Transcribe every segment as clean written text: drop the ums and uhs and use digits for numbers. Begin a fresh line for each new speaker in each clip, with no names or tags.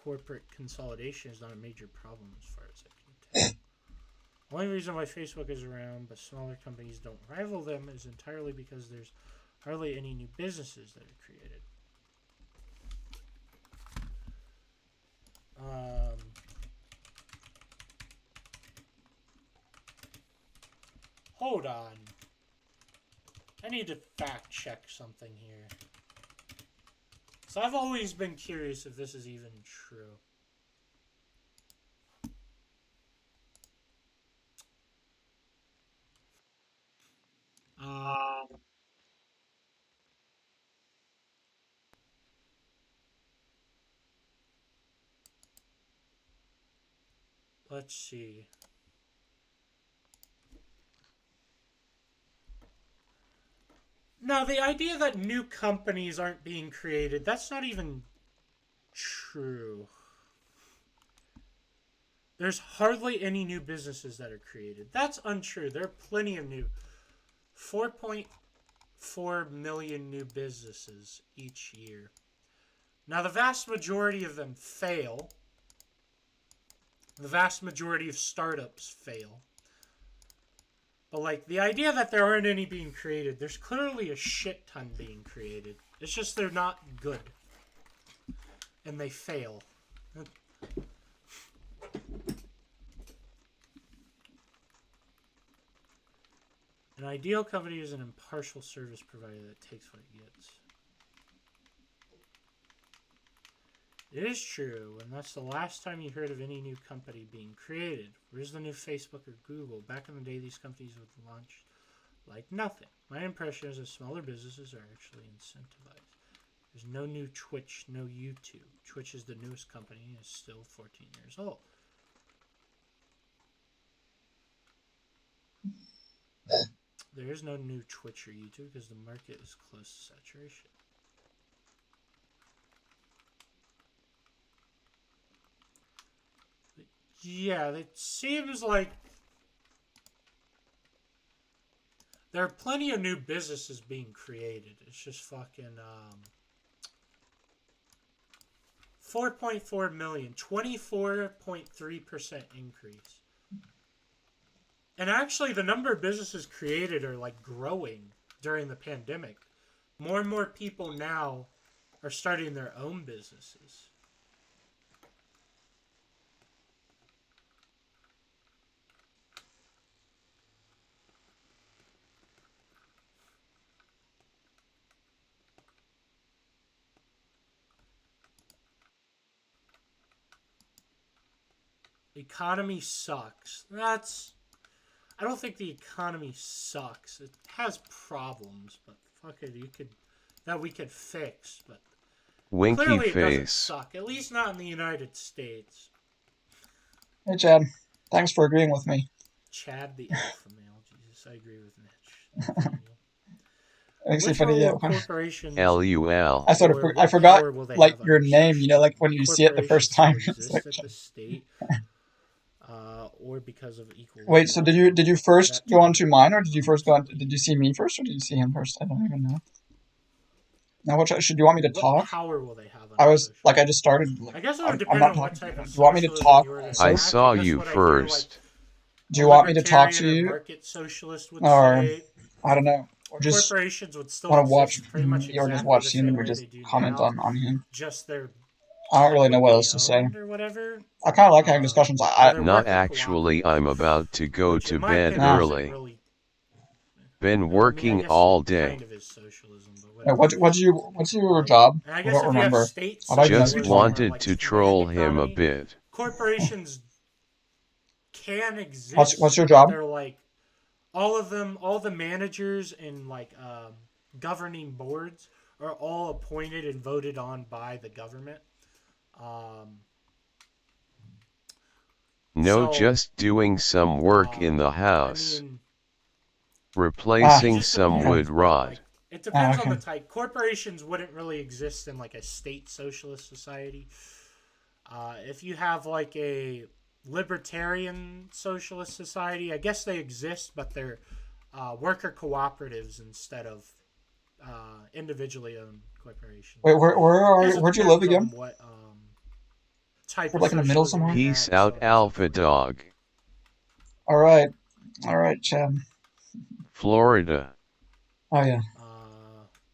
corporate consolidation is not a major problem as far as I can tell. The only reason why Facebook is around but smaller companies don't rival them is entirely because there's hardly any new businesses that are created. Hold on. I need to fact check something here. So I've always been curious if this is even true. Let's see. No, the idea that new companies aren't being created, that's not even true. There's hardly any new businesses that are created. That's untrue. There are plenty of new. 4.4 million new businesses each year. Now, the vast majority of them fail. The vast majority of startups fail. But, like, the idea that there aren't any being created, there's clearly a shit ton being created. It's just they're not good. And they fail. An ideal company is an impartial service provider that takes what it gets. It is true, and that's the last time you heard of any new company being created. Where's the new Facebook or Google? Back in the day, these companies would launch like nothing. My impression is that smaller businesses are actually incentivized. There's no new Twitch, no YouTube. Twitch is the newest company and is still 14 years old. There is no new Twitch or YouTube because the market is close to saturation. Yeah, it seems like there are plenty of new businesses being created. It's just fucking 4.4 million, 24.3% increase. And actually, the number of businesses created are like growing during the pandemic. More and more people now are starting their own businesses. The economy sucks. I don't think the economy sucks. It has problems, but fuck it, we could fix. But
Winky
clearly, it doesn't
face.
suck. At least not in the United States.
Hey, Chad. Thanks for agreeing with me.
Chad the alpha male. Jesus, I agree with Mitch.
Makes me
Which
funny,
role
yeah.
will corporations
LUL.
I forgot,
power will they
like,
have
your
under
name, you know, like, when
society?
you see it the first time.
Corporations
It's
will
like,
exist at the state, or because of equal.
wait, so did you first go on to mine, or did you first go on, did you see me first, or did you see him first? I don't even know. Now, should you want me to
What
talk?
power will they have under
I was,
socialism?
like, I just started, like,
I guess it would
I'm
depend
not
on what
talking
type
to you.
of
Do you want me to
socialism
talk?
you were to
I
enact.
saw
I guess
you
what I hear, like,
first.
Do you want me to talk to
libertarian or
you?
market socialist would
Or,
say
I don't know, or just
corporations would still
want to watch
exist pretty much
me, or just
exactly
watch
the
him,
same
or
way
just
they do
comment
now.
on him?
Just they're
I don't really know what else
publicly
to say.
owned or whatever.
I kind of like having discussions.
They're
Not
worker
actually,
cooperatives,
I'm about to go
which
to
in my
bed
opinion isn't
early.
really.
Been
I mean, I
working
guess
all
it
day.
kind of is socialism, but
Yeah,
whatever.
what's your job?
And I
I
guess
don't
if you have
remember.
state
I thought you
Just
told
socialism or
me.
wanted
like
to
planned
troll him a
economy,
bit.
corporations can
What's
exist,
your
but
job?
they're like all of them, all the managers and like governing boards are all appointed and voted on by the government.
No,
So
just doing some work in the
I
house.
mean, it
Replacing
just
some
Okay.
wood
depends, but
rod.
like it depends on
Okay.
the type. Corporations wouldn't really exist in like a state socialist society. If you have like a libertarian socialist society, I guess they exist, but they're worker cooperatives instead of individually owned corporations.
Wait,
I guess it
where'd you live
depends on
again?
what type
We're
of
like in the middle
socialism
somewhere?
you're
Peace
at,
out,
so-
Alpha Dog.
All right, Chad.
Florida.
Oh yeah.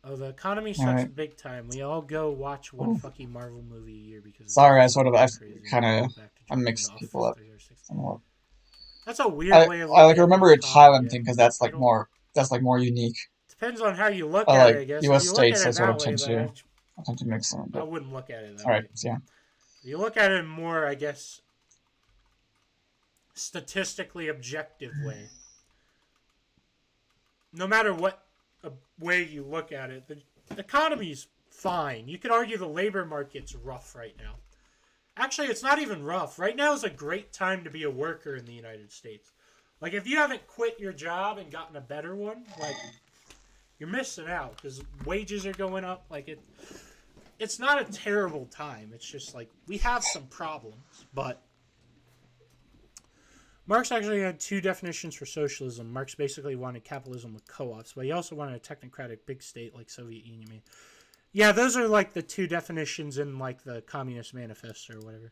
The economy sucks
Alright.
big time. We all go watch one
Ooh.
fucking Marvel movie a year because.
Sorry,
it's
I've
crazy.
kinda-
Go back to
I
jerking
mixed
off
people up.
30 or 60.
Somewhat.
That's a weird
I
way of
like
looking at
remember
the
a
economy,
Thailand
yeah.
thing because that's
I
like
don't-
more unique.
Depends on how you look
I
at
like
it, I guess.
U.S.
If you look
states,
at
I
it
sort
that
of
way,
tend
then
to mix them.
I
But
wouldn't look at it that
all right,
way.
yeah.
If you look at it more, I guess, statistically objective way. No matter what way you look at it, the economy's fine. You could argue the labor market's rough right now. Actually, it's not even rough. Right now is a great time to be a worker in the United States. Like, if you haven't quit your job and gotten a better one, like, you're missing out because wages are going up. Like, it's not a terrible time. It's just, like, we have some problems, but Marx actually had two definitions for socialism. Marx basically wanted capitalism with co-ops, but he also wanted a technocratic big state like Soviet Union. Yeah, those are like the two definitions in like the Communist Manifesto or whatever.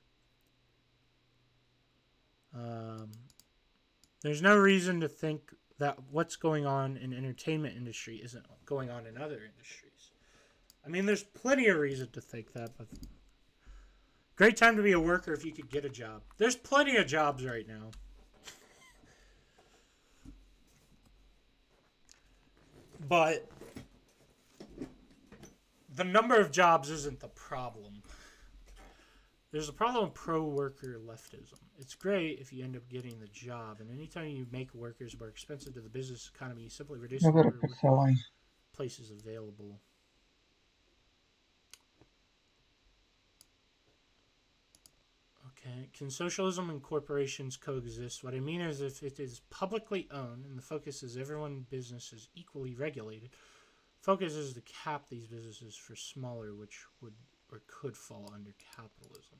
There's no reason to think that what's going on in the entertainment industry isn't going on in other industries. I mean, there's plenty of reason to think that, but great time to be a worker if you could get a job. There's plenty of jobs right now. But the number of jobs isn't the problem. There's a problem with pro-worker leftism. It's great if you end up getting the job, and anytime you make workers more expensive to the business economy, you simply reduce the
Go to
number of
Patelli.
places available. Okay, can socialism and corporations coexist? What I mean is if it is publicly owned and the focus is everyone business is equally regulated, focus is to cap these businesses for smaller, which would or could fall under capitalism,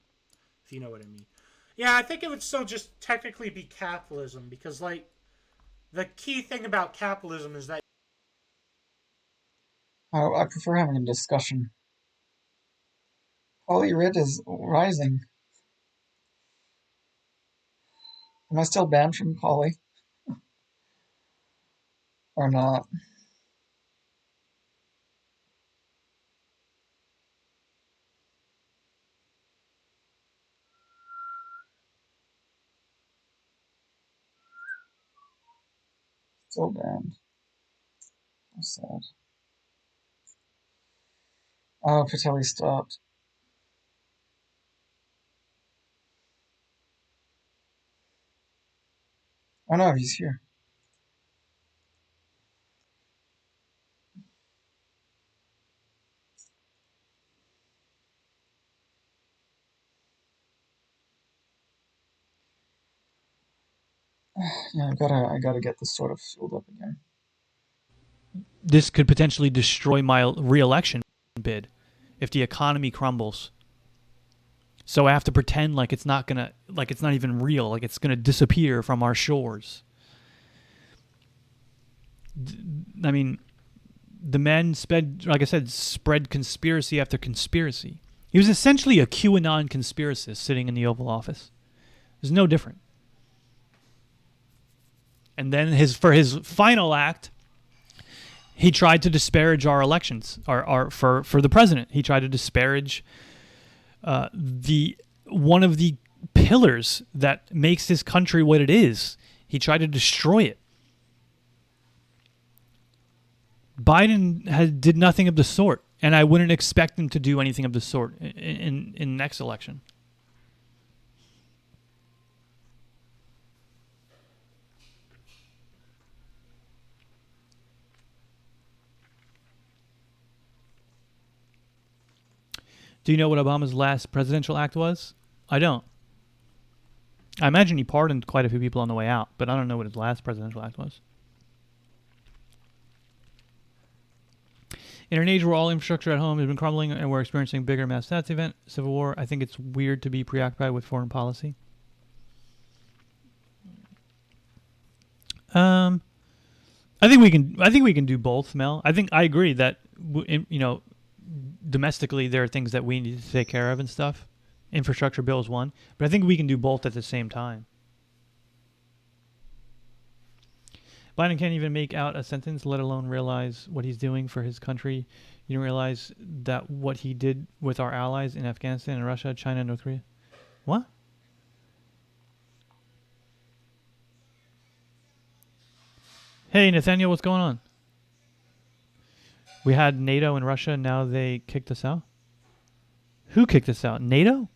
if you know what I mean. Yeah, I think it would still just technically be capitalism because, like, the key thing about capitalism is that
I prefer having a discussion. Holy Writ is rising. Am I still banned from Poly? Or not? Still banned. How sad. Oh, Patelli stopped. Oh no, he's here. Yeah, I gotta get this sort of filled up again.
This could potentially destroy my re-election bid if the economy crumbles. So I have to pretend like it's not even real, like it's gonna disappear from our shores. I mean, the man spread conspiracy after conspiracy. He was essentially a QAnon conspiracist sitting in the Oval Office. It was no different. And then for his final act, he tried to disparage our elections, for the president. He tried to disparage one of the pillars that makes this country what it is. He tried to destroy it. Biden did nothing of the sort, and I wouldn't expect him to do anything of the sort in the next election. Do you know what Obama's last presidential act was? I don't. I imagine he pardoned quite a few people on the way out, but I don't know what his last presidential act was. In an age where all infrastructure at home has been crumbling and we're experiencing a bigger mass stats event, civil war, I think it's weird to be preoccupied with foreign policy. I think we can do both, Mel. I agree that domestically there are things that we need to take care of and stuff, Infrastructure bill is one. But I think we can do both at the same time. Biden can't even make out a sentence, let alone realize what he's doing for his country. You don't realize that what he did with our allies in Afghanistan and Russia, China, and North Korea? What? Hey, Nathaniel, what's going on? We had NATO and Russia, and now they kicked us out? Who kicked us out? NATO?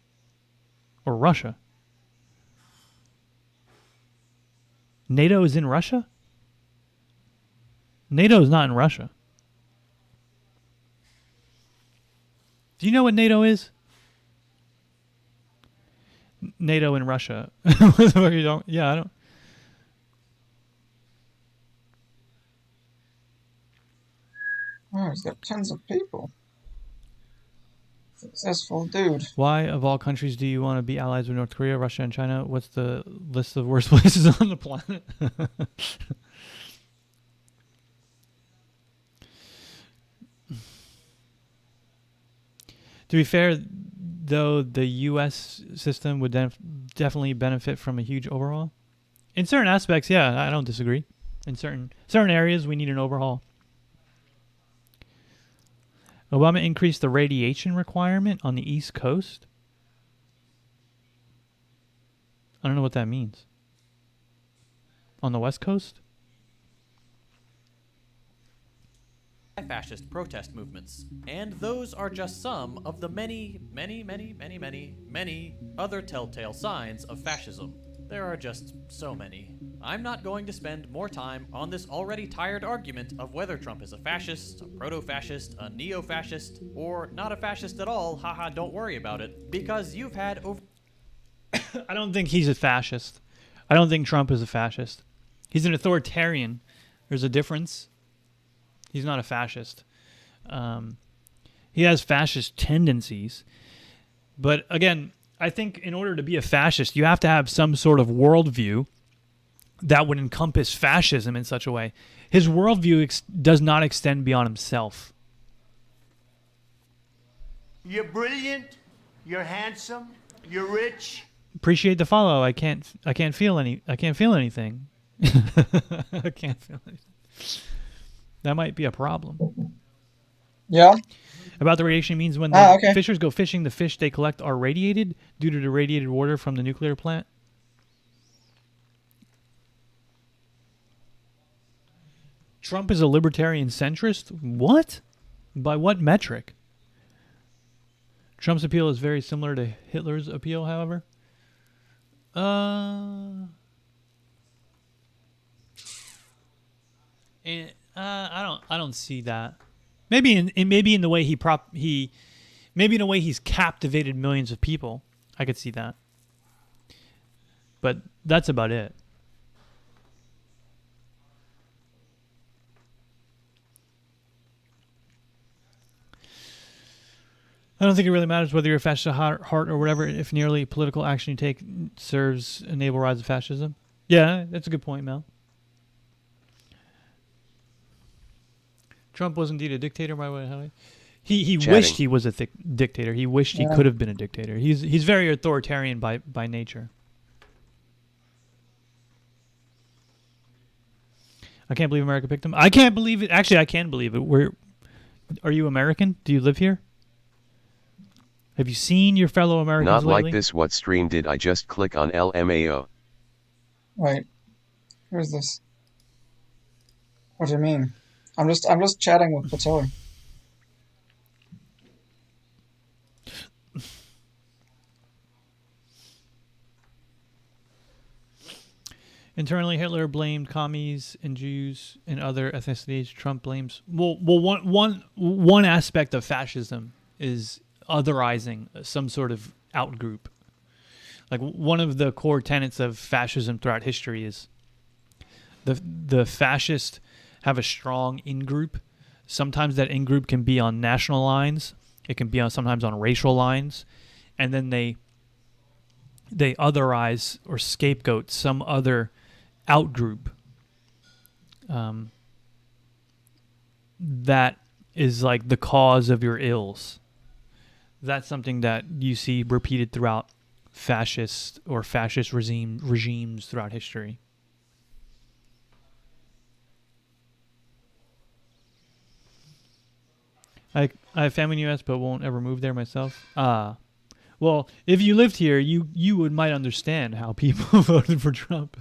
Or Russia? NATO is in Russia? NATO is not in Russia. Do you know what NATO is? NATO in Russia. You don't? Yeah, I don't.
Oh, he's got tons of people. Successful dude.
Why, of all countries, do you want to be allies with North Korea, Russia, and China? What's the list of worst places on the planet? To be fair, though, the U.S. system would definitely benefit from a huge overhaul. In certain aspects, yeah, I don't disagree. In certain areas, we need an overhaul. Obama increased the radiation requirement on the East Coast. I don't know what that means. On the West Coast?
Fascist protest movements, and those are just some of the many other telltale signs of fascism. There are just so many. I'm not going to spend more time on this already tired argument of whether Trump is a fascist, a proto-fascist, a neo-fascist, or not a fascist at all, haha, don't worry about it, because you've had over...
I don't think he's a fascist. I don't think Trump is a fascist. He's an authoritarian. There's a difference. He's not a fascist. He has fascist tendencies. But again, I think in order to be a fascist, you have to have some sort of worldview that would encompass fascism in such a way. His worldview does not extend beyond himself.
You're brilliant. You're handsome. You're rich.
Appreciate the follow. I can't feel anything. I can't feel anything. That might be a problem.
Yeah.
About the radiation means when fishers go fishing, the fish they collect are radiated due to the radiated water from the nuclear plant. Trump is a libertarian centrist? What? By what metric? Trump's appeal is very similar to Hitler's appeal, however. I don't see that. Maybe in the way maybe in a way he's captivated millions of people. I could see that. But that's about it. I don't think it really matters whether you're a fascist at heart or whatever, if nearly political action you take serves enable rise of fascism. Yeah, that's a good point, Mel. Trump was indeed a dictator, by the way. He wished he was a dictator. He wished he could have been a dictator. He's very authoritarian by nature. I can't believe America picked him. I can't believe it. Actually, I can believe it. Are you American? Do you live here? Have you seen your fellow Americans
Not
lately?
like this. What stream did I just click on? LMAO.
Wait. Who's this? What do you mean? I'm just chatting with Patoi.
Internally, Hitler blamed commies and Jews and other ethnicities. Trump blames one aspect of fascism is otherizing some sort of outgroup. Like one of the core tenets of fascism throughout history is the fascists have a strong in-group. Sometimes that in-group can be on national lines. It can be sometimes on racial lines, and then they otherize or scapegoat some other outgroup that is like the cause of your ills. That's something that you see repeated throughout fascist regimes throughout history. I have family in the U.S. but won't ever move there myself. Well, if you lived here, you might understand how people voted for Trump.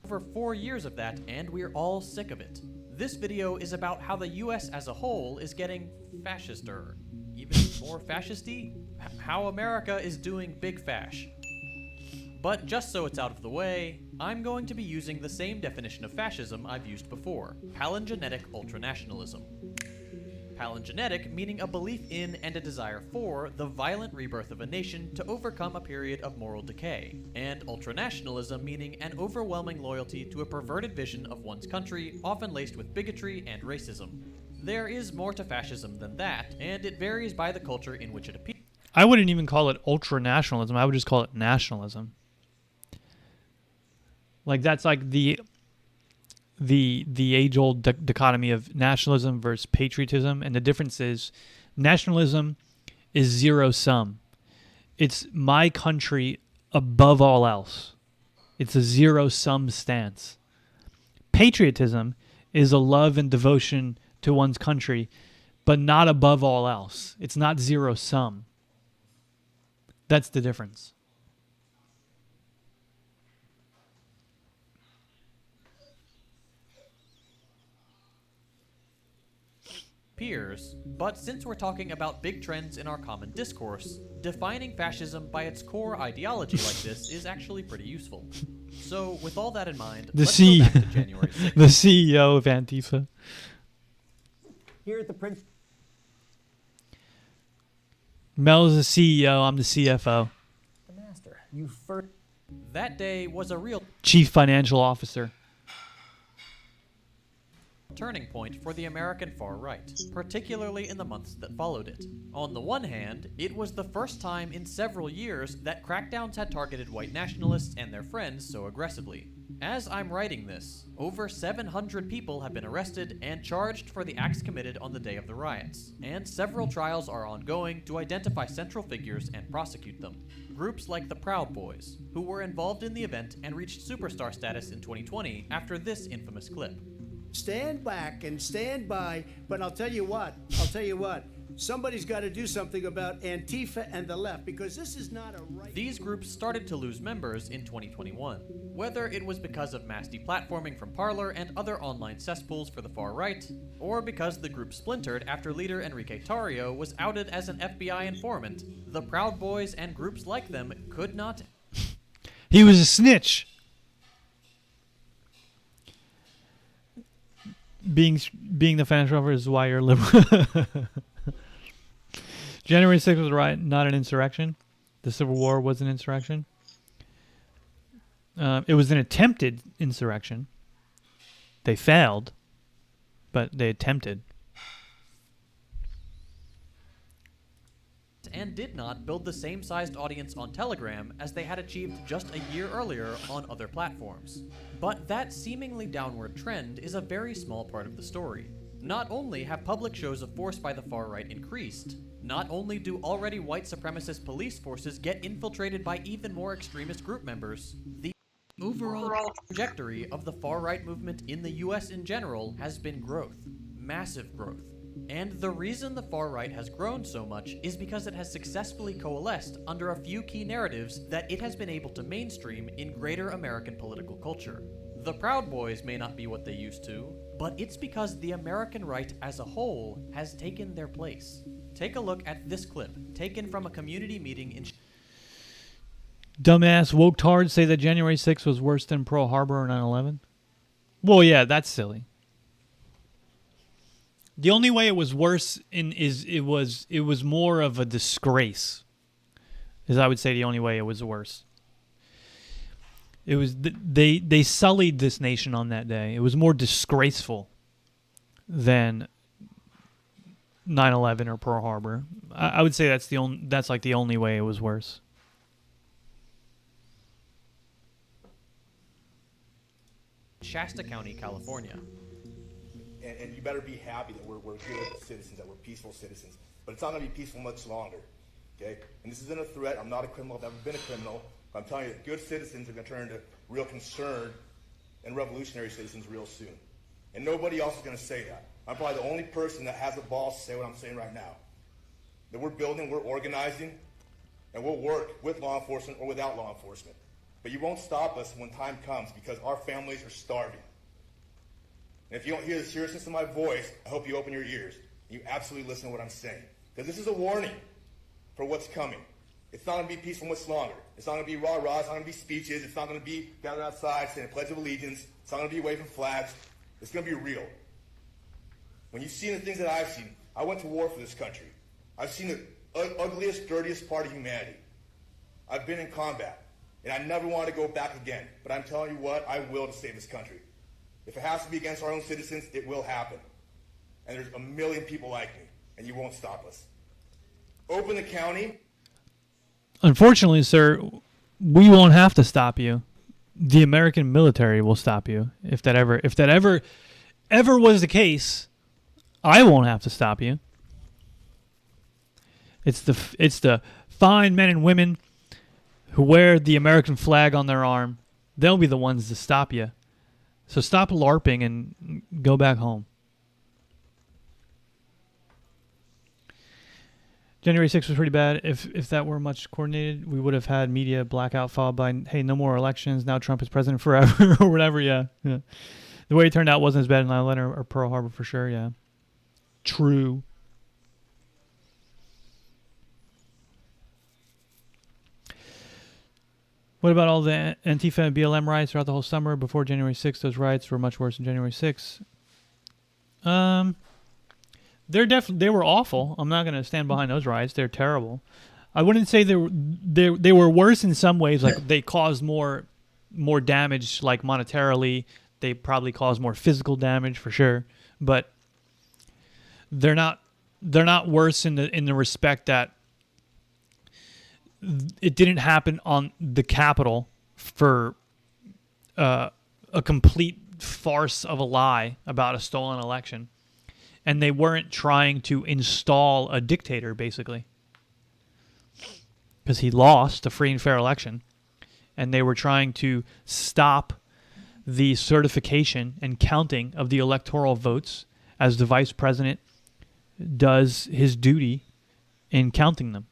Over 4 years of that, and we're all sick of it. This video is about how the US as a whole is getting fascister. Even more fascisty? How America is doing big fash. But just so it's out of the way, I'm going to be using the same definition of fascism I've used before, palingenetic ultranationalism. Palingenetic meaning a belief in and a desire for the violent rebirth of a nation to overcome a period of moral decay, and ultranationalism meaning an overwhelming loyalty to a perverted vision of one's country, often laced with bigotry and racism. There is more to fascism than that, and it varies by the culture in which it appears.
I wouldn't even call it ultranationalism. I would just call it nationalism. Like that's like the age-old dichotomy of nationalism versus patriotism, and the difference is nationalism is zero-sum. It's my country above all else. It's a zero-sum stance. Patriotism is a love and devotion to one's country, but not above all else. It's not zero-sum. That's the difference.
But since we're talking about big trends in our common discourse, defining fascism by its core ideology like this is actually pretty useful. So, with all that in mind, let's go back to January 6th.
The CEO of Antifa.
Here at the Prince.
Mel is the CEO, I'm the CFO.
The master. You first.
That day was a real
Chief Financial Officer.
turning point for the American far right, particularly in the months that followed it. On the one hand, it was the first time in several years that crackdowns had targeted white nationalists and their friends so aggressively. As I'm writing this, over 700 people have been arrested and charged for the acts committed on the day of the riots, and several trials are ongoing to identify central figures and prosecute them. Groups like the Proud Boys, who were involved in the event and reached superstar status in 2020 after this infamous clip.
Stand back and stand by, but I'll tell you what, somebody's got to do something about Antifa and the left, because this is not a right...
These groups started to lose members in 2021. Whether it was because of mass deplatforming from Parler and other online cesspools for the far right, or because the group splintered after leader Enrique Tarrio was outed as an FBI informant, the Proud Boys and groups like them could not...
He was a snitch. Being the financial officer is why you're liberal. January 6th was a riot, not an insurrection. The Civil War was an insurrection. It was an attempted insurrection. They failed, but they attempted.
And did not build the same sized audience on Telegram as they had achieved just a year earlier on other platforms. But that seemingly downward trend is a very small part of the story. Not only have public shows of force by the far right increased, not only do already white supremacist police forces get infiltrated by even more extremist group members, the overall trajectory of the far right movement in the US in general has been growth. Massive growth. And the reason the far right has grown so much is because it has successfully coalesced under a few key narratives that it has been able to mainstream in greater American political culture. The Proud Boys may not be what they used to, but it's because the American right as a whole has taken their place. Take a look at this clip, taken from a community meeting in...
Dumbass woketards say that January 6th was worse than Pearl Harbor or 9/11. Well, yeah, that's silly. The only way it was worse it was more of a disgrace. Is I would say the only way it was worse. It was they sullied this nation on that day. It was more disgraceful than 9/11 or Pearl Harbor. I would say that's like the only way it was worse.
Shasta County, California.
And you better be happy that we're good citizens, that we're peaceful citizens. But it's not going to be peaceful much longer, okay? And this isn't a threat. I'm not a criminal. I've never been a criminal. But I'm telling you that good citizens are going to turn into real concerned and revolutionary citizens real soon. And nobody else is going to say that. I'm probably the only person that has the balls to say what I'm saying right now. That we're building, we're organizing, and we'll work with law enforcement or without law enforcement. But you won't stop us when time comes because our families are starving. And if you don't hear the seriousness of my voice, I hope you open your ears and you absolutely listen to what I'm saying. Because this is a warning for what's coming. It's not going to be peaceful much longer. It's not going to be rah-rah. It's not going to be speeches. It's not going to be gathered outside saying a Pledge of Allegiance. It's not going to be waving flags. It's going to be real. When you've seen the things that I've seen, I went to war for this country. I've seen the ugliest, dirtiest part of humanity. I've been in combat, and I never want to go back again. But I'm telling you what, I will to save this country. If it has to be against our own citizens, it will happen. And there's a million people like me, and you won't stop us. Open the county.
Unfortunately, sir, we won't have to stop you. The American military will stop you. If that ever was the case, I won't have to stop you. It's the fine men and women who wear the American flag on their arm. They'll be the ones to stop you. So stop LARPing and go back home. January 6th was pretty bad. If that were much coordinated, we would have had media blackout followed by, hey, no more elections. Now Trump is president forever or whatever. Yeah. The way it turned out wasn't as bad in 9/11 or Pearl Harbor for sure. Yeah. True. What about all the Antifa and BLM riots throughout the whole summer before January 6th? Those riots were much worse than January 6th. They were awful. I'm not going to stand behind those riots. They're terrible. I wouldn't say they were worse in some ways. Like they caused more damage, like monetarily. They probably caused more physical damage for sure. But they're not worse in the respect that it didn't happen on the Capitol for a complete farce of a lie about a stolen election. And they weren't trying to install a dictator, basically. Because he lost a free and fair election. And they were trying to stop the certification and counting of the electoral votes as the vice president does his duty in counting them.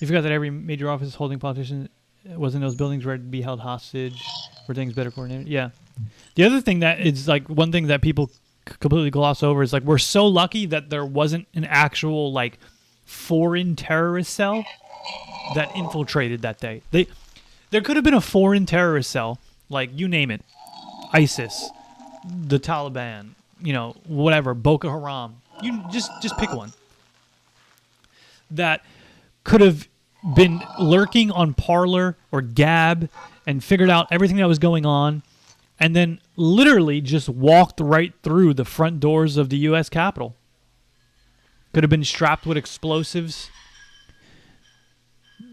You forgot that every major office holding politicians was in those buildings where it'd be held hostage, where things better coordinated. Yeah. The other thing that is like one thing that people completely gloss over is like we're so lucky that there wasn't an actual like foreign terrorist cell that infiltrated that day. There could have been a foreign terrorist cell, like you name it, ISIS, the Taliban, whatever, Boko Haram. You just pick one. That could have been lurking on Parler or Gab and figured out everything that was going on and then literally just walked right through the front doors of the U.S. Capitol. Could have been strapped with explosives.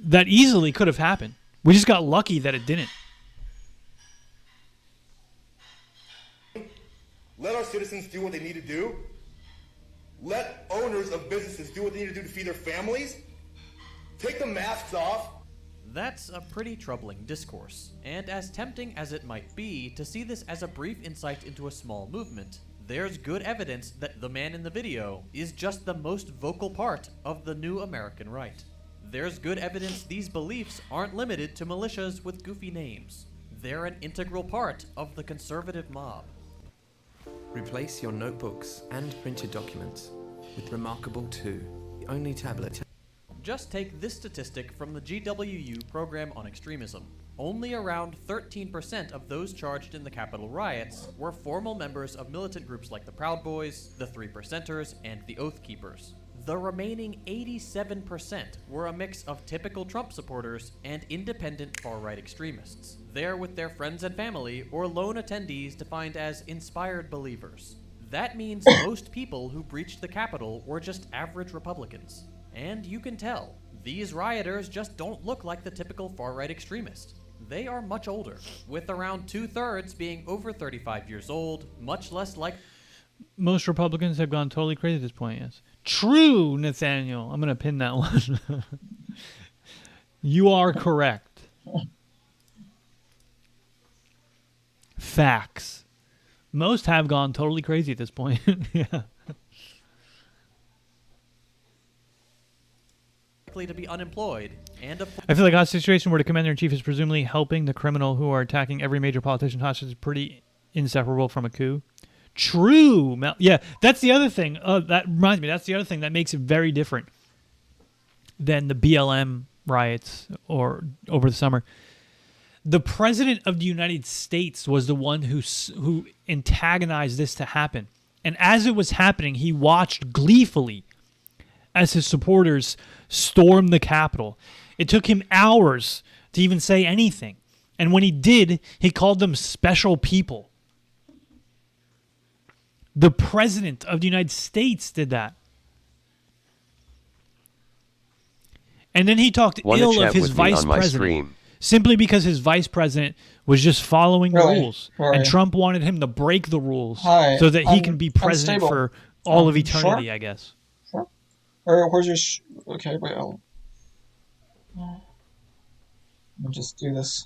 That easily could have happened. We just got lucky that it didn't.
Let our citizens do what they need to do. Let owners of businesses do what they need to do to feed their families. Take the masks off.
That's a pretty troubling discourse, and as tempting as it might be to see this as a brief insight into a small movement, there's good evidence that the man in the video is just the most vocal part of the new American right. There's good evidence these beliefs aren't limited to militias with goofy names. They're an integral part of the conservative mob.
Replace your notebooks and printed documents with Remarkable 2, the only tablet.
Just take this statistic from the GWU Program on Extremism. Only around 13% of those charged in the Capitol riots were formal members of militant groups like the Proud Boys, the Three Percenters, and the Oath Keepers. The remaining 87% were a mix of typical Trump supporters and independent far-right extremists, there with their friends and family or lone attendees defined as inspired believers. That means most people who breached the Capitol were just average Republicans. And you can tell, These rioters just don't look like the typical far-right extremist. They are much older, with around 2/3 being over 35 years old, much less like
Most Republicans have gone totally crazy at this point, yes. True, Nathaniel. I'm going to pin that one. You are correct. Facts. Most have gone totally crazy at this point. Yeah.
likely to be unemployed, and a
I feel like a situation where the commander-in-chief is presumably helping the criminal who are attacking every major politician hostage is pretty inseparable from a coup. True. Yeah, that's the other thing. That reminds me. That's the other thing that makes it very different than the BLM riots or over the summer. The president of the United States was the one who antagonized this to happen. And as it was happening, he watched gleefully as his supporters stormed the Capitol. It took him hours to even say anything. And when he did, he called them special people. The president of the United States did that. And then he talked ill of his vice president simply because his vice president was just following the rules. And Trump wanted him to break the rules so that he can be president for all of eternity, I guess.
Sure. Where's your... okay, wait. Let me just do this.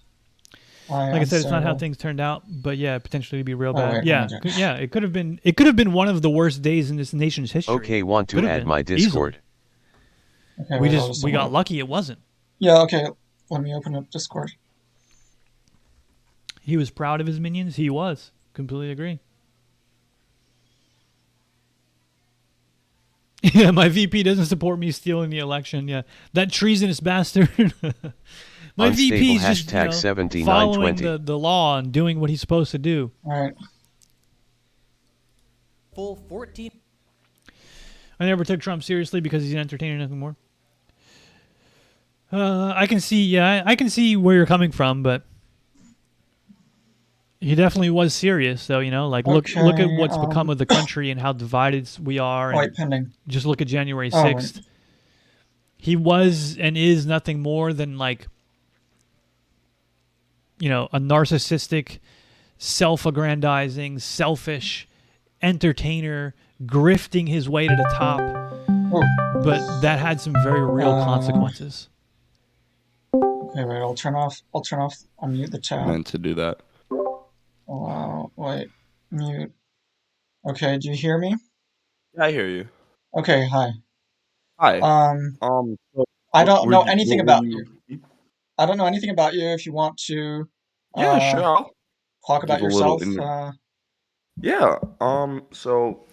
Like I said, it's not how things turned out, but yeah, potentially to be real bad. Yeah, it could have been. It could have been one of the worst days in this nation's history.
Okay, want to add my Discord.
Okay,
we got lucky it wasn't.
Yeah. Okay. Let me open up Discord.
He was proud of his minions. He was. Completely agree. Yeah, my VP doesn't support me stealing the election. Yeah, that treasonous bastard. My VP is just following the law and doing what he's supposed to do.
All right.
Full 14.
I never took Trump seriously because he's an entertainer, nothing more. I can see where you're coming from, but he definitely was serious. So look at what's become of the country and how divided we are.
Wait, pending.
Just look at January 6th. He was and is nothing more than a narcissistic, self-aggrandizing, selfish entertainer grifting his way to the top. But that had some very real consequences.
Okay, wait, I'll unmute the chat.
I meant to do that.
Wow, wait, mute. Okay, do you hear me?
Yeah, I hear you.
Okay, hi.
Hi.
I don't know anything about you. I don't know anything about you. If you want to,
yeah, sure. I'll
talk about yourself.
Yeah. So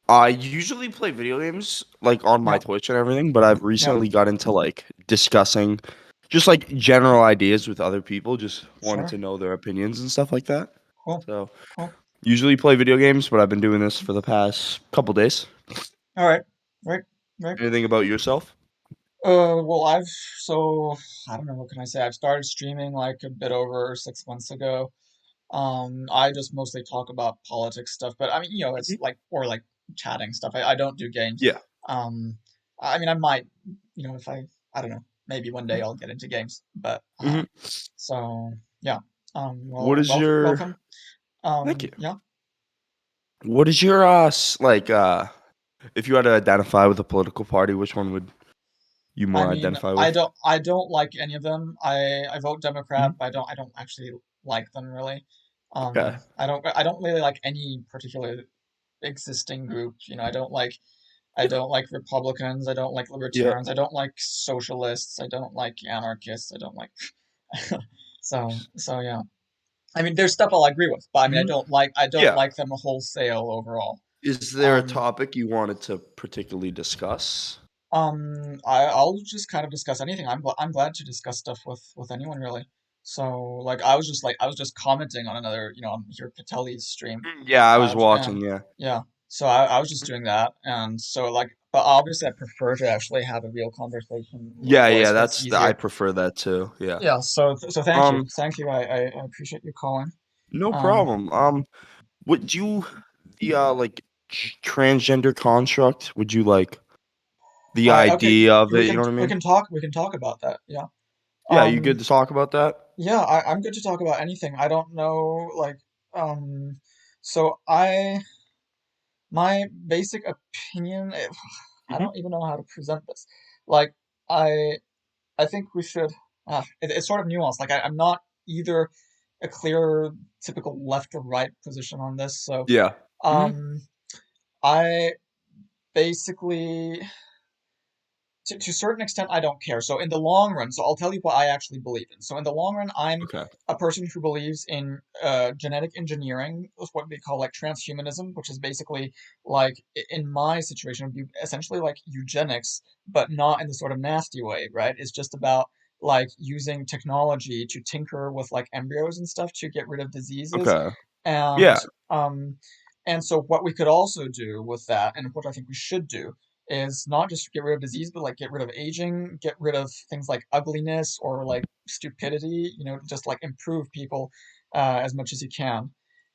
I usually play video games on my Twitch and everything, but I've recently got into discussing just general ideas with other people. Just wanted to know their opinions and stuff like that.
Cool.
So usually play video games, but I've been doing this for the past couple days.
All right. Right.
Anything about yourself?
Well, I don't know, what can I say? I've started streaming a bit over 6 months ago. I just mostly talk about politics stuff, but I mean, it's or chatting stuff. I don't do games.
Yeah.
I mean, I might, if I don't know, maybe one day I'll get into games, but, so yeah. Well,
what is
welcome.
Thank you.
Yeah.
What is your, if you had to identify with a political party, which one would you more identify with?
I don't like any of them. I vote Democrat, but I don't actually like them really.
Okay.
I don't really like any particular existing group. I don't like Republicans. I don't like libertarians. I don't like socialists. I don't like anarchists. I don't like so yeah. I mean, there's stuff I'll agree with, but I mean, I don't like them wholesale overall.
Is there a topic you wanted to particularly discuss?
I'll just kind of discuss anything. I'm glad to discuss stuff with anyone really. So I was just commenting on another, on here Patelli's stream.
Yeah, I was watching.
Yeah. So I was just doing that, and so but obviously I prefer to actually have a real conversation.
Yeah. I prefer that too. Yeah.
Yeah. So thank you. I appreciate you calling.
No problem. Would you the transgender construct? Would you the
All right, okay.
idea of
We
it. You
can
know what I
we
mean?
can talk we can talk about that. Yeah.
Yeah, you good
Um,
to talk about that?
yeah, I'm good to talk about anything. I don't know, like, so my basic opinion, I
Hmm.
don't even know how to present this. Like, I I think we should. It's sort of nuanced. Like I'm not either a clear typical left or right position on this. So
Yeah. Hmm.
um, I basically, to a certain extent, I don't care. So in the long run, so I'll tell you what I actually believe in. So in the long run, I'm
Okay.
a person who believes in genetic engineering, what we call like transhumanism, which is basically like in my situation would be essentially like eugenics, but not in the sort of nasty way, right? It's just about like using technology to tinker with like embryos and stuff to get rid of diseases,
Okay.
and
Yeah.
um, and so what we could also do with that, and what I think we should do is not just get rid of disease, but like get rid of aging, get rid of things like ugliness or like stupidity, just like improve people as much as you can.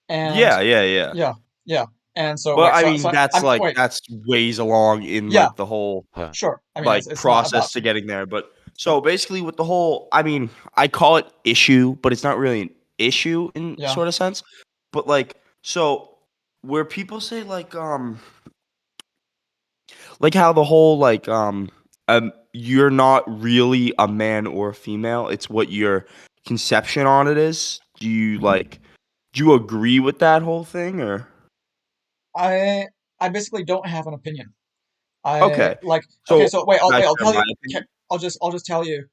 And
Yeah. Yeah. Yeah.
yeah, yeah. And so
But
wait,
I
so
mean, that's like
wait,
that's ways along in
yeah,
like the whole
sure. I mean,
like
it's not about
process to getting there. But
yeah,
so basically, with the whole, I mean, I call it issue, but it's not really an issue in
yeah.
sort of sense. But like, so where people say like how the whole you're not really a man or a female. It's what your conception on it is. Do you agree with that whole thing or?
I I basically don't have an opinion. I
Okay.
like okay,
So
so wait,
can I
I'll
share
tell
my
you.
opinion?
I'll just tell you,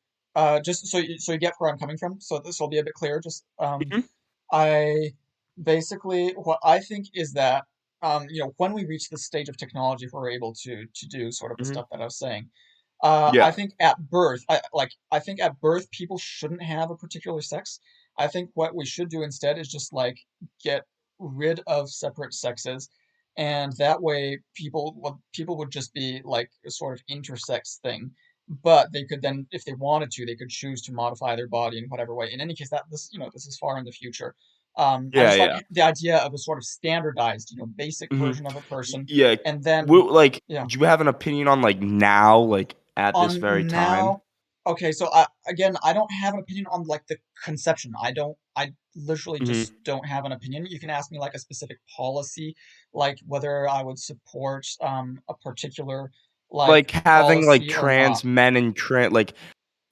just so you get where I'm coming from. So this will be a bit clearer. Just
Mhm.
I basically what I think is that when we reach this stage of technology where we're able to do sort of the
Mhm.
stuff that I was saying, I
Yeah.
think at birth, I think at birth people shouldn't have a particular sex. I think what we should do instead is just like get rid of separate sexes, and that way people would just be like a sort of intersex thing. But they could then, if they wanted to, they could choose to modify their body in whatever way. In any case, this is far in the future. I
Yeah,
just like
yeah.
the idea of a sort of standardized, basic
Mhm.
version of a person,
Yeah.
and then
Like,
yeah.
do you have an opinion on like now, like at this
On
very time?
now, okay, so I don't have an opinion on like the conception. I literally
Mhm.
just don't have an opinion. You can ask me like a specific policy, like whether I would support a particular like
Like having like
policy or not.
trans men and like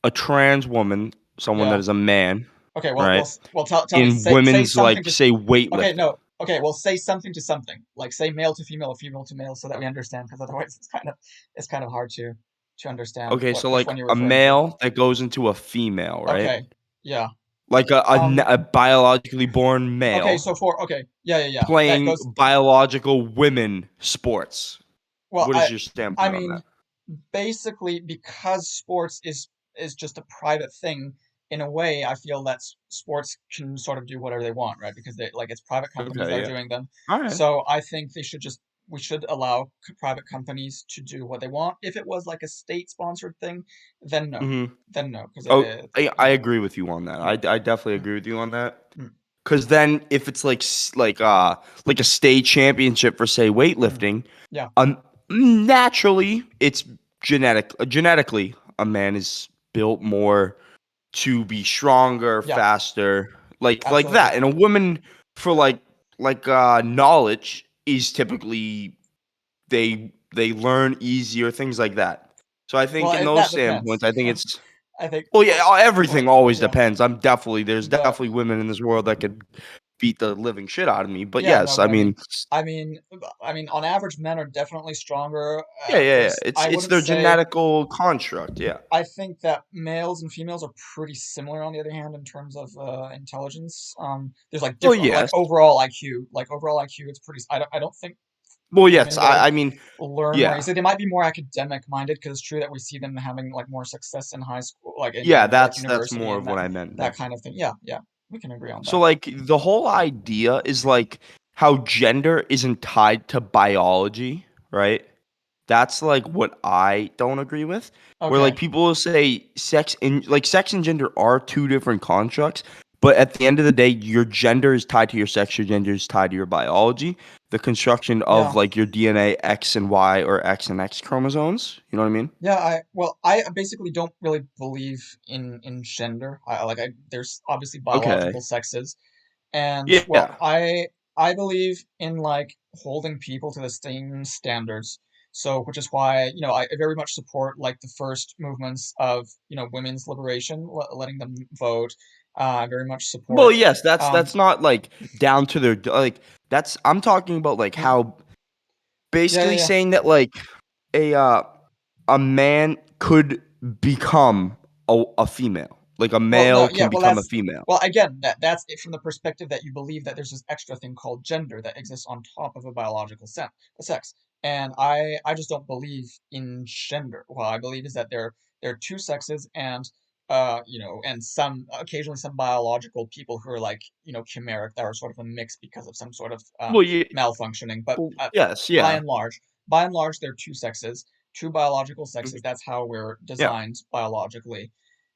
a trans woman, someone that
Yeah.
is a man,
Okay,
right?
tell me,
In
say
women's
something
like
to
say
okay,
weightlifting.
no. Okay, well say something to something. Like say male to female or female to male so that we understand, because otherwise it's kind of hard to understand
Okay, so
which
like
one you're
a
referring to.
male that goes into a female, right?
Okay. Yeah.
Like
Um
a biologically born
Okay,
male
so for okay, yeah. That
playing
goes
biological women sports.
well.
What is your
I
standpoint on that?
mean, basically, because sports is just a private thing. In a way, I feel that sports can sort of do whatever they want, right? Because they like it's private companies that
Okay,
are
yeah.
doing them.
All right.
So I think we should allow private companies to do what they want. If it was like a state sponsored thing,
Mhm.
then no, because
Oh, I
yeah,
agree with you on that.
mm,
I definitely
mm,
agree with you on that.
mm,
Cause then if it's like like a state championship for say
mm.
weightlifting,
Yeah,
naturally it's genetically a man is built more to be stronger,
yeah,
faster, like
absolutely.
that. And a woman for knowledge is typically they learn easier, things like that. So I think
Well,
in those
that depends.
standpoints, I think it's
I think
well, yeah, everything
like
always
yeah,
depends. There's
but
definitely women in this world that could beat the living shit out of me. But
yeah,
yes,
no,
I
but
mean,
I mean, on average, men are definitely stronger.
yeah, yeah, yeah.
I
It's
wouldn't
their
say.
genetical construct. Yeah.
I think that males and females are pretty similar. On the other hand, in terms of intelligence, there's like
Well,
different, like
yes.
overall IQ. It's pretty. I don't think
Well, yes.
women will
I mean,
learn more
yeah,
easily. They might be more academic minded because it's true that we see them having like more success in high school, like
yeah.
in like
That's
university
more
and
of what I meant
that
there.
kind of thing. Yeah, yeah, we can agree on
So,
that.
like, the whole idea is like how gender isn't tied to biology, right? That's like what I don't agree with. Where like
Okay.
people will say sex and gender are two different constructs, but at the end of the day, your gender is tied to your sex, your gender is tied to your biology. the construction
Yeah.
of like your DNA X and Y or X and X chromosomes. You know what I mean?
Yeah, I basically don't really believe in gender. There's obviously
Okay.
biological sexes, and well,
Yeah.
I believe in like holding people to the same standards. So, which is why, I very much support like the first movements of, women's liberation, letting them vote. I very much
Well,
support,
yes, that's
um,
that's not like down to their like that's I'm talking about like
mm,
how
yeah, yeah,
basically
yeah.
saying that like a uh a man could become a female. Like a
Well, no,
male
yeah,
can
well,
become a female.
again, that's it from the perspective that you believe that there's this extra thing called gender that exists on top of a biological sex. And I just don't believe in gender. What I believe is that there are two sexes, and and some occasionally some biological people who are like, chimeric, that are sort of a mix because of some sort of
Well, yeah,
malfunctioning. But
yes,
by
yeah.
and large, there are two sexes, two biological
Mhm.
sexes. That's how we're
Yeah.
designed biologically,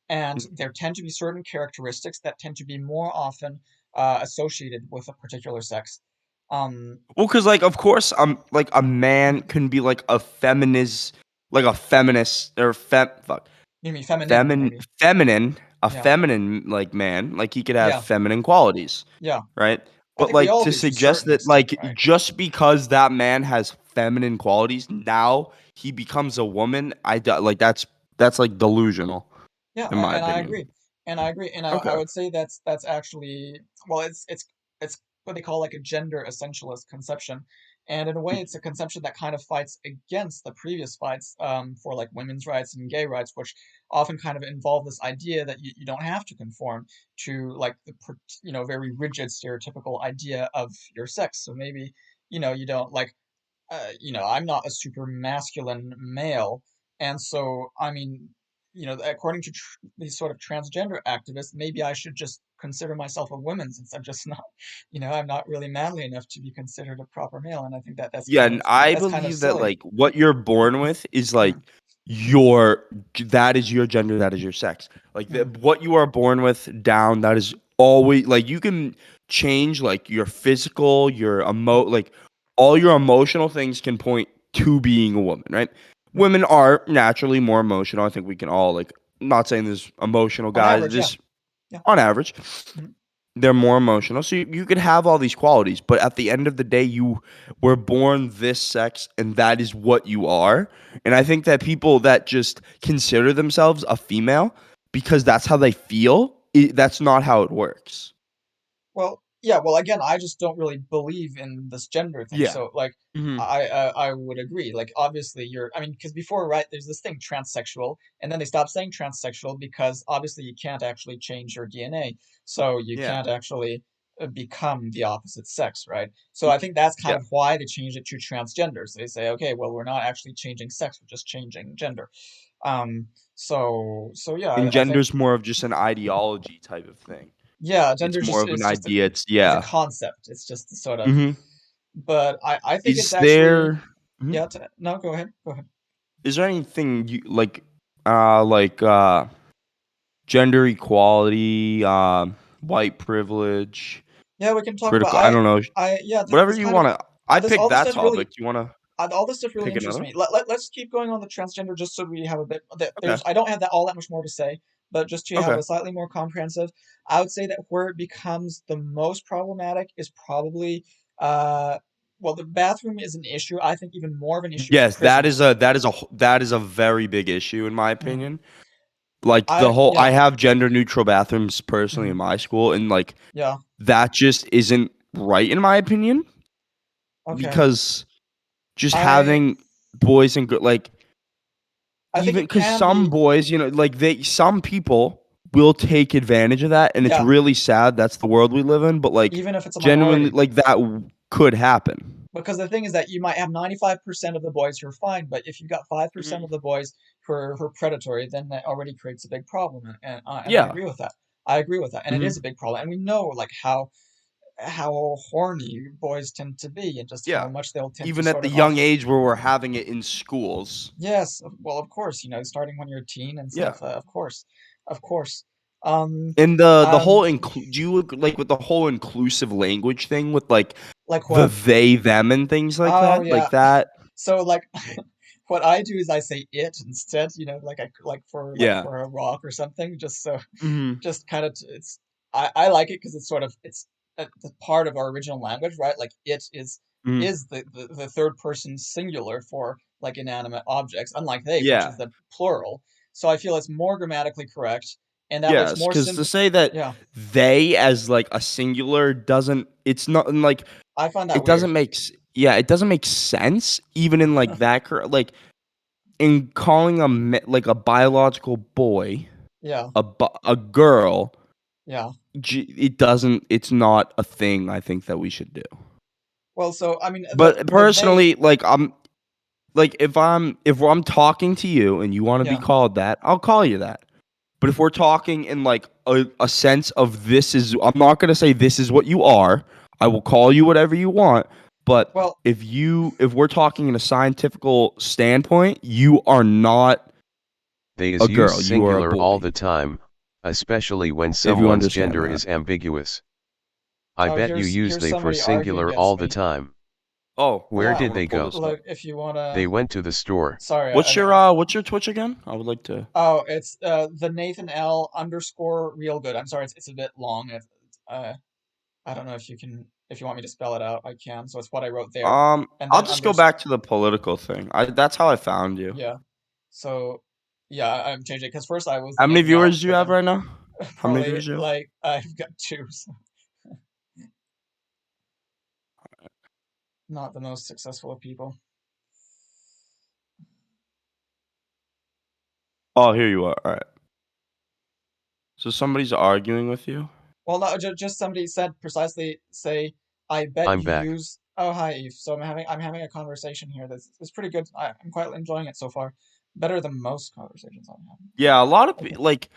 and
Mhm.
there tend to be certain characteristics that tend to be more often associated with a particular sex. Um,
Well, because like of course, like a man
mhm.
can be like a feminist or fuck
You mean feminine, maybe?
feminine, a
Yeah,
feminine like man, like he could have
yeah,
feminine qualities,
yeah.
right?
I
But
think we
like
all
to
do to a
suggest
certain
that
extent,
like
right?
just because that man has feminine qualities, now he becomes a woman, like that's like delusional
Yeah,
in my
and I
opinion.
agree, and I
Okay.
would say that's actually, well, it's what they call like a gender essentialist conception, and in a way, it's a conception that kind of fights against the previous fights for like women's rights and gay rights, which often kind of involve this idea that you don't have to conform to like very rigid stereotypical idea of your sex. So maybe you don't like I'm not a super masculine male, and so I mean, according to these sort of transgender activists, maybe I should just consider myself a woman since I'm just not, I'm not really manly enough to be considered a proper male, and I think that
Yeah, and I
that's kind of
believe that
silly.
like what you're born with is like
Mm,
your that is your gender, that is your sex. Like
mm,
what you are born with down, that is always like you can change like your physical, your
mm,
like all your emotional things can point to being a woman, right?
mm.
Women are naturally more emotional. I think we can all like not saying there's emotional
On
guys,
average, yeah,
this
yeah.
on average.
Mm.
They're more emotional. So you could have all these qualities, but at the end of the day, you were born this sex and that is what you are. And I think that people that just consider themselves a female because that's how they feel, that's not how it works.
Well, yeah, well, again, I just don't really believe in this gender thing.
Yeah.
So, like,
Hmm.
I would agree. Like, obviously, I mean, because before, right, there's this thing, transsexual, and then they stopped saying transsexual because obviously you can't actually change your DNA, so you
Yeah.
can't actually become the opposite sex, right? So I think that's kind
Yeah.
of why they changed it to transgender. So they say, okay, well, we're not actually changing sex, we're just changing gender. Um, so yeah,
And
I think
gender's more of just an ideology type of thing.
yeah,
It's
gender
more
just
of an
is just
idea. It's
it's a
yeah.
concept. It's just sort of,
Hmm.
but I think it's
Is
actually,
there mhm.
yeah. No, go ahead. Go ahead.
Is there anything you like gender equality, white privilege,
Yeah, we can talk about
critical I don't know,
yeah.
whatever
This
you
kind of
wanna I
this
picked
all this
that
stuff really
topic. Do you wanna
all this stuff really
pick
interests
another?
me. Let's keep going on the transgender just so we have a bit.
Okay.
I don't have that all that much more to say, but just to have
Okay.
a slightly more comprehensive, I would say that where it becomes the most problematic is probably uh. Well, the bathroom is an issue. I think even more of an issue is
Yes,
prisons.
that is a very big issue in my
Mm.
opinion. Like the whole I
Yeah.
have gender neutral bathrooms personally in
Mhm.
my school, and like
Yeah.
that just isn't right in my opinion
Okay.
because just
I
having boys and like
I think
even
it
because
can
some
be.
boys, like some people will take advantage of that, and it's
Yeah,
really sad. That's the world we live in. But like,
even if it's a
genuinely,
minority.
like that could happen.
Because the thing is that you might have 95% of the boys who are fine, but if you've got 5%
Mhm.
of the boys who are predatory, then that already creates a big problem. And I
Yeah.
agree with that. I agree with that. And it is
Hmm.
a big problem. And we know like how horny boys tend to be and just how
Yeah.
much they'll tend to
Even at
sort
the
of
young
offer.
age where we're having it in schools.
Yes, well, of course, starting when you're a teen and
Yeah.
stuff, of course, of course.
And the whole
Um,
do you like with the whole inclusive language thing with like
like
the
what?
they them and things like
Oh
that?
yeah.
Like that?
So like, what I do is I say it instead. You know, like
Yeah.
for a rock or something. Just so,
Mhm.
just kind of it's. I like it because it's sort of the part of our original language, right? Like it
Mhm.
is the third person singular for like inanimate objects, unlike they, which
Yeah.
is the plural. So I feel it's more grammatically correct, and that makes
Yes,
more
because to
simple.
say that
Yeah,
they as like a singular doesn't it's not like
I find that
it
weird.
doesn't make yeah, it doesn't make sense even in like that like in calling like a biological boy
Yeah,
a girl
yeah.
it doesn't it's not a thing I think that we should do.
Well, so I mean,
But
the they.
personally, like if I'm talking to you and you want to be
Yeah,
called that, I'll call you that. But if we're talking in like a sense of this is I'm not gonna say this is what you are. I will call you whatever you want. But
well,
if we're talking in a scientific standpoint, you are not
They is
a
used
girl. You are a
singular all
boy.
the time, especially when
If you
someone's
understand
gender
that.
is ambiguous. I
oh,
bet you use
here's
they for
somebody arguing
singular
against
all the
me.
time.
Oh,
Where
hold on, I
did
want
they
to pull
go?
this up.
Look, if you
They
wanna.
went to the store.
Sorry,
What's your Twitch again? I would like to.
oh, it's the Nathan L _ real good. I'm sorry, it's a bit long. I don't know if you want me to spell it out, I can. So it's what I wrote there, and
I'll
then
just go back to the political thing. That's how I found you.
yeah. So yeah, I'm changing because first I was the
How many
Nathan L,
viewers do you
but
have
then
right now? How many
probably
viewers do you have?
like I've got two, so not the most successful of people.
Oh, here you are. All right. So somebody's arguing with you?
Well, no, just somebody said precisely say, I bet
I'm
you
back.
use. Oh, hi, Eve. So I'm having a conversation here that's pretty good. I'm quite enjoying it so far. Better than most conversations I'm having.
Yeah, a lot of like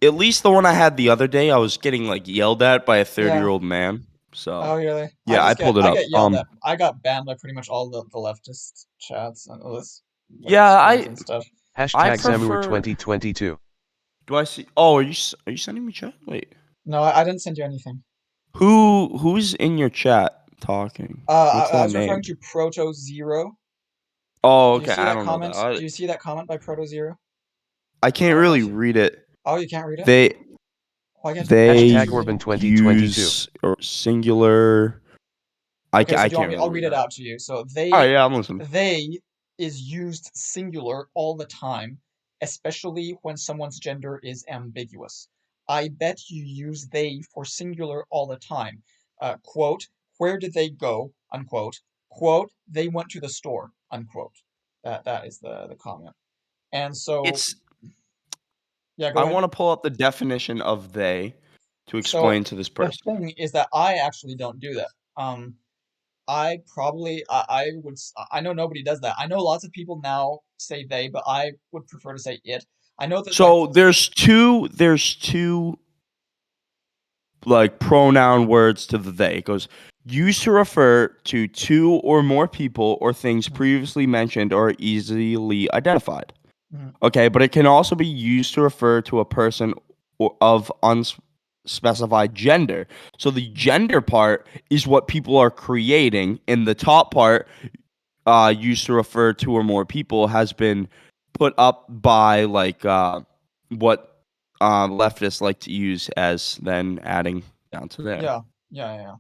at least the one I had the other day, I was getting like yelled at by a 30-year-old man. So
Oh, really?
yeah, I pulled it
I
up.
get yelled at. I got banned by pretty much all the leftist chats and all this like
Yeah,
streams and stuff.
I
Hashtag Zamur
prefer.
2022.
Do I see? Oh, are you sending me chat? Wait,
No, I didn't send you anything.
who's in your chat talking? What's
I
that
was referring
name?
to Proto Zero.
Oh,
Do you
okay.
see
I
that
don't know
comment?
that.
Do you see that comment by Proto Zero?
I can't
don't know
really
if you.
read it.
Oh, you can't read it?
They
Why can't you
Hashtag
read
Orban
it?
2022.
use or singular.
Okay, so
I
do you want
can't
me?
really
I'll read it
that.
out to you. So
Oh yeah, I'm listening.
they is used singular all the time, especially when someone's gender is ambiguous. I bet you use they for singular all the time. Quote, where did they go? Unquote. Quote, they went to the store. Unquote. That is the comment. And so
It's.
yeah, go
I
ahead.
want to pull up the definition of they to
So
explain to this
the
person.
thing is that I actually don't do that. I would I know nobody does that. I know lots of people now say they, but I would prefer to say it. I know that like
So there's two like pronoun words to the they. It goes used to refer to two or more people or things previously mentioned or easily identified.
Mhm.
Okay, but it can also be used to refer to a person of unspecified gender. So the gender part is what people are creating, and the top part, used to refer to or more people, has been put up by like what leftists like to use as then adding down to there.
yeah.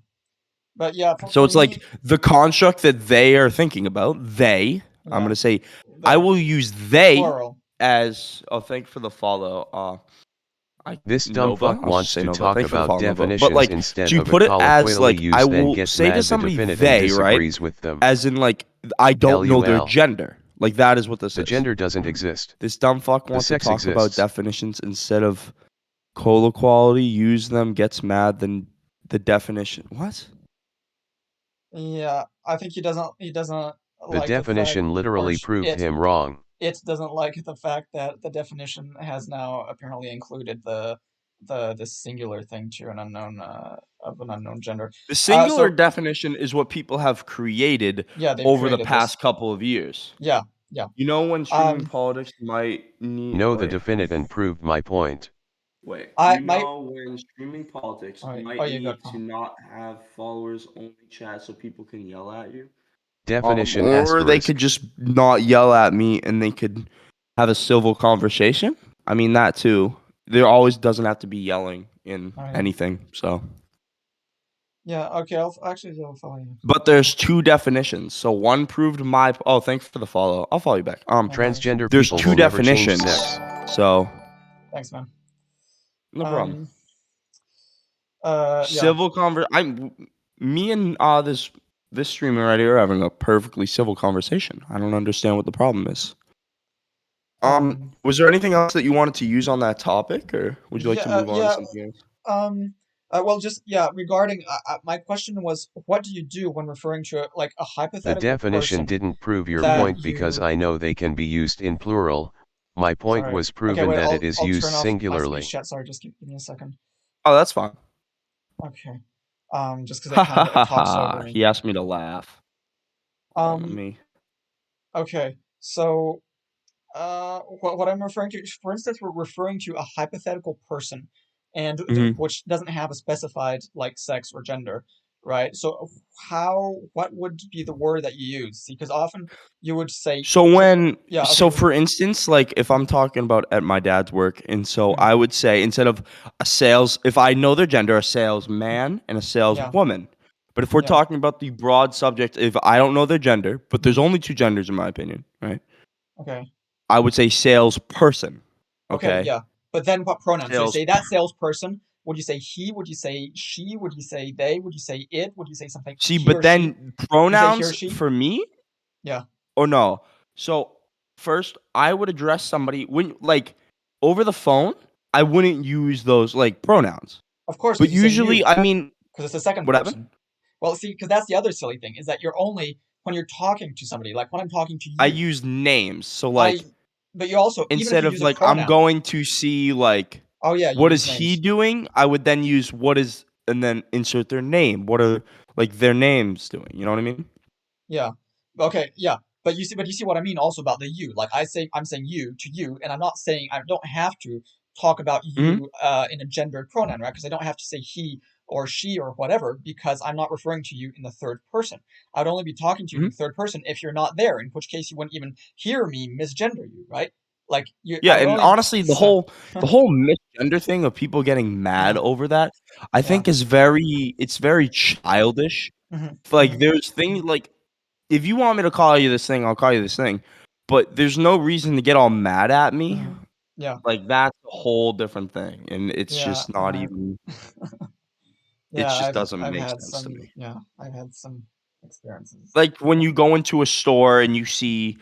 But yeah,
So
for
it's
me,
like the construct that they are thinking about. They, I'm
yeah,
gonna say, I will use they
plural.
as. Oh, thank you for the follow.
This dumb
Nova.
fuck
I'll just
wants
say
to
Nova.
talk
Thank you for the
about
follow, Nova. But
definitions
like,
instead
do you
of
put
a
it as
colloquially
like I
used, then
will
gets
say to
mad the
somebody
definite
they,
and
right?
disagrees with them.
As in like I don't know their
LUL.
gender. Like that is what this
The
is.
gender doesn't exist.
This dumb fuck wants to
sex
talk about
exists.
definitions instead of colloquially use them, gets mad, then the definition. What?
Yeah, I think he doesn't
The
like the fact,
definition literally proved him wrong.
it doesn't like the fact that the definition has now apparently included the singular thing to an unknown of an unknown gender.
The singular
So
definition is what people have created
yeah, they've
over the
created this.
past couple of years.
Yeah.
You know when streaming politics might need.
No, the
Wait.
definite and proved my point.
Wait,
I
you
my
know when streaming politics,
all
you
right.
might
Oh, you go,
need to
Tom.
not have followers only chat so people can yell at you.
Definition
Or they could
asterisk.
just not yell at me and they could have a civil conversation. I mean that too. There always doesn't have to be yelling in
Oh, yeah.
anything. So,
Yeah. Okay. I'll follow you.
but there's two definitions. So one proved my. Oh, thanks for the follow. I'll follow you back.
No worries.
Transgender
There's
people
two
will never change
definitions.
sex.
So,
Thanks, man.
no problem.
Yeah.
Civil me and this streamer right here are having a perfectly civil conversation. I don't understand what the problem is. Was there anything else that you wanted to use on that topic, or would you like to move on to something else?
Well, just regarding my question was, what do you do when referring to like a
The
hypothetical
definition
person
didn't prove your
that
point because
you?
I know they can be used in plural. My point
Sorry.
was
Okay,
proven
wait.
that
I'll
it is
I'll
used
turn off my
singularly.
speech chat. Sorry, just give me a second.
Oh, that's fine.
Okay. Just because it talks over me.
He asked me to laugh. Let
Um.
me.
Okay. So, what I'm referring to, for instance, we're referring to a hypothetical person, and which doesn't have a specified like sex or gender, right? So, what would be the word that you use? See, because often you would say.
So when,
Yeah. Okay.
so for instance, like if I'm talking about at my dad's work, and so I would say instead of if I know their gender, a salesman and a saleswoman. But if we're talking about the broad subject, if I don't know their gender, but there's only two genders in my opinion, right?
Okay.
I would say salesperson.
Okay. Yeah. But then what pronouns? So you say that salesperson. Would you say he? Would you say she? Would you say they? Would you say it? Would you say something?
See,
He
but
or
then
she?
pronouns
she?
for me?
Yeah.
Or no. So first, I would address somebody when like over the phone. I wouldn't use those like pronouns.
Of course.
But
You say
usually,
you,
I mean,
because it's the second
whatever.
person. Well, see, because that's the other silly thing is that you're only when you're talking to somebody. Like when I'm talking to you,
I use names. So like,
but you also
instead
even if you
of
use
like,
a pronoun.
I'm going to see like,
Oh yeah.
what
use
is he
names.
doing? I would then use what is and then insert their name. What are like their names doing? You know what I mean?
Yeah. Okay. Yeah. But you see what I mean also about the you. Like I'm saying you to you, and I'm not saying I don't have to talk about you in a gendered pronoun, right? Because I don't have to say he or she or whatever because I'm not referring to you in the third person. I would only be talking to you in the third person if you're not there, in which case you wouldn't even hear me misgender you, right? Like you.
Yeah,
I would
and
only,
honestly, the whole misgender thing of people getting mad over that, I think is it's very childish. Like there's things like if you want me to call you this thing, I'll call you this thing. But there's no reason to get all mad at me.
Yeah.
Like that's a whole different thing, and it's just not even. It just doesn't
I've
make
had
sense to
some.
me.
Yeah, I've had some experiences.
Like when you go into a store and you see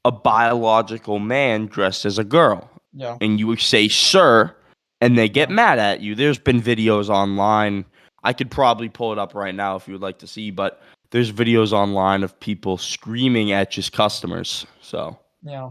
a biological man dressed as a girl,
Yeah.
and you say "sir," and they get mad at you. There's been videos online. I could probably pull it up right now if you would like to see, but there's videos online of people screaming at just customers. So
Yeah.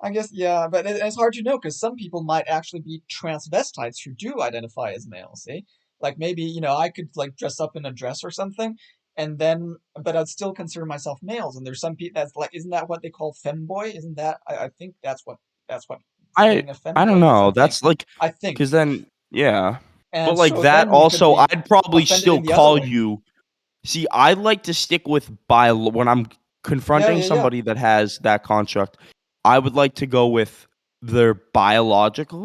I guess, yeah, but it's hard to know because some people might actually be transvestites who do identify as male, see? Like maybe, I could like dress up in a dress or something, and then, but I'd still consider myself males. And there's some people that's like, isn't that what they call femboy? Isn't that, I think that's what
I
being a
I don't
femboy is, I
know.
think.
That's like
I think.
because then yeah, but
And
like
so
that
then you could
also,
be
I'd probably
offended
still
in the other
call
way.
you. See, I like to stick with when I'm confronting
yeah.
somebody that has that construct. I would like to go with their biological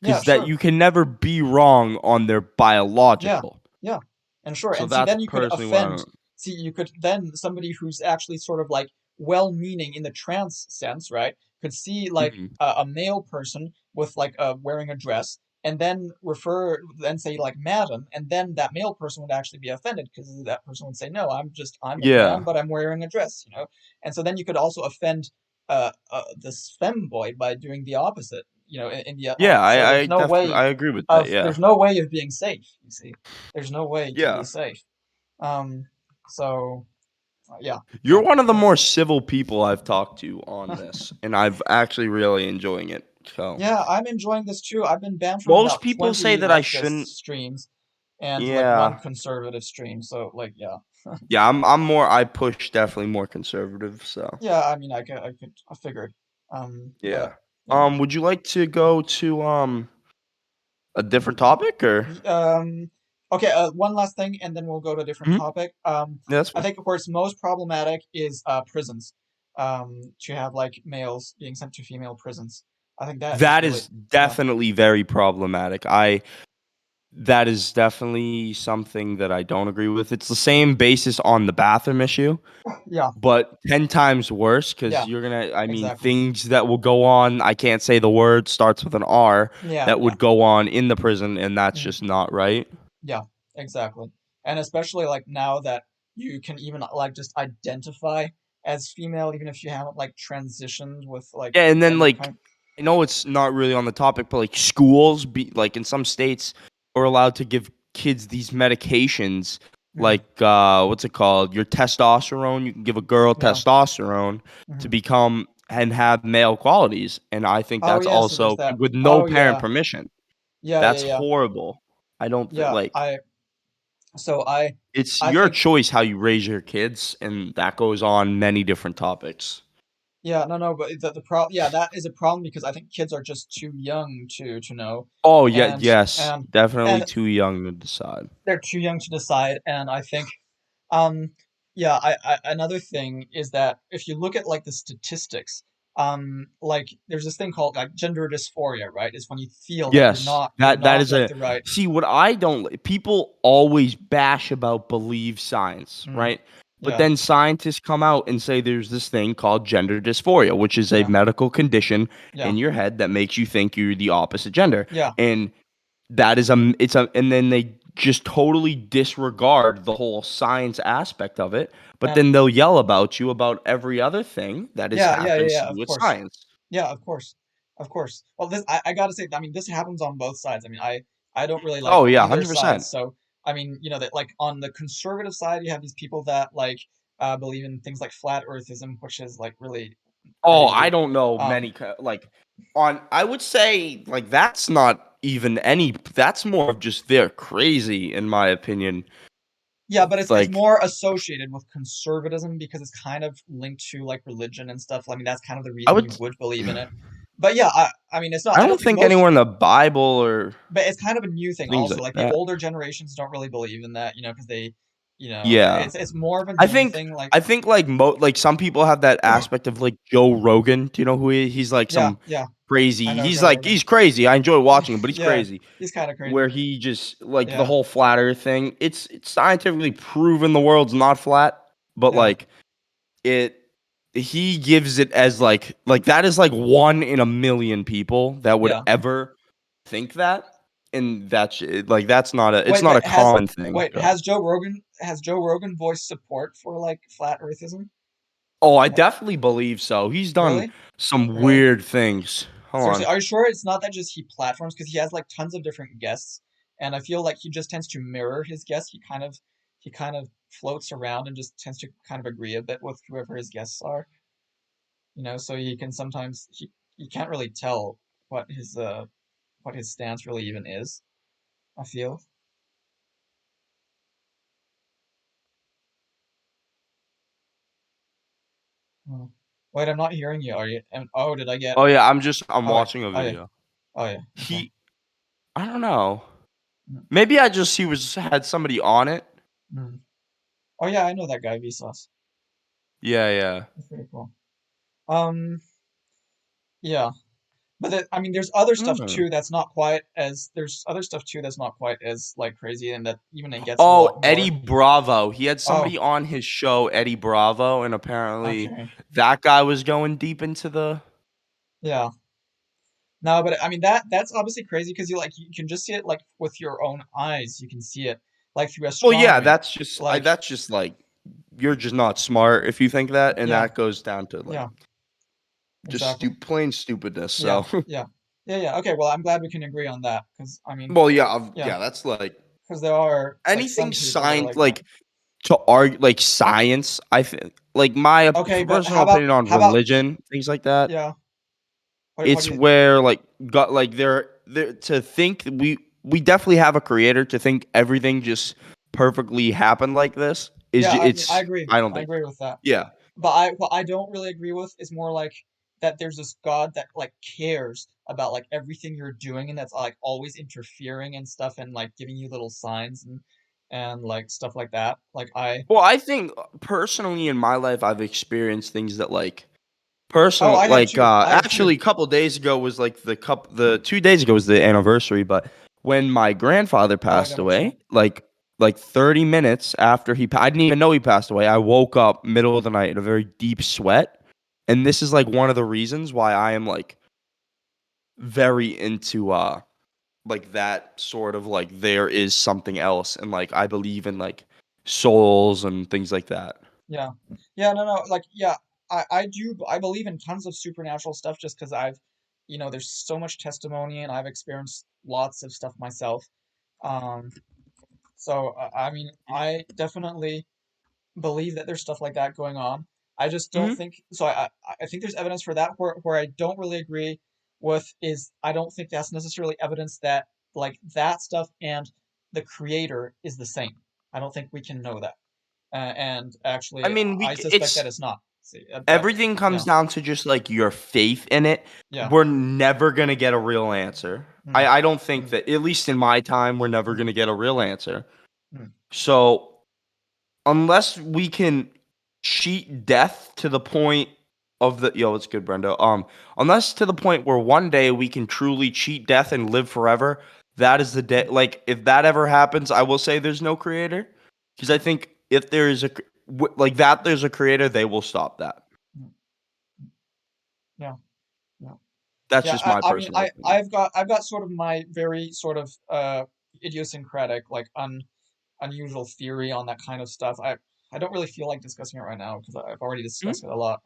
Yeah,
because that
sure.
you can never be wrong on their biological.
Yeah. And sure.
So
And see,
that's
then you could
personally what I
offend.
don't.
See, you could then somebody who's actually sort of like well-meaning in the trans sense, right? Could see like
Mhm.
a male person with like wearing a dress, and then say like madam, and then that male person would actually be offended because that person would say, no, I'm a
Yeah.
man, but I'm wearing a dress, And so then you could also offend this femboy by doing the opposite, in the
Yeah,
so
I
there's no
definitely
way
I agree with that. Yeah.
there's no way of being safe, you see. There's no way to be
Yeah.
safe. So yeah.
You're one of the more civil people I've talked to on this, and I've actually really enjoying it. So
Yeah, I'm enjoying this too. I've been banned from
most
about
people say
20
that I
leftist
shouldn't.
streams and like one
Yeah.
conservative stream. So like yeah.
Yeah, I push definitely more conservative, so.
Yeah, I mean I figured.
Yeah.
But, yeah.
Would you like to go to a different topic or?
Okay, one last thing, and then we'll go to a different
Mhm.
topic.
Yeah, that's
I
fine.
think, of course, most problematic is prisons. To have like males being sent to female prisons. I think that is
That
really,
is
yeah,
definitely very problematic. That is definitely something that I don't agree with. It's the same basis on the bathroom issue,
yeah,
but 10 times worse because
yeah,
you're gonna, I mean,
exactly.
things that will go on, I can't say the word, starts with an R,
Yeah,
that
yeah.
would go on in the prison, and that's
Mhm.
just not right.
Yeah, exactly. And especially like now that you can even like just identify as female, even if you haven't like transitioned with like
Yeah, and then,
any
like,
kind.
I know it's not really on the topic, but, like, schools be like, in some states are allowed to give kids these medications,
Mhm.
like, what's it called? Your testosterone. You can give a girl
Yeah.
testosterone to
Mhm.
become and have male qualities, and I think
Oh
that's
yeah, so there's
also
that.
with no
Oh
parent
yeah,
permission.
yeah, yeah,
That's
yeah,
horrible. I don't think
yeah.
like,
So I,
it's
I
your
think,
choice how you raise your kids, and that goes on many different topics.
yeah, no, no, but the problem, yeah, that is a problem because I think kids are just too young to know,
Oh, yeah,
and
yes,
and
definitely
and
too young to decide.
they're too young to decide, and I think, um, yeah, I another thing is that if you look at like the statistics, like there's this thing called like gender dysphoria, right? It's when you feel that
Yes,
you're
that
not
is
like
a
the right.
see, what I don't li people always bash about believe science,
Mm,
right? But
yeah,
then scientists come out and say there's this thing called gender dysphoria, which is a
yeah,
medical condition
yeah,
in your head that makes you think you're the opposite gender,
yeah,
and that is it's a and then they just totally disregard the whole science aspect of it, but
and
then they'll yell about you about every other thing that
yeah, yeah, yeah,
happens to
yeah,
do
of
with
course.
science.
Yeah, of course. Of course. Well, this I gotta say, I mean, this happens on both sides. I mean, I don't really like
Oh, yeah,
either side.
100%.
So, I mean, that like on the conservative side, you have these people that like believe in things like flat earthism, which is like really
Oh, I
crazy.
don't know
Um,
many like on I would say like that's not even any that's more of just they're crazy in my opinion.
yeah, but it's
Like
more associated with conservatism because it's kind of linked to like religion and stuff. I mean, that's kind of the
I
reason you
would
would believe in it. But yeah, I mean, it's not.
I
I don't
don't
think
think
most.
anywhere in the Bible or
But it's kind of a new thing
things
also.
like
Like the
that.
older generations don't really believe in that, because they,
Yeah.
it's more of a
I
new
think
thing. Like,
I think like like some people have that aspect of like Joe Rogan. Do you know who he's like
yeah,
some
yeah, I
crazy.
know
He's
Joe
like
Rogan.
he's crazy. I enjoy watching him, but he's
Yeah,
crazy.
he's kind of crazy.
Where he just like the
Yeah,
whole flat earth thing. It's scientifically proven the world's not flat, but
yeah,
like it he gives it as like that is like one in a million people that would
yeah.
ever think that, and that's like that's not a it's
Wait,
not a
wait,
common thing.
wait,
So.
has Joe Rogan voiced support for like flat earthism?
Oh, I
Like,
definitely believe so. He's done
really?
some
Really?
weird things. Hold
Seriously,
on.
are you sure it's not that just he platforms? Because he has like tons of different guests, and I feel like he just tends to mirror his guests. He kind of floats around and just tends to kind of agree a bit with whoever his guests are. So he can sometimes he can't really tell what his stance really even is, I feel. Oh. Wait, I'm not hearing you. Are you? Oh, did I get?
Oh yeah, I'm
Oh, wait.
watching a
Oh yeah.
video.
Oh yeah. Okay.
He I don't know.
Mm,
Maybe I just he was had somebody on it.
mm. Oh yeah, I know that guy, Vsauce.
Yeah, yeah.
That's pretty cool. Um, yeah. But I mean, there's other stuff
Mm.
too that's not quite as there's other stuff too that's not quite as like crazy and that even it gets a
Oh,
lot
Eddie
more.
Bravo. He had
Oh,
somebody on his show, Eddie Bravo, and apparently
okay.
that guy was going deep into the.
Yeah. No, but I mean that's obviously crazy because you can just see it like with your own eyes. You can see it like through
Well, yeah,
astronomy.
that's just
Like,
that's just like you're just not smart if you think that, and
yeah,
that goes down to like
yeah,
just
exactly.
plain stupidness.
Yeah,
So,
yeah. Yeah, yeah. Okay, well, I'm glad we can agree on that because I mean,
well, yeah,
yeah,
yeah, that's like
because there are like
anything
some people that are
science
like that.
like to argue like science. I think like my
Okay, but
personal opinion on
how about
religion, things like that.
yeah, what do
It's
you
where like got like they're to think we definitely have a creator to think everything just perfectly happened like this is
Yeah, I mean, I
it's
agree.
I don't
I
think
agree with that.
yeah
But what I don't really agree with is more like that there's this God that like cares about like everything you're doing, and that's like always interfering and stuff, and like giving you little signs and like stuff like that. Like
Well, I think personally in my life, I've experienced things that like
oh,
personal,
I have
like
too. I have
actually,
too.
a couple days ago was like the 2 days ago was the anniversary, but when my grandfather
Oh, I
passed
never saw.
away, like 30 minutes after I didn't even know he passed away. I woke up middle of the night in a very deep sweat, and this is like one of the reasons why I am like very into like that sort of like there is something else, and like I believe in like souls and things like that.
Yeah. Yeah, no, no, like, yeah, I do, I believe in tons of supernatural stuff just because there's so much testimony and I've experienced lots of stuff myself. Um, so, I mean, I definitely believe that there's stuff like that going on. I just don't
Hmm.
think, so I think there's evidence for that. Where I don't really agree with is I don't think that's necessarily evidence that, like, that stuff and the creator is the same. I don't think we can know that. And
I
actually,
mean,
I suspect
it's
that it's not. See, but
everything
yeah,
comes down to just like your faith in it.
yeah,
We're never gonna get a real answer.
mm,
I don't think
mm,
that, at least in my time, we're never
mm,
gonna get a real answer.
mm,
So unless we can cheat death to the point of the yo, it's good, Brendo. Unless to the point where one day we can truly cheat death and live forever, that is the day. Like if that ever happens, I will say there's no creator, because I think if there is like that, there's a creator, they will stop that.
mm, mm, yeah, yeah.
That's
Yeah,
just my
I mean,
personal opinion.
I've got sort of my very sort of idiosyncratic, like unusual theory on that kind of stuff. I don't really feel like discussing it right now because I've already
Mhm.
discussed it a lot.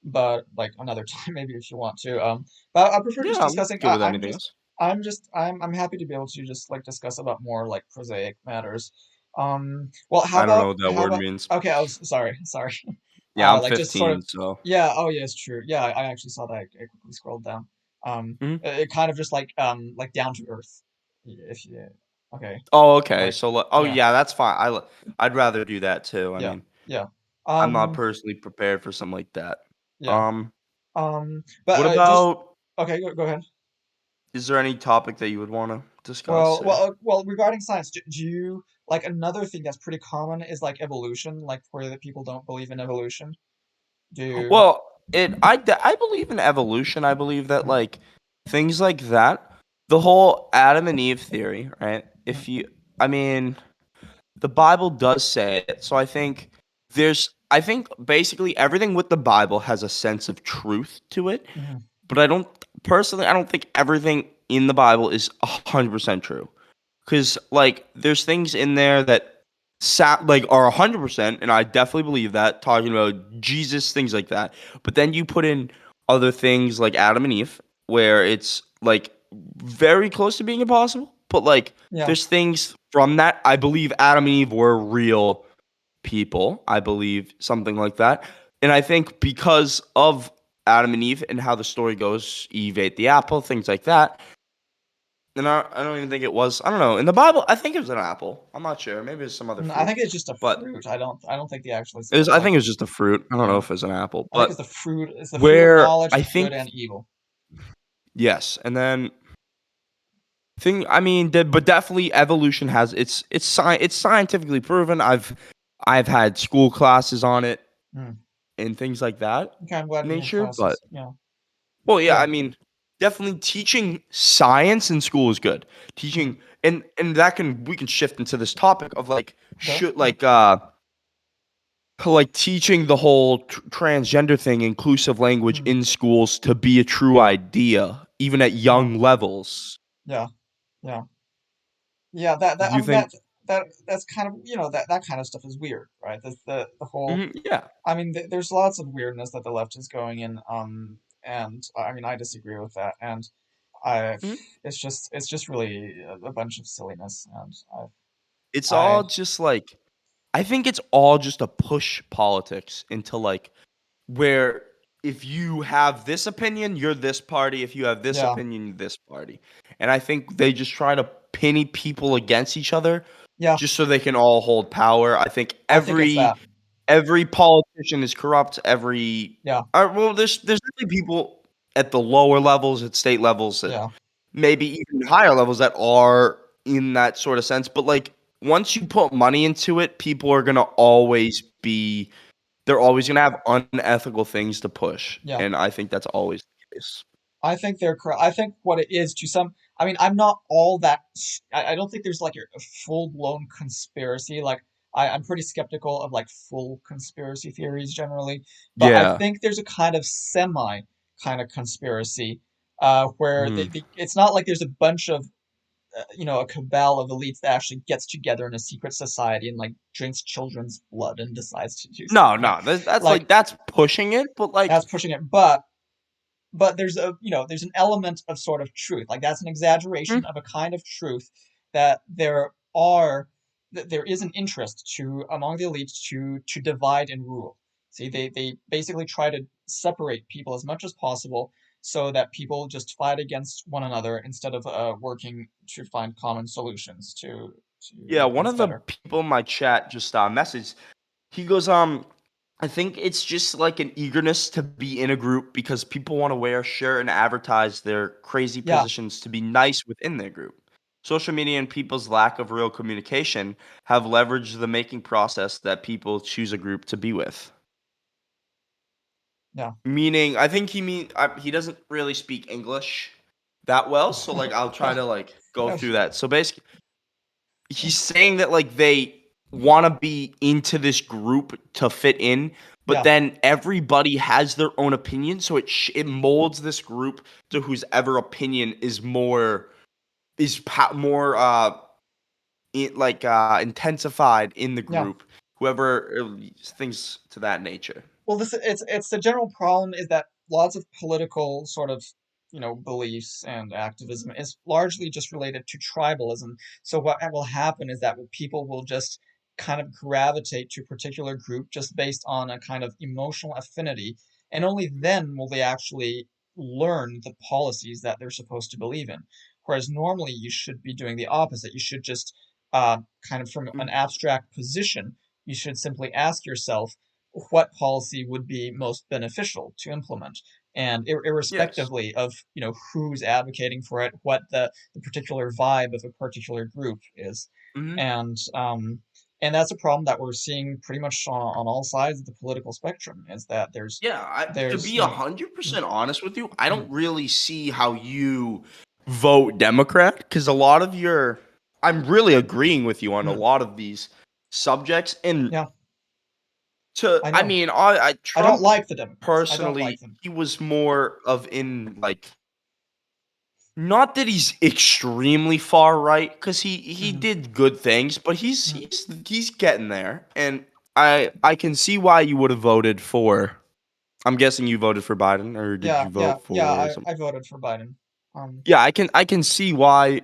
But like another time maybe if you want to. But I prefer just
Yeah, I'm
discussing.
good with anything else.
I'm happy to be able to just like discuss about more like prosaic matters. Well,
I don't know what that
how
word
about
means.
okay, I was sorry.
Yeah, I'm
Like just sort of
15, so.
yeah, oh yeah, it's true. Yeah, I actually saw that. I quickly scrolled down.
Mhm.
It kind of just like down to earth. If you okay,
Oh, okay.
like
So,
yeah,
yeah, that's fine. I'd rather do that too. I
yeah,
mean,
yeah.
I'm not
Um,
personally prepared for something like that.
yeah.
Um,
But
what
just
about?
okay. Go ahead.
Is there any topic that you would want to discuss? Or?
Well. Regarding science, do you like another thing that's pretty common is like evolution, like where the people don't believe in evolution. Do
Well, I believe in evolution. I believe that
mm,
like things like that, the whole Adam and Eve theory, right?
mm,
I mean, the Bible does say it. So I think basically everything with the Bible has a sense of truth to it.
mm,
But I don't think everything in the Bible is 100% true. Because like there's things in there that like are 100%, and I definitely believe that, talking about Jesus, things like that. But then you put in other things like Adam and Eve, where it's like very close to being impossible. But like
yeah,
there's things from that. I believe Adam and Eve were real people. I believe something like that. And I think because of Adam and Eve and how the story goes, Eve ate the apple, things like that. And I don't even think it was. I don't know. In the Bible, I think it was an apple. I'm not sure. Maybe it's some other
I
fruit.
think it's just a
But
fruit. I don't think they actually
it
said
was. I
like
think it was just a fruit. I don't know
yeah.
if it was an apple.
I think it's
But
the fruit. It's the fruit of
where
knowledge
I
of good
think
and evil.
yes, and then thing. I mean, but definitely evolution has it's scientifically proven. I've had school classes on it
Mm.
and things like that
Okay, I'm glad you had
nature. But
classes. Yeah,
well, yeah,
yeah,
I mean, definitely teaching science in school is good.
mm.
Teaching and that can we can shift into this topic of like
Sure.
should
Yeah,
like teaching the whole transgender thing, inclusive language
mm.
in schools to be a true idea, even at
Yeah,
young levels.
yeah, yeah. Yeah, that
Do
I
you
mean
think?
that's kind of that kind of stuff is weird, right? The whole
Mhm, yeah.
I mean there's lots of weirdness that the left is going in, and I mean I disagree with that, and I
Mhm.
it's just really a bunch of silliness, and
It's
I
all just like I think it's all just a push politics into like where if you have this opinion, you're this party. If you have this
yeah
opinion, you're this party. And I think they just try to penny people against each other
yeah
just so they can all hold power. I think
I think it's that.
every politician is corrupt.
Yeah.
Well, there's definitely people at the lower levels, at state levels, at
Yeah.
maybe even higher levels that are in that sort of sense. But like once you put money into it, people are gonna always be. They're always gonna have unethical things to push,
Yeah.
and I think that's always the case.
I think they're correct. I think what it is to some. I mean, I'm not all that. I don't think there's like a full blown conspiracy. Like I'm pretty skeptical of like full conspiracy theories generally, but I
Yeah.
think there's a kind of semi kind of conspiracy, where
Mhm.
it's not like there's a bunch of a cabal of elites that actually gets together in a secret society and like drinks children's blood and decides to do
No,
something.
no, that's
Like
like that's pushing it, but like
that's pushing it, but there's there's an element of sort of truth. Like that's an exaggeration of a kind of truth that there is an interest to among the elites to divide and rule. See, they basically try to separate people as much as possible so that people just fight against one another instead of working to find common solutions to
yeah,
make
one
things
of the
better.
people in my chat just messaged. He goes, I think it's just like an eagerness to be in a group because people want to wear a shirt and advertise their crazy
Yeah.
positions to be nice within their group. Social media and people's lack of real communication have leveraged the making process that people choose a group to be with.
Yeah.
Meaning, I think he doesn't really speak English that well, so like I'll try to like go through that. So basically, he's saying that like they want to be into this group to fit in, but
Yeah.
then everybody has their own opinion, so it molds this group to whosever opinion is more intensified in the
Yeah.
group. Whoever things to that nature.
Well, it's the general problem is that lots of political sort of beliefs and activism is largely just related to tribalism. So what will happen is that people will just kind of gravitate to a particular group just based on a kind of emotional affinity, and only then will they actually learn the policies that they're supposed to believe in. Whereas normally you should be doing the opposite. You should just kind of from an abstract position, you should simply ask yourself what policy would be most beneficial to implement, and
Yes.
irrespectively of who's advocating for it, what the particular vibe of a particular group is.
Mhm.
And that's a problem that we're seeing pretty much on all sides of the political spectrum, is that
Yeah, to
there's
be 100% honest with you, I
Mhm.
don't really see how you vote Democrat because a lot of I'm really agreeing with you on a
Mhm.
lot of these subjects. And
Yeah. I
I
know.
mean,
I don't
Trump
like the Democrats. I don't
personally,
like them.
he was more of in like, not that he's extremely far right because he
Mhm.
did good things, but
Mhm.
he's getting there, and I can see why you would have voted for. I'm guessing you voted for Biden, or did
Yeah,
you
yeah,
vote
yeah.
for
I
some?
I voted for Biden. Um,
Yeah, I can see why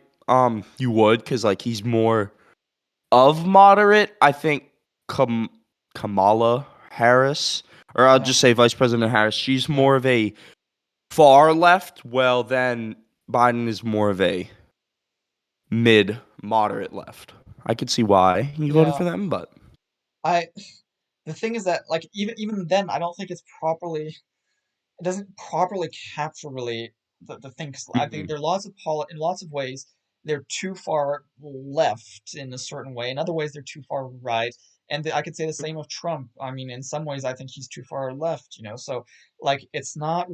you would, because like he's more of moderate. I think Kamala Harris, or I'll
yeah,
just say Vice President Harris, she's
yeah.
more of a far left. Well, then Biden is more of a mid moderate left. I could see why you voted
Yeah.
for them, but
I The thing is that like even then I don't think it doesn't properly capture really the thing. 'Cause I think
Mhm.
there are lots of in lots of ways they're too far left in a certain way. In other ways they're too far right. And I could say the same of Trump. I mean, in some ways I think he's too far left, So like it's not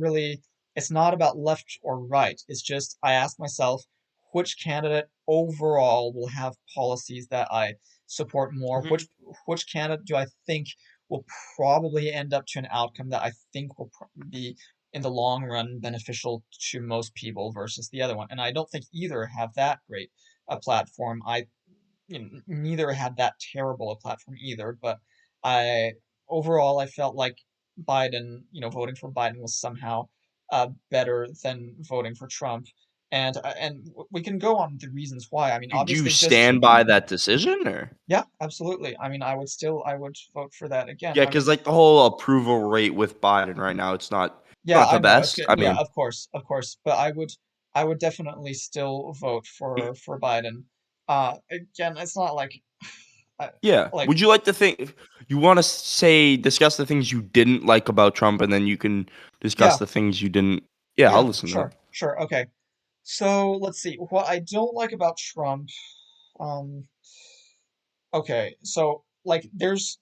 about left or right. It's just I ask myself which candidate overall will have policies that I support more.
Mhm.
Which candidate do I think will probably end up to an outcome that I think will be in the long run beneficial to most people versus the other one. And I don't think either have that great a platform. Neither had that terrible a platform either, but I overall I felt like voting for Biden was somehow better than voting for Trump. And we can go on the reasons why. I mean,
Do you
obviously, just
stand by that decision, or?
yeah, absolutely. I mean, I would vote for that again.
Yeah,
I
because
mean,
like the whole approval rate with Biden right now, it's
yeah,
not
I
the
know it's
best.
good.
I
Yeah,
mean,
of course. But I would definitely still vote for Biden. Again, it's not like
Yeah.
like
Would you like to think you want to discuss the things you didn't like about Trump, and then you can discuss
yeah,
the things you didn't? Yeah, I'll
yeah,
listen to that.
sure, okay. So let's see. What I don't like about Trump, um, okay, so like there's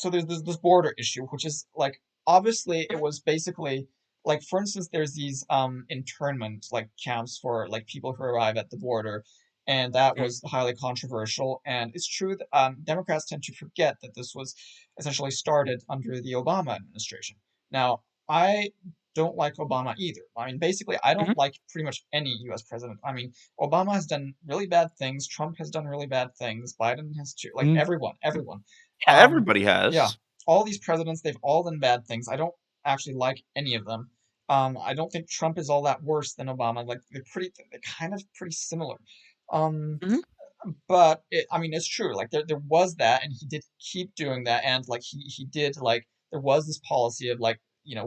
this border issue, which is like obviously it was basically like for instance there's these internment like camps for like people who arrive at the border, and that
Mm.
was highly controversial. And it's true that Democrats tend to forget that this was essentially started under the Obama administration. Now, I don't like Obama either. I mean, basically, I
Mhm.
don't like pretty much any U.S. president. I mean, Obama has done really bad things. Trump has done really bad things. Biden has too. Like
Mm.
everyone.
Yeah,
Um,
everybody
yeah,
has.
all these presidents, they've all done bad things. I don't actually like any of them. I don't think Trump is all that worse than Obama. Like they're kind of pretty similar. Um,
Mhm.
but I mean, it's true. Like there was that, and he did keep doing that, and like he did like there was this policy of like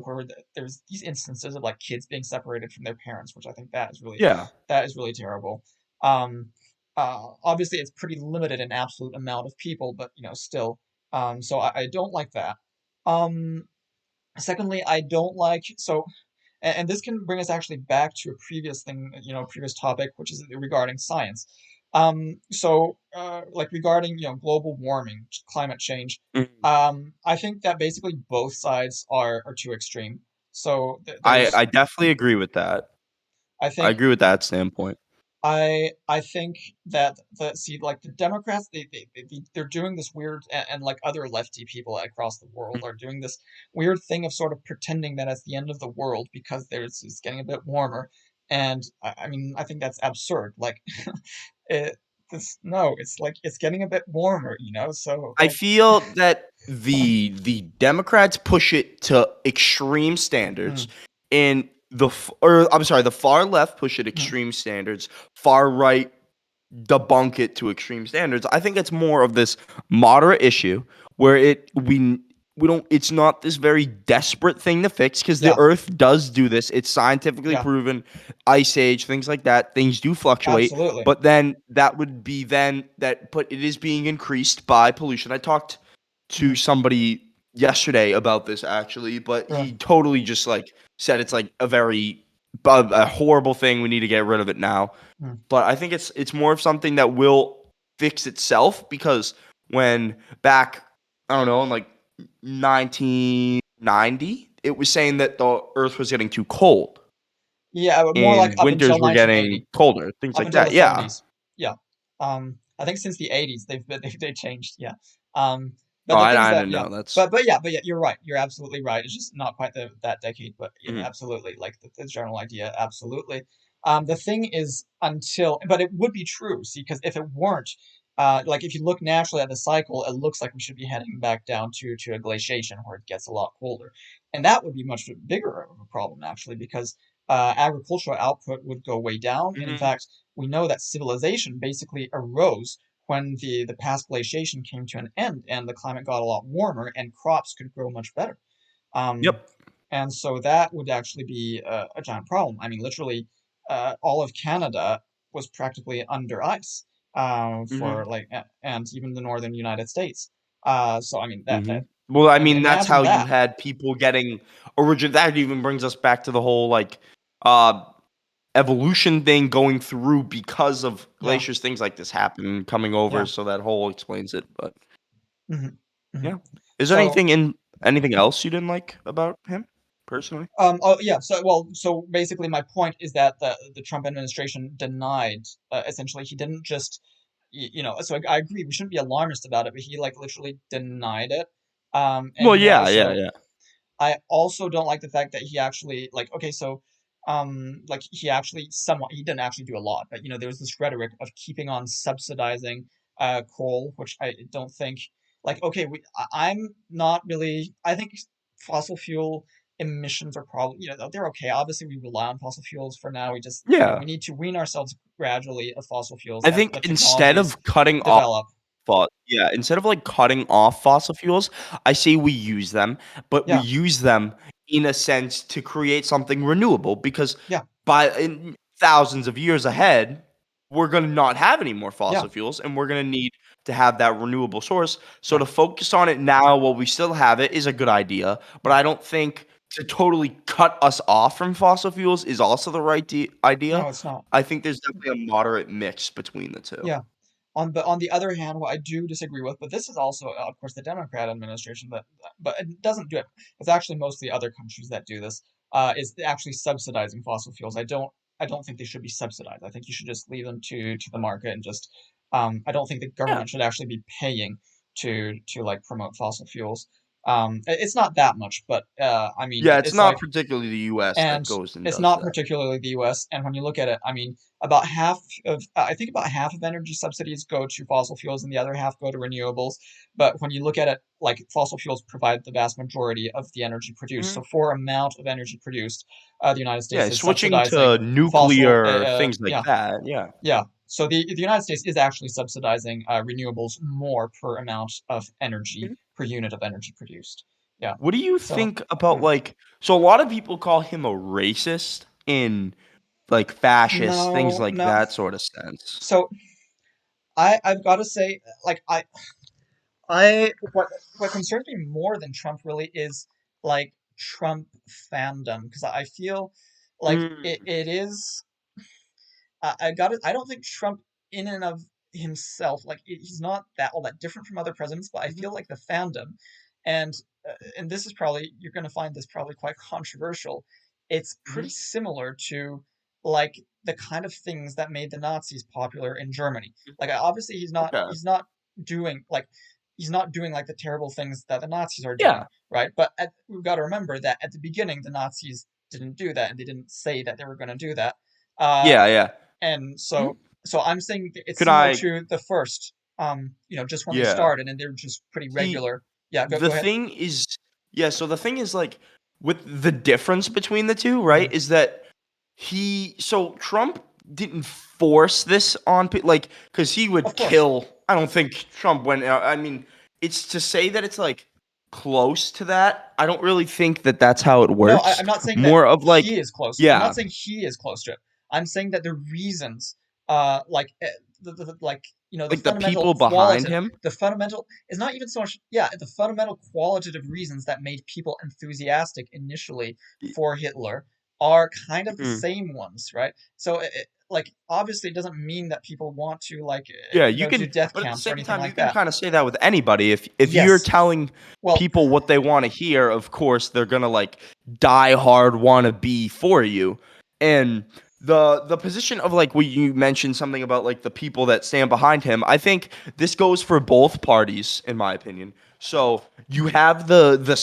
where there's these instances of like kids being separated from their parents, which I think
Yeah.
that is really terrible. Um, Obviously, it's pretty limited in absolute amount of people, but still. So I don't like that. Um, Secondly, I don't like so, and this can bring us actually back to a previous thing, previous topic, which is regarding science. Like regarding global warming, climate change,
Mhm.
I think that basically both sides are too extreme. So
I definitely agree with that.
I
I
think
agree with that standpoint.
I think that like the Democrats they're doing this weird, and like other lefty people across the world
Mm.
are doing this weird thing of sort of pretending that it's the end of the world because it's getting a bit warmer. And I mean I think that's absurd. Like it this no, it's like it's getting a bit warmer, so
I
like
feel that the Democrats push it to extreme standards,
mm,
and or I'm sorry, the far left push it
mm,
extreme standards. Far right debunk it to extreme standards. I think it's more of this moderate issue where we don't it's not this very desperate thing to fix because the
yeah,
earth does do this. It's scientifically
yeah,
proven. Ice age, things like that, things do fluctuate,
absolutely.
but then that would be then that but it is being increased by pollution. I talked to
Mm,
somebody yesterday about this actually, but
yeah,
he totally just like said it's like a horrible thing. We need to get rid of it now.
mm,
But I think it's more of something that will fix itself because when back I don't know in like 1990, it was saying that the Earth was getting too cold
yeah, but more like
and
up until
winters were getting
1980.
colder, things
Up
like
until
that.
the
Yeah.
70s. Yeah. I think since the 80s they changed. Yeah.
Oh,
But the thing is
I
that
didn't
yeah.
know. That's
But yeah, you're right. You're absolutely right. It's just not quite that decade, but yeah,
mhm.
absolutely. Like the general idea, absolutely. The thing is but it would be true, see, because if it weren't, like if you look naturally at the cycle, it looks like we should be heading back down to a glaciation where it gets a lot colder. And that would be much bigger of a problem actually, because agricultural output would go way down. And in
Mhm.
fact, we know that civilization basically arose when the past glaciation came to an end and the climate got a lot warmer and crops could grow much better. Um,
Yep.
and so that would actually be a giant problem. I mean, literally, all of Canada was practically under ice
Mhm.
and even the northern United States. So I mean that
Mhm. Well, I
I mean
mean, that's
imagine
how you
that.
had people getting that even brings us back to the whole like uh evolution thing going through because of
Yeah,
glaciers, things like this happen coming over,
yeah.
so that whole explains it. But
hmm hmm
yeah, is there
So
anything else you didn't like about him personally?
Oh yeah. So basically, my point is that the Trump administration denied. Essentially, he didn't just, So I agree, we shouldn't be alarmist about it, but he like literally denied it. And
Well, yeah, yeah, yeah.
I also don't like the fact that he actually like okay, so like he actually somewhat he didn't actually do a lot, but there was this rhetoric of keeping on subsidizing coal, which I don't think like okay, I'm not really I think fossil fuel emissions are probably they're okay. Obviously we rely on fossil fuels for now. We just
Yeah.
we need to wean ourselves gradually of fossil fuels
I
as the
think instead
technologies
of cutting off
develop.
instead of like cutting off fossil fuels, I say we use them, but we
Yeah,
use them in a sense to create something renewable because
yeah,
by in thousands of years ahead, we're going to not have any more fossil fuels, and we're going to need to have that renewable source. So to focus on it now while we still have it is a good idea, but I don't think to totally cut us off from fossil fuels is also the right idea.
No, it's not.
I think there's definitely a moderate mix between the two.
Yeah. On the other hand, what I do disagree with, but this is also, of course, the Democrat administration but it doesn't do it. It's actually mostly other countries that do this. Is actually subsidizing fossil fuels. I don't think they should be subsidized. I think you should just leave them to the market and just. I don't think the government should actually be paying to like promote fossil fuels. It's not that much, but I mean,
Yeah, it's
it's
not
like,
particularly the U.S. that
and
goes and
it's
does
not
that.
particularly the U.S. And when you look at it, I mean, I think about half of energy subsidies go to fossil fuels, and the other half go to renewables. But when you look at it, like fossil fuels provide the vast majority of the energy produced. So for amount of energy produced, the United States
Yeah,
is
switching
subsidizing
to nuclear things like
yeah,
that. Yeah.
yeah. So the United States is actually subsidizing renewables more per amount of energy per unit of energy produced. Yeah.
What do you
So
think about so a lot of people call him a racist in like fascist, things
no,
like
no.
that sort of sense.
So I've got to say, like what concerns me more than Trump really is like Trump fandom, because I feel like
Mm,
it is. I don't think Trump in and of himself, like he's not that all that different from other presidents, but I
mhm.
feel like the fandom, and and this is probably, you're going to find this probably quite controversial. It's pretty
Mhm.
similar to like the kind of things that made the Nazis popular in Germany. Like obviously
Okay.
doing like he's not doing like the terrible things that the Nazis are
Yeah.
doing, right? But we've got to remember that at the beginning the Nazis didn't do that, and they didn't say that they were going to do that. Uh,
Yeah, yeah.
and
Mhm.
so I'm saying it's
Could
similar
I
to the first, just when they
Yeah.
started and they're just pretty
See,
regular. Yeah,
the
go ahead.
thing is so the thing is like with the difference between the two,
Mhm.
right, is that Trump didn't force this on people, like, because he would
Of course.
kill. I don't think Trump went out. I mean, it's to say that it's like close to that. I don't really think that that's how it
No,
works.
I'm not saying that
More of like,
he is close. I'm
yeah,
not saying he is close to it. I'm saying that the reasons, like like the
like the
fundamental
people behind
qualitative,
him.
the fundamental is not even so much. Yeah, the fundamental qualitative reasons that made people enthusiastic initially for Hitler are kind of the
Mhm.
same ones, right? So like obviously it doesn't mean that people want to like
Yeah, you
do
can,
death
but at the
camps or
same
anything
time, you
like
can
that.
kind of say that with anybody. If you're
Yes.
telling
Well,
people what they want to hear, of course they're gonna like die hard want to be for you. And the position of like what you mentioned something about like the people that stand behind him. I think this goes for both parties, in my opinion. So you have the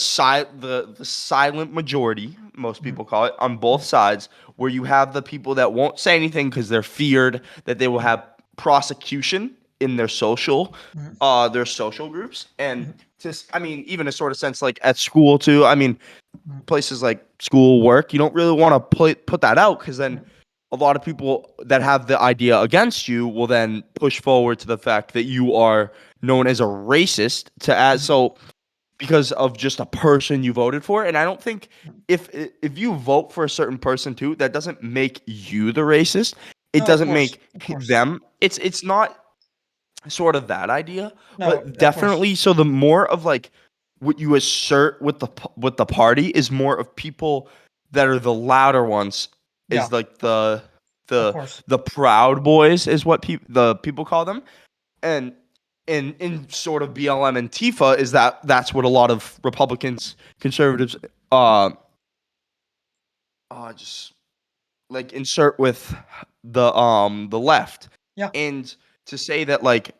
silent majority, most
mhm,
people call it, on both sides, where you have the people that won't say anything because they're feared that they will
mhm,
have prosecution in
mhm,
their social groups, and
mhm,
just, I mean, even a sort of sense like at school too. I mean,
mhm,
places like school, work, you don't really want to put that out, because then
mhm.
a lot of people that have the idea against you will then push forward to the fact that you are known as a racist to add
Mhm.
so because of just a person you voted for. And I don't think if you vote for a certain person too, that doesn't make you the racist. It
No, of
doesn't
course,
make
of course.
them. It's not sort of that idea,
No,
but
of course.
definitely. So the more of like what you assert with the party is more of people that are the louder ones,
Yeah,
is like
of
the
course.
the proud boys is what the people call them. And in sort of BLM and Tifa is that's what a lot of Republicans, conservatives, uh just like insert with the left.
Yeah,
And to say that like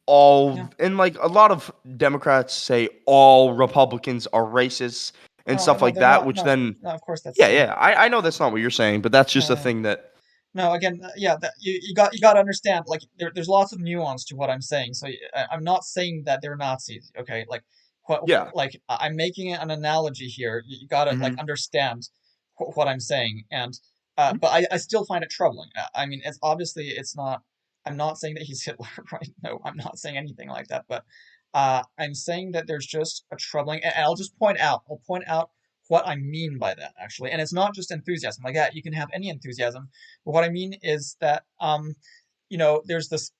all,
yeah.
and like a lot of Democrats say all Republicans are racists and
No,
stuff
no,
like
they're
that,
not.
which
No,
then
no. Of course, that's
yeah,
silly.
yeah, I know that's not what you're saying, but that's just a
No,
thing that
no. Again, yeah. That you got to understand. Like, there's lots of nuance to what I'm saying. So I'm not saying that they're Nazis. Okay, like
yeah.
like I'm making an analogy here. You got to like
Hmm.
understand what I'm saying. And but I still find it troubling. I mean, it's obviously it's not. I'm not saying that he's Hitler, right? No, I'm not saying anything like that. But I'm saying that there's just a troubling. And I'll just point out. I'll point out what I mean by that, actually. And it's not just enthusiasm. Like that, you can have any enthusiasm. But what I mean is that there's this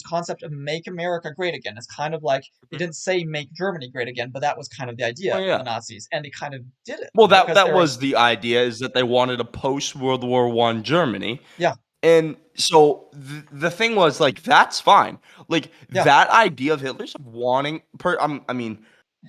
concept of make America great again. It's kind of like they didn't say make Germany great again, but that was kind of the idea
Oh
of
yeah.
the Nazis, and they kind of did it.
Well,
Because
that
they were
was the idea, is that they wanted a post World War I Germany.
yeah,
And so the thing was, like, that's fine. Like,
yeah,
that idea of Hitler's of wanting I mean,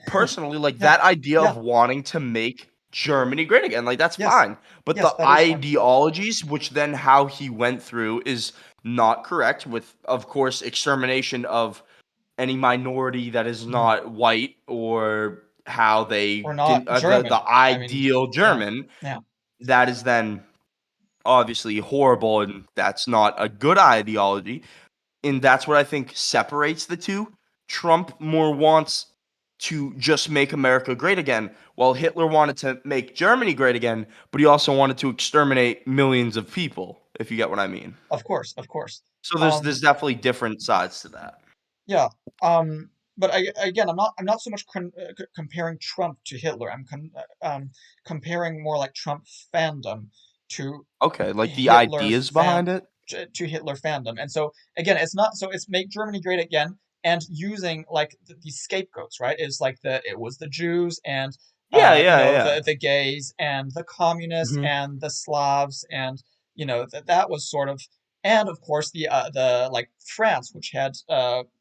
personally, like,
yeah,
that idea
yeah,
of wanting to make Germany great again, like, that's
yes,
fine. But
yes,
the
that is fine.
ideologies, which then how he went through, is not correct, with, of course, extermination of any minority that is
Mhm.
not white, or how they
Or not
didn't
German.
the
I mean,
ideal
yeah,
German.
yeah,
That is then obviously horrible, and that's not a good ideology. And that's what I think separates the two. Trump more wants to just make America great again, while Hitler wanted to make Germany great again, but he also wanted to exterminate millions of people, if you get what I mean.
of course, of course.
So there's definitely different sides to that.
Yeah. But again, I'm not so much comparing Trump to Hitler. I'm comparing more like Trump fandom to
Okay, like the
Hitler
ideas behind it?
to Hitler fandom. And so again, it's make Germany great again, and using like these scapegoats, right? It was the Jews, and
Yeah, yeah, yeah.
the gays, and the communists,
Mhm.
and the Slavs, and that was sort of, and of course the like France, which had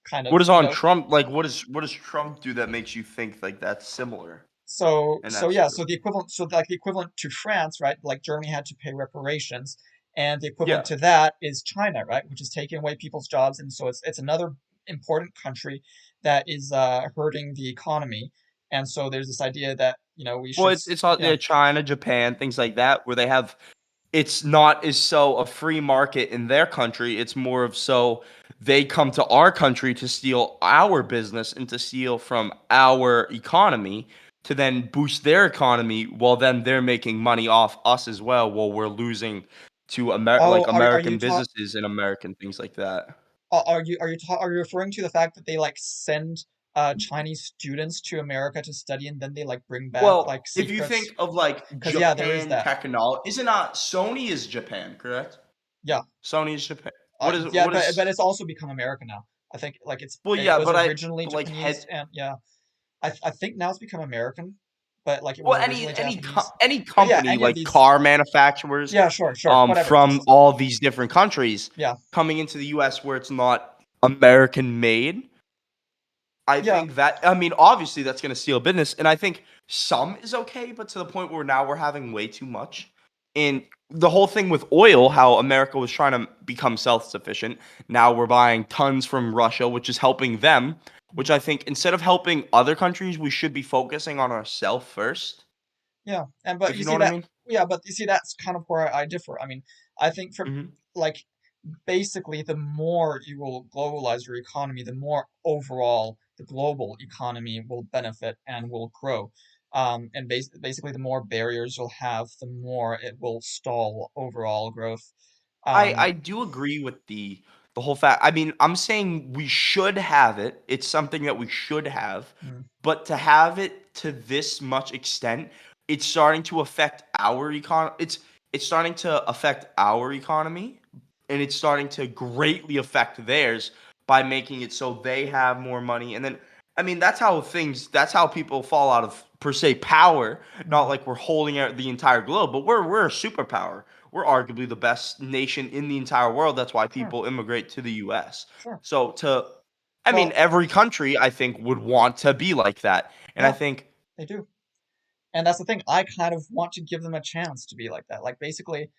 kind of
What is on Trump, like, what does Trump do that makes you think, like, that's similar
so
in
so
that
yeah
sort
so
of
the equivalent so like the equivalent to France, right? Like Germany had to pay reparations, and the equivalent
Yeah.
to that is China, right? Which is taking away people's jobs, and so it's another important country that is hurting the economy. And so there's this idea that we
Well,
should
it's not,
yeah,
China, Japan, things like that, where they have, it's not as so a free market in their country. It's more of so they come to our country to steal our business and to steal from our economy, to then boost their economy, while then they're making money off us as well, while we're losing to
oh,
like
are you
American businesses and American things like that.
are you referring to the fact that they like send Chinese students to America to study, and then they like bring back
Well,
like
if you
secrets?
think of like
Because yeah, there is
Japan
that.
technology, isn't not Sony is Japan, correct?
Yeah.
Sony is Japan.
Yeah,
What
but
is
it's also become American now. I think like
Well,
it
yeah,
was
but
originally
like
Japanese,
head
and yeah, I think now it's become American, but like it was
well,
originally Japanese.
any
But yeah,
company,
any of
like
these.
car manufacturers,
Yeah, sure, whatever.
from all these different countries
Yeah,
coming into the US where it's not American made. I
yeah,
think that, I mean, obviously that's going to steal business, and I think some is okay, but to the point where now we're having way too much. And the whole thing with oil, how America was trying to become self-sufficient, now we're buying tons from Russia, which is helping them. Which I think, instead of helping other countries, we should be focusing on ourselves first.
yeah. And but
If
you
you know
see
what I
that.
mean.
Yeah, but you see that's kind of where I differ. I mean, I think for
Hmm.
like basically the more you will globalize your economy, the more overall the global economy will benefit and will grow. And basically, the more barriers you'll have, the more it will stall overall growth.
I
Um,
do agree with the whole fact. I mean, I'm saying we should have it. It's something that we should have,
mm,
but to have it to this much extent, it's starting to affect our it's starting to affect our economy, and it's starting to greatly affect theirs by making it so they have more money. And then, I mean, that's how people fall out of per se power. Not
mm,
like we're holding out the entire globe, but we're a superpower. We're arguably the best nation in the entire world. That's why
sure,
people immigrate to the US.
sure.
So I mean,
Well,
every country I think would want to be like that. And I
yeah,
think
they do. And that's the thing. I kind of want to give them a chance to be like that. Like basically,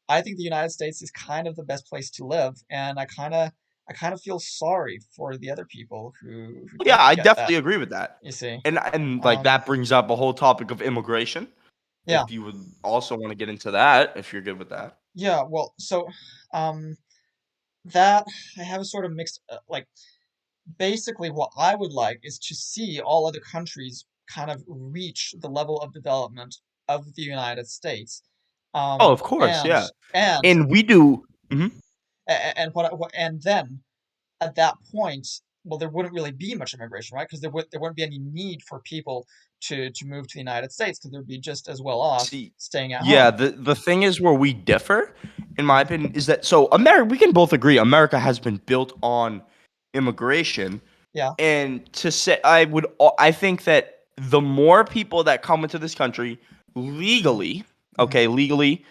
I think the United States is kind of the best place to live, and I kind of feel sorry for the other people who
yeah,
don't
I
get that.
definitely agree with that.
You see.
And like
Um,
that brings up a whole topic of immigration.
yeah,
If you would also want to get into that, if you're good with that.
yeah. Well, so um, that I have a sort of mixed like basically what I would like is to see all other countries kind of reach the level of development of the United States.
Oh,
Um,
of course,
and
yeah.
and
And we do. Mhm.
and what and then at that point well, there wouldn't really be much immigration, right? Because there wouldn't be any need for people to move to the United States because they'd be just as well off
See,
staying at
yeah,
home.
the thing is where we differ, in my opinion, is that so America. We can both agree America has been built on immigration,
Yeah.
and to say I think that the more people that come into this country legally, okay, legally,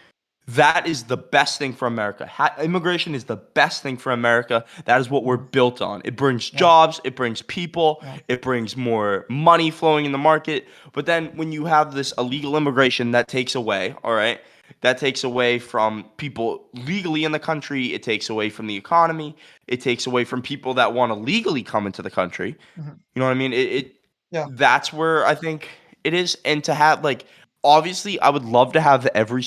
that is the best thing for America. Immigration is the best thing for America. That is what we're built on. It brings jobs, it brings people, it brings more money flowing in the market. But then when you have this illegal immigration, that takes away, all right? That takes away from people legally in the country. It takes away from the economy. It takes away from people that want to legally come into the country.
Mhm.
You know what I mean?
Yeah.
That's where I think it is. And to have like obviously I would love to have every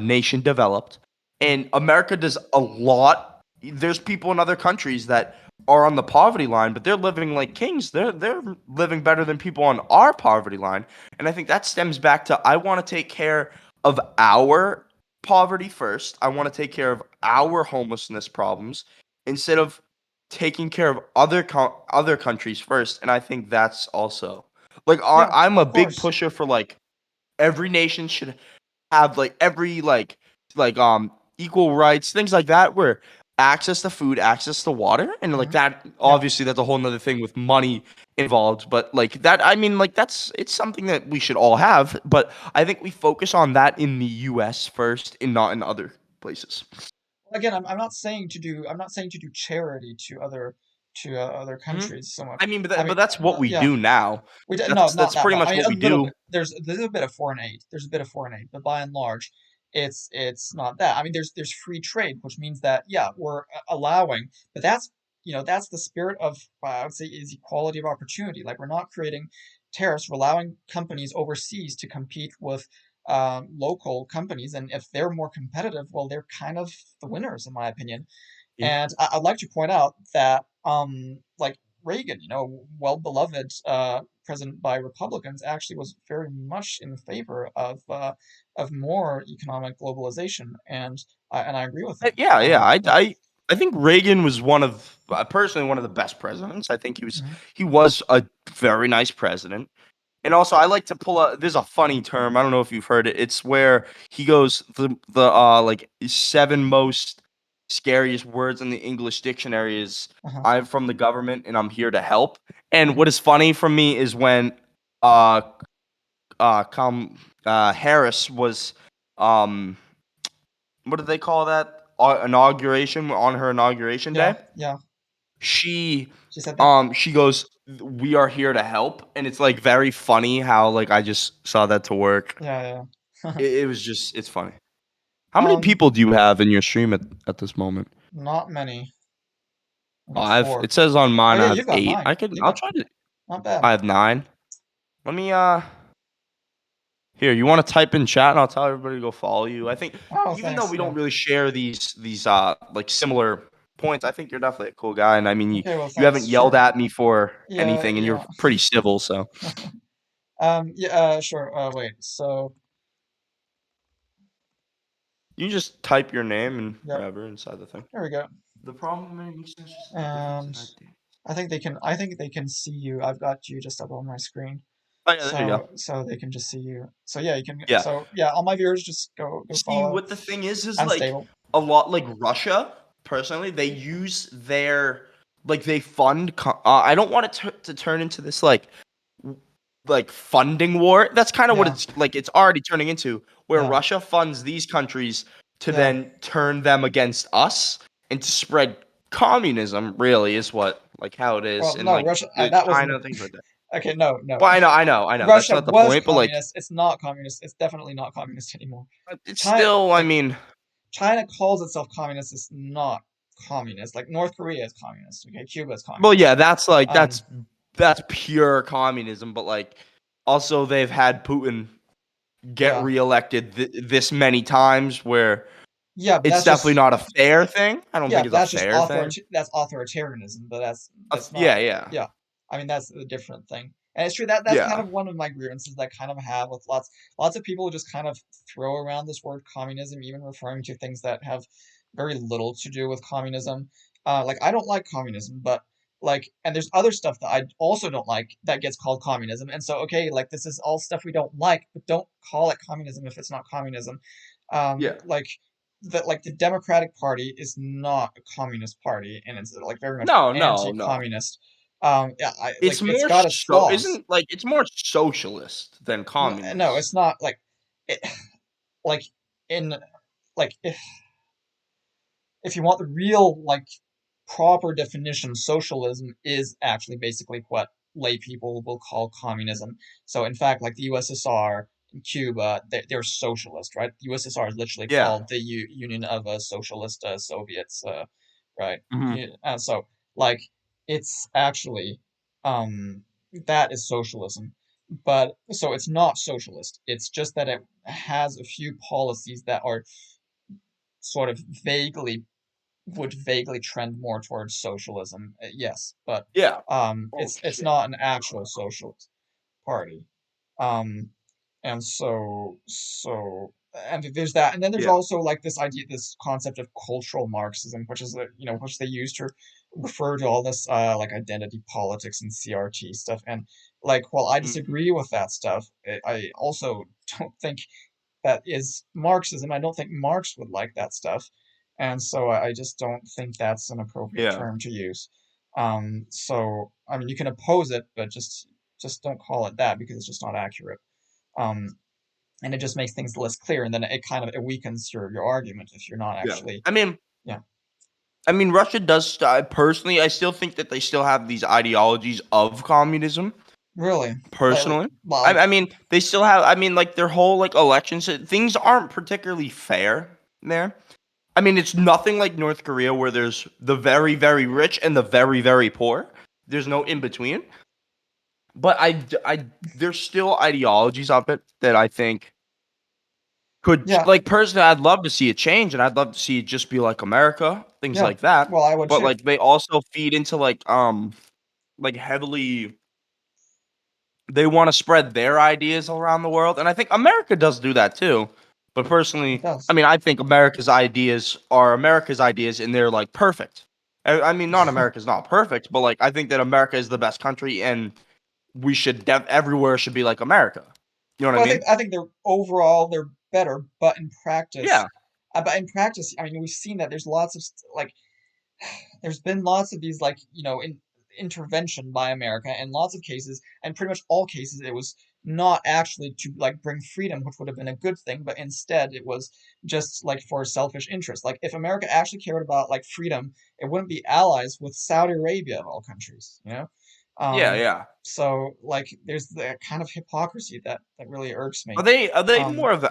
nation developed. And America does a lot. There's people in other countries that are on the poverty line, but they're living like kings. They're living better than people on our poverty line. And I think that stems back to I want to take care of our poverty first. I want to take care of our homelessness problems instead of taking care of other countries first. And I think that's also like
Yeah,
I'm a
of
big
course.
pusher for like every nation should have like every equal rights, things like that, where access to food, access to water, and like that obviously that's a whole nother thing with money involved. But like that, I mean, like it's something that we should all have. But I think we focus on that in the US first and not in other places.
Again, I'm not saying to do charity to other
Mhm.
countries so much.
I mean,
I
but
mean,
that's what we
yeah,
do now.
no, not
That's
that
pretty
much.
much
I mean,
what
a
we
little
do.
bit. There's a bit of foreign aid. There's a bit of foreign aid, but by and large, it's not that. I mean, there's free trade, which means that yeah, we're allowing, but that's that's the spirit of I would say is equality of opportunity. Like we're not creating tariffs, we're allowing companies overseas to compete with local companies, and if they're more competitive, well, they're kind of the winners, in my opinion.
Yeah.
And I'd like to point out that, like Reagan, well beloved president by Republicans, actually was very much in favor of more economic globalization, and I agree with him.
Yeah, yeah.
Yeah.
I think Reagan was one of personally one of the best presidents. I think
Mhm.
he was a very nice president. And also, I like to pull up. There's a funny term. I don't know if you've heard it. It's where he goes the like 7 most scariest words in the English dictionary is
Uh-huh.
I'm from the government and I'm here to help. And
Mhm.
what is funny for me is when Harris was um what do they call that? Inauguration on her inauguration
Yeah,
day.
yeah.
She
She said that.
she goes, "We are here to help," and it's like very funny how like I just saw that to work.
Yeah, yeah.
It was just it's funny. How many
Um,
people do you have in your stream at this moment?
Not many. I got
I've
four.
it says on
Oh
mine
yeah,
I have
you've got
8.
nine. You've
I'll
got
try to
not bad.
I have 9. Let me here, you want to type in chat and I'll tell everybody to go follow you. I think
Oh,
even though
thanks.
we
Yeah.
don't really share these like similar points, I think you're definitely a cool guy and I mean
Okay, well,
you haven't
thanks.
yelled
Sure.
at me for
Yeah,
anything and you're
yeah.
pretty civil, so
Yeah, sure. Wait. So,
you just type your name and
yeah,
whatever inside the thing.
there we go.
The problem makes sense just the difference
And
in idea.
I think they can see you. I've got you just up on my screen.
Oh yeah, there you go.
So they can just see you. So yeah, you can
Yeah.
so yeah, all my viewers just go
See
follow
what the thing is like
Unstable.
a lot like Russia personally they use their like they fund I don't want it to turn into this like funding war. That's kind of what
Yeah.
it's already turning into where
Yeah.
Russia funds these countries to
Yeah.
then turn them against us and to spread communism really is what like how it is
Well,
and
no,
like
Russia
the
that wasn't
China
the
things like that.
Okay, no, no.
Well, I know. That's
Russia
not the
was
point, but like
communist. It's not communist. It's definitely not communist anymore.
it's
China,
still I
like
mean
China calls itself communist. It's not communist. Like North Korea is communist. Okay, Cuba is
well
communist.
yeah, that's like
Um,
that's pure communism, but like also they've had Putin get
yeah,
reelected this many times where
yeah, but
it's
that's
definitely
just
not a fair thing. I don't
yeah,
think
but
it's a
that's just
fair thing.
that's authoritarianism. But that's
Yeah,
not.
yeah.
Yeah, I mean that's a different thing. And it's true that that's kind
Yeah.
of one of my grievances that I kind of have with lots of people who just kind of throw around this word communism, even referring to things that have very little to do with communism. Like I don't like communism, but like, and there's other stuff that I also don't like that gets called communism. And so, okay, like this is all stuff we don't like, but don't call it communism if it's not communism.
Yeah.
Like the Democratic Party is not a communist party, and it's like very much
No, no, no.
anti-communist. Yeah,
It's
like it's
more
got its
so
flaws.
isn't like it's more socialist than communist.
No, it's not like it, like in like if you want the real like proper definition, socialism is actually basically what lay people will call communism. So in fact, like the USSR and Cuba, they're socialist, right? The USSR is literally
Yeah.
called the Union of Socialist Soviets, right?
Mhm.
Yeah, and so like it's actually that is socialism. But so it's not socialist. It's just that it has a few policies that are sort of would vaguely trend more towards socialism. Yes, but
Yeah.
it's
shit.
not an actual socialist party. And and there's that, and then there's
Yeah.
also like this idea, this concept of cultural Marxism, which is which they use to refer to all this like identity politics and CRT stuff. And like, while I
Mhm.
disagree with that stuff, I also don't think that is Marxism. I don't think Marx would like that stuff, and so I just don't think that's an appropriate
Yeah.
term to use. So I mean, you can oppose it, but just don't call it that, because it's just not accurate. And it just makes things less clear, and then it weakens your argument if you're not
Yeah.
actually. Yeah.
I mean, Russia does. Personally, I still think that they still have these ideologies of communism.
Really?
Personally,
Well,
I mean, they still have. I mean, like their whole like elections, things aren't particularly fair there. I mean, it's nothing like North Korea where there's the very, very rich and the very, very poor. There's no in between. But there's still ideologies of it that I think could,
Yeah.
like, personally, I'd love to see it change, and I'd love to see it just be like America, things
Yeah.
like that.
Well, I would
But
too.
like, they also feed into like heavily. They want to spread their ideas around the world, and I think America does do that too. But personally,
It does.
I mean, I think America's ideas, and they're like perfect. I mean, not America's not perfect, but like I think that America is the best country, and we should everywhere should be like America. You know what
Well,
I mean?
I think they're overall they're better, but in practice,
Yeah.
But in practice, I mean, we've seen that there's lots of there's been lots of these intervention by America in lots of cases, and pretty much all cases it was not actually to like bring freedom, which would have been a good thing, but instead it was just like for selfish interest. Like if America actually cared about like freedom, it wouldn't be allies with Saudi Arabia of all countries, you know?
Yeah.
So like there's the kind of hypocrisy that really irks me.
Are they
Um,
more of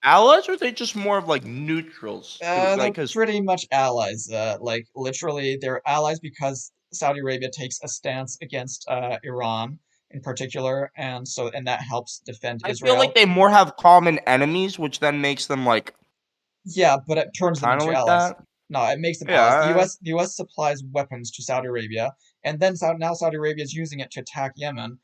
allies, or are they just more of like neutrals?
They're
Like, 'cause
pretty much allies. Like literally, they're allies because Saudi Arabia takes a stance against Iran in particular, and that helps defend
I
Israel.
feel like they more have common enemies, which then makes them like
Yeah, but it turns them
kind of
into
like
allies.
that.
No, it makes them
Yeah,
allies. The U.S. supplies weapons to Saudi Arabia, and then now Saudi Arabia is using it to attack Yemen.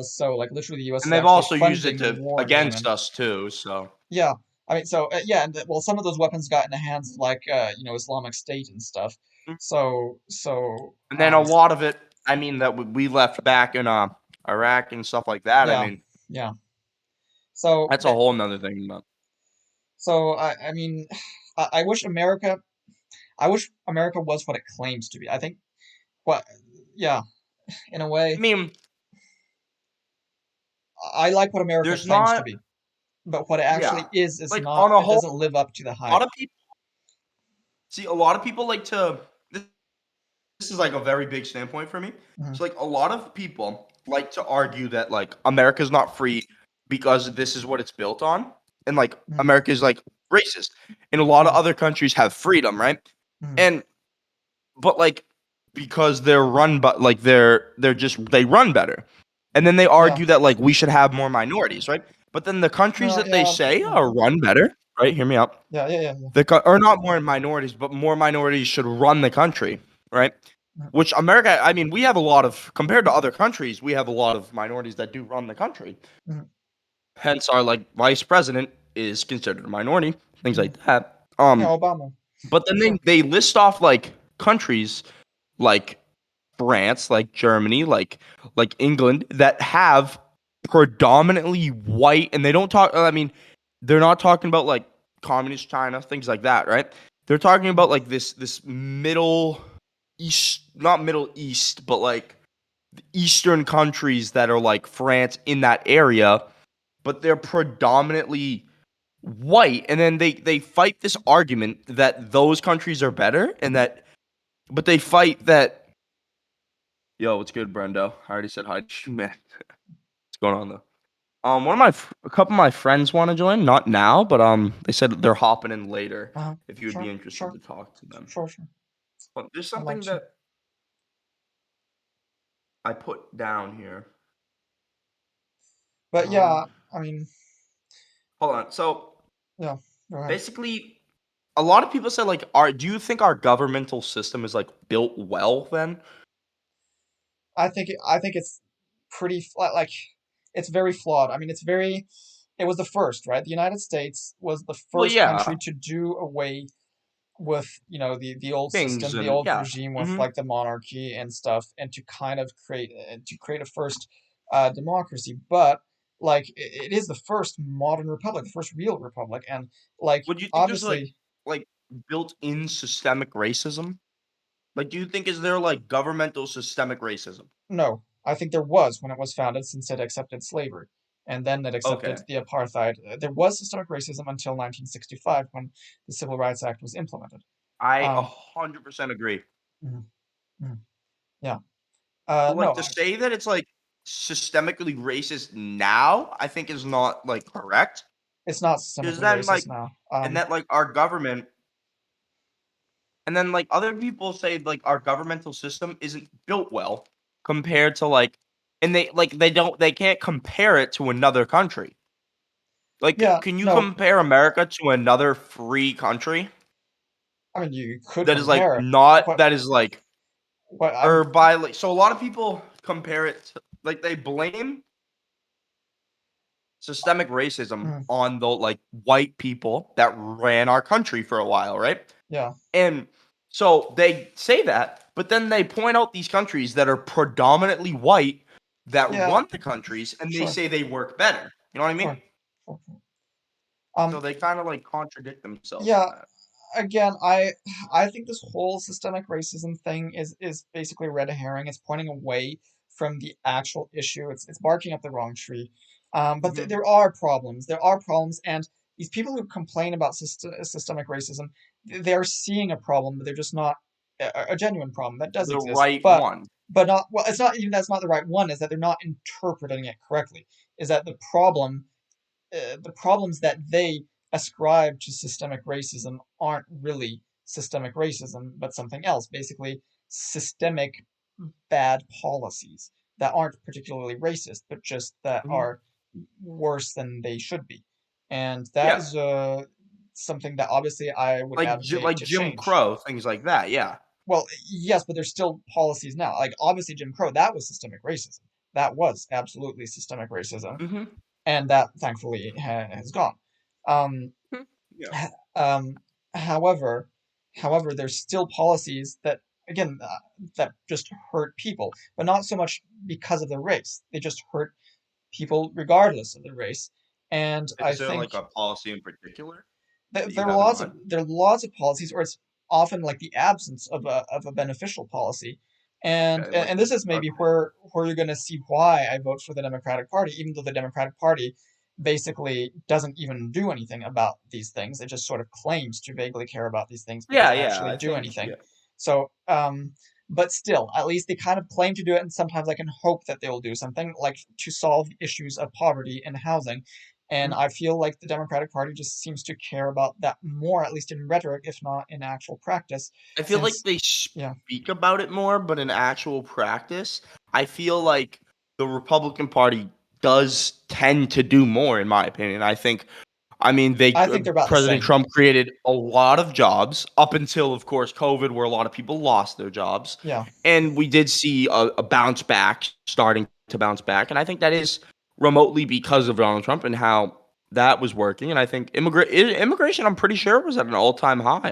So like literally, the U.S.
and
is
they've
actually
also used it
funding the war in
against
Yemen.
us too. So
Yeah, I mean, so yeah, and well, some of those weapons got in the hands of like Islamic State and stuff.
Mm. And then a
Um,
lot of it, I mean, that we left back in Iraq and stuff like that.
yeah,
I mean,
yeah. So
that's a whole nother thing. But
I mean, I wish America was what it claims to be. I think yeah, in a way,
I mean,
I like what America
there's
claims to
not.
be, but what it actually
Yeah,
is
like
not.
on a
It
whole,
doesn't live up to the
a
hype.
lot of people see. A lot of people like to. This is like a very big standpoint for me.
Mhm.
So like a lot of people like to argue that like America's not free because this is what it's built on, and like
Mhm.
America is like racist, and a lot of
Mhm.
other countries have freedom, right?
Mhm.
And but like because they're run, but like they run better, and then they
Yeah.
argue that like we should have more minorities, right? But then the countries
No,
that they
yeah,
say
yeah,
are run better, right? Hear me out.
yeah.
Or not more minorities, but more minorities should run the country, right?
Mhm.
Which America, I mean, we have a lot of, compared to other countries, we have a lot of minorities that do run the country.
Mhm.
Hence, our like vice president is considered a minority, things like that.
Yeah, Obama.
But then
Sure.
they list off like countries like France, like Germany, like England, that have predominantly white, and they don't talk. I mean, they're not talking about like communist China, things like that, right? They're talking about like this middle east, not Middle East, but like the Eastern countries that are like France in that area, but they're predominantly white, and then they fight this argument that those countries are better, and that, but they fight that. Yo, what's good, Brendo? I already said hi to you, man. What's going on though? A couple of my friends want to join, not now, but they said they're hopping in later. If you would be interested to talk to them.
Sure.
But there's
I'd
something
like to.
that I put down here.
But yeah, I mean,
Hold on. So
yeah, go ahead.
basically, a lot of people say like, do you think our governmental system is like built well? Then
I think it's pretty like it's very flawed. I mean, it was the first, right? The United States was the
Well,
first
yeah,
country to do away with, the old
things
system, the
and
old
yeah.
regime with
Mhm.
like the monarchy and stuff, and to kind of create a first democracy. But like it is the first modern republic, the first real republic, and like
Would you think there's
obviously
like built-in systemic racism? Like, do you think is there like governmental systemic racism?
no. I think there was when it was founded, since it accepted slavery. And then it accepted
Okay,
the apartheid. There was systemic racism until 1965 when the Civil Rights Act was implemented.
I
Um,
100% agree.
mhm, mhm, yeah.
But like
No,
to say that it's like systemically racist now, I think is not like correct.
it's not
Because
systemically
then like,
racist now.
and that like our government, and then like other people say like our governmental system isn't built well compared to like, and they can't compare it to another country. Like,
Yeah,
can you
no,
compare America to another free country
I mean you could
that is like
compare it,
not
but
that is like,
I'm
or by like, so a lot of people compare it to, like they blame systemic racism
mm,
on the like white people that ran our country for a while, right?
yeah,
And so they say that, but then they point out these countries that are predominantly white that
yeah,
run the countries, and they
sure,
say they work better. You know what I mean?
sure, sure.
So they kind of like contradict themselves
Yeah,
in that.
again, I think this whole systemic racism thing is basically red herring. It's pointing away from the actual issue. It's barking up the wrong tree. But
Hmm.
there are problems. There are problems, and these people who complain about systemic racism, they're seeing a problem, but they're just not a genuine problem that does
The
exist.
right one.
But not well. It's not even that's not the right one. Is that they're not interpreting it correctly. Is that the problems that they ascribe to systemic racism aren't really systemic racism, but something else. Basically, systemic bad policies that aren't particularly racist, but just that
Mhm.
are worse than they should be. And that
Yeah,
is something that obviously I would advocate
like
to
Jim
change.
Crow, things like that. Yeah.
Well, yes, but there's still policies now. Like obviously Jim Crow, that was systemic racism. That was absolutely systemic racism,
Hmm.
and that thankfully has gone. Um,
Yeah.
Um, however, there's still policies that, again, that just hurt people, but not so much because of the race. They just hurt people regardless of the race. And I
Is there
think
like a policy in particular that you
there are
have in
lots of
mind?
policies, or it's often like the absence of a beneficial policy. And
Okay,
and,
like
and this is maybe
okay.
where you're going to see why I vote for the Democratic Party, even though the Democratic Party basically doesn't even do anything about these things. It just sort of claims to vaguely care about these things, but
Yeah,
doesn't
yeah.
actually
I
do
think
anything.
yeah.
So, but still, at least they kind of claim to do it, and sometimes I can hope that they will do something, like to solve issues of poverty and housing. And
Mhm.
I feel like the Democratic Party just seems to care about that more, at least in rhetoric, if not in actual practice.
I feel like
Since,
they
yeah,
speak about it more, but in actual practice, I feel like the Republican Party does tend to do more, in my opinion. I mean,
I think they're about the
President
same.
Trump created a lot of jobs up until, of course, COVID, where a lot of people lost their jobs,
Yeah,
and we did see a bounce back, starting to bounce back, and I think that is remotely because of Donald Trump and how that was working. And I think immigration, I'm pretty sure, was at an all-time high.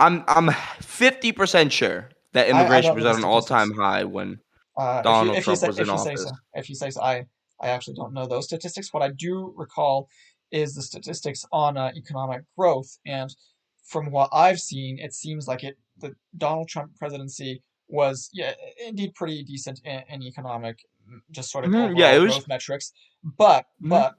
I'm 50% sure that
I
immigration
don't
was
know
at
the
an
statistics.
all-time high when
If you
Donald Trump was in
if you say
office.
so, I actually don't know those statistics. What I do recall is the statistics on economic growth, and from what I've seen, it seems like the Donald Trump presidency was, yeah, indeed pretty decent in economic, just sort of
Yeah,
overall
it was.
growth metrics, but
Mhm.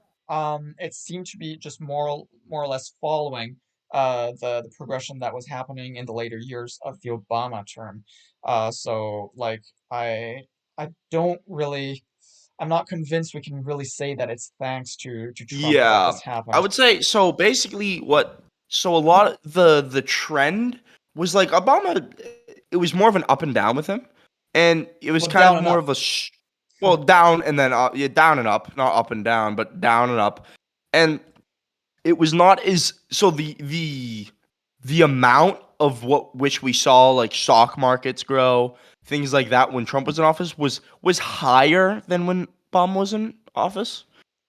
it seemed to be just more or less following the progression that was happening in the later years of the Obama term. So like I don't really, I'm not convinced we can really say that it's thanks to Trump that
Yeah,
this
I
happened.
would say so. Basically, so a lot of the trend was like Obama. It was more of an up and down with him, and it was
Well,
kind
down
of
and
more
up.
of well, down and then up, yeah, down and up, not up and down, but down and up, and it was not as so the amount of which we saw like stock markets grow, things like that when Trump was in office was higher than when Obama was in office.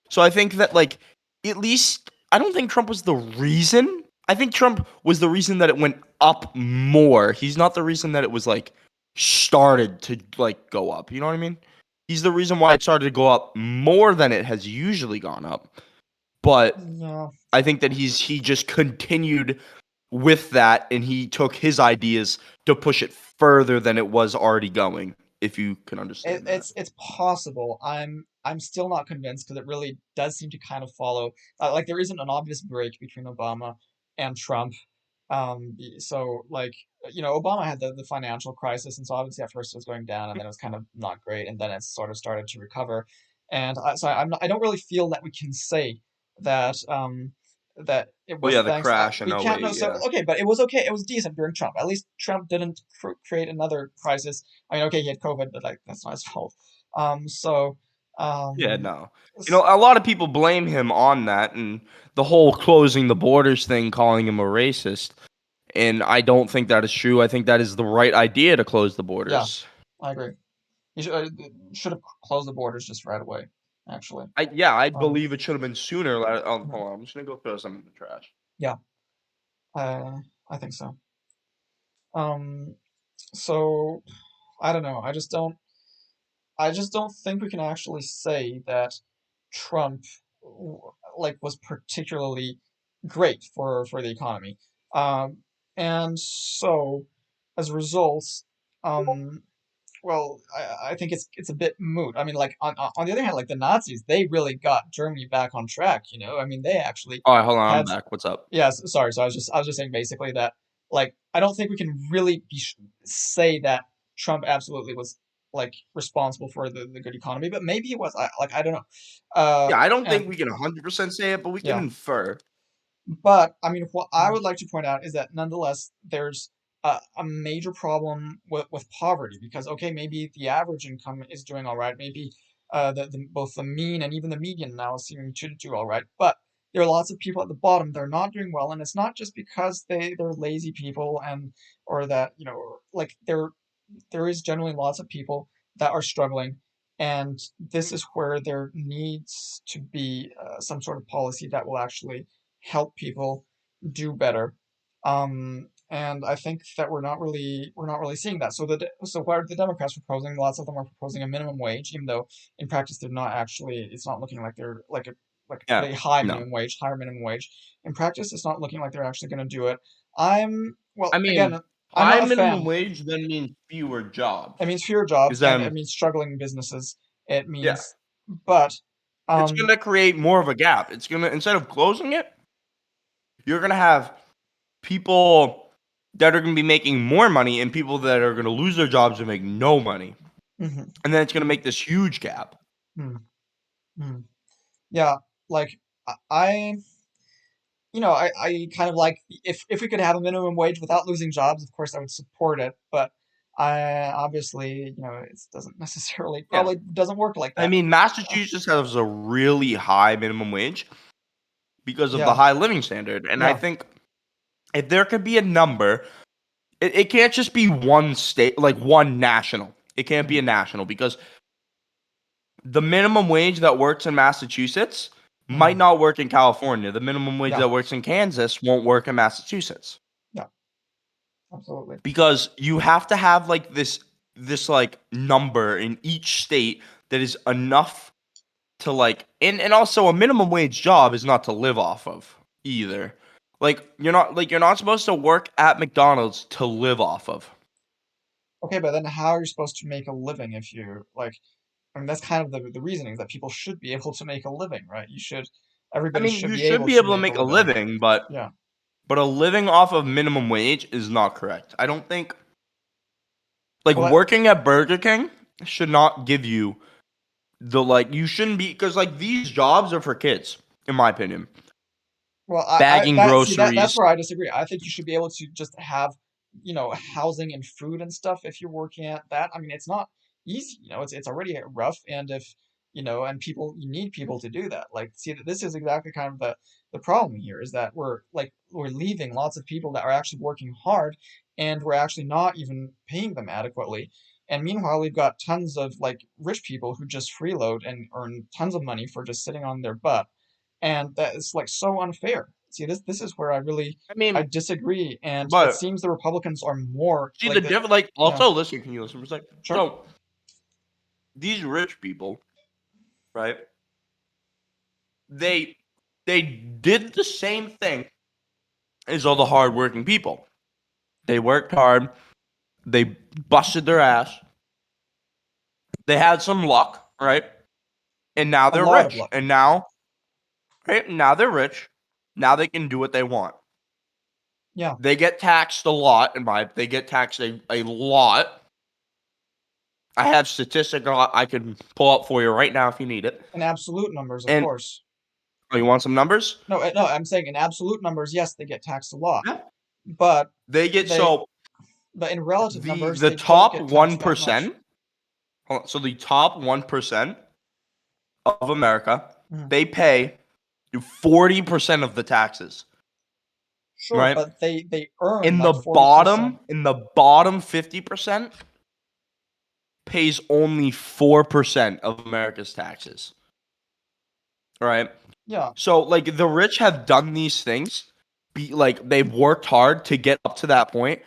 So I think that like at least I don't think Trump was the reason. I think Trump was the reason that it went up more. He's not the reason that it was like started to like go up. You know what I mean? He's the reason why it started to go up more than it has usually gone up. But
Yeah.
I think that he just continued with that and he took his ideas to push it further than it was already going, if you can understand that.
It's possible. I'm still not convinced because it really does seem to kind of follow, like there isn't an obvious break between Obama and Trump. So like Obama had the financial crisis, and so obviously at first it was going down, and then it was kind of not great, and then it sort of started to recover. And I don't really feel that we can say that that it
Well,
was
yeah, the
thanks.
crash in
We can't know.
'08,
So
yeah.
okay, but it was okay. It was decent during Trump. At least Trump didn't create another crisis. I mean, okay, he had COVID, but like that's not his fault. So,
Yeah,
um,
no.
s-
A lot of people blame him on that and the whole closing the borders thing, calling him a racist. And I don't think that is true. I think that is the right idea to close the
yeah,
borders.
I agree. He should have closed the borders just right away. Actually,
I
um,
believe it should have been sooner. Hold on, I'm just gonna go throw something in the trash.
yeah, I think so. Um, so I don't know. I just don't think we can actually say that Trump like was particularly great for the economy. Um, and so as a result, um, well, I think it's a bit moot. I mean, like on the other hand, like the Nazis, they really got Germany back on track. I mean, they actually
All right, hold on, I'm
had.
back. What's up?
Yeah, sorry. So I was just saying basically that like I don't think we can really say that Trump absolutely was like responsible for the good economy, but maybe he was. I don't know.
Yeah, I don't
And
think we can 100% say it, but we can
yeah,
infer.
but I mean, what I would like to point out is that nonetheless, there's a major problem with poverty because okay, maybe the average income is doing all right, maybe both the mean and even the median now is seeming to do all right, but there are lots of people at the bottom they're not doing well, and it's not just because they're lazy people and or that like there is generally lots of people that are struggling, and this is where there needs to be some sort of policy that will actually help people do better. And I think that we're not really seeing that. So what are the Democrats proposing? Lots of them are proposing a minimum wage, even though in practice they're not actually. It's not looking like they're like a
Yeah,
pretty high
no.
minimum wage, higher minimum wage. In practice, it's not looking like they're actually going to do it. I'm well
I mean,
again. I'm
high
not a
minimum
fan.
wage then means fewer jobs.
It means fewer
Because
jobs and it
then,
means struggling businesses. It
yeah,
means, but
it's
um,
gonna create more of a gap. It's gonna instead of closing it, you're gonna have people that are gonna be making more money and people that are gonna lose their jobs and make no money.
mhm,
And then it's gonna make this huge gap.
mhm, mhm. Yeah, like I I kind of like if we could have a minimum wage without losing jobs, of course I would support it, but I obviously, it doesn't necessarily
Yeah.
probably doesn't work like
I
that.
mean,
Uh,
Massachusetts has a really high minimum wage because of the
yeah,
high living standard. And I
yeah,
think if there could be a number, it can't just be one state, like one national. It can't be
mhm,
a national because the minimum wage that works in Massachusetts might
mhm,
not work in California. The minimum wage
yeah,
that works in Kansas won't work in Massachusetts.
yeah, Absolutely.
because you have to have like this like number in each state that is enough to like, and also a minimum wage job is not to live off of either. Like you're not supposed to work at McDonald's to live off of.
Okay, but then how are you supposed to make a living if you like? I mean, that's kind of the reasoning is that people should be able to make a living, right?
I
Everybody
mean,
should
you
be
should
able
be
to
able to
make
make
a
a
living.
living, but
Yeah.
a living off of minimum wage is not correct. I don't think like
Well,
working at Burger King should not give you the like you shouldn't be because like these jobs are for kids, in my opinion.
Well,
Bagging
that's
groceries.
where I disagree. I think you should be able to just have, housing and food and stuff if you're working at that. I mean, it's not easy, it's already rough, and if, and you need people to do that. Like, see, this is exactly kind of the problem here is that we're leaving lots of people that are actually working hard, and we're actually not even paying them adequately. And meanwhile, we've got tons of like rich people who just freeload and earn tons of money for just sitting on their butt, and that is like so unfair. See, this is where
I
I
mean,
disagree, and it
but
seems the Republicans are more
see
like
the
the
different like
yeah,
also listen, can you listen for a second?
sure.
So these rich people, right? They did the same thing as all the hardworking people. They worked hard, they busted their ass, they had some luck, right? And now
A
they're
lot of
rich.
luck.
And now right now they're rich. Now they can do what they want.
Yeah,
They get taxed a lot, they get taxed a lot. I have statistics I can pull up for you right now if you need it.
in absolute numbers, of
And
course.
oh, you want some numbers?
No, I'm saying in absolute numbers, yes, they get taxed a lot,
Yeah.
but
They get
they
so
but in relative numbers,
the
they don't
top
get taxed that much.
1%. So the top 1% of America,
Mhm.
they pay 40% of the taxes.
Sure,
Right?
but they earn
In
like
the
40%.
50% pays only 4% of America's taxes. Right?
Yeah.
So like the rich have done these things, they've worked hard to get up to that point.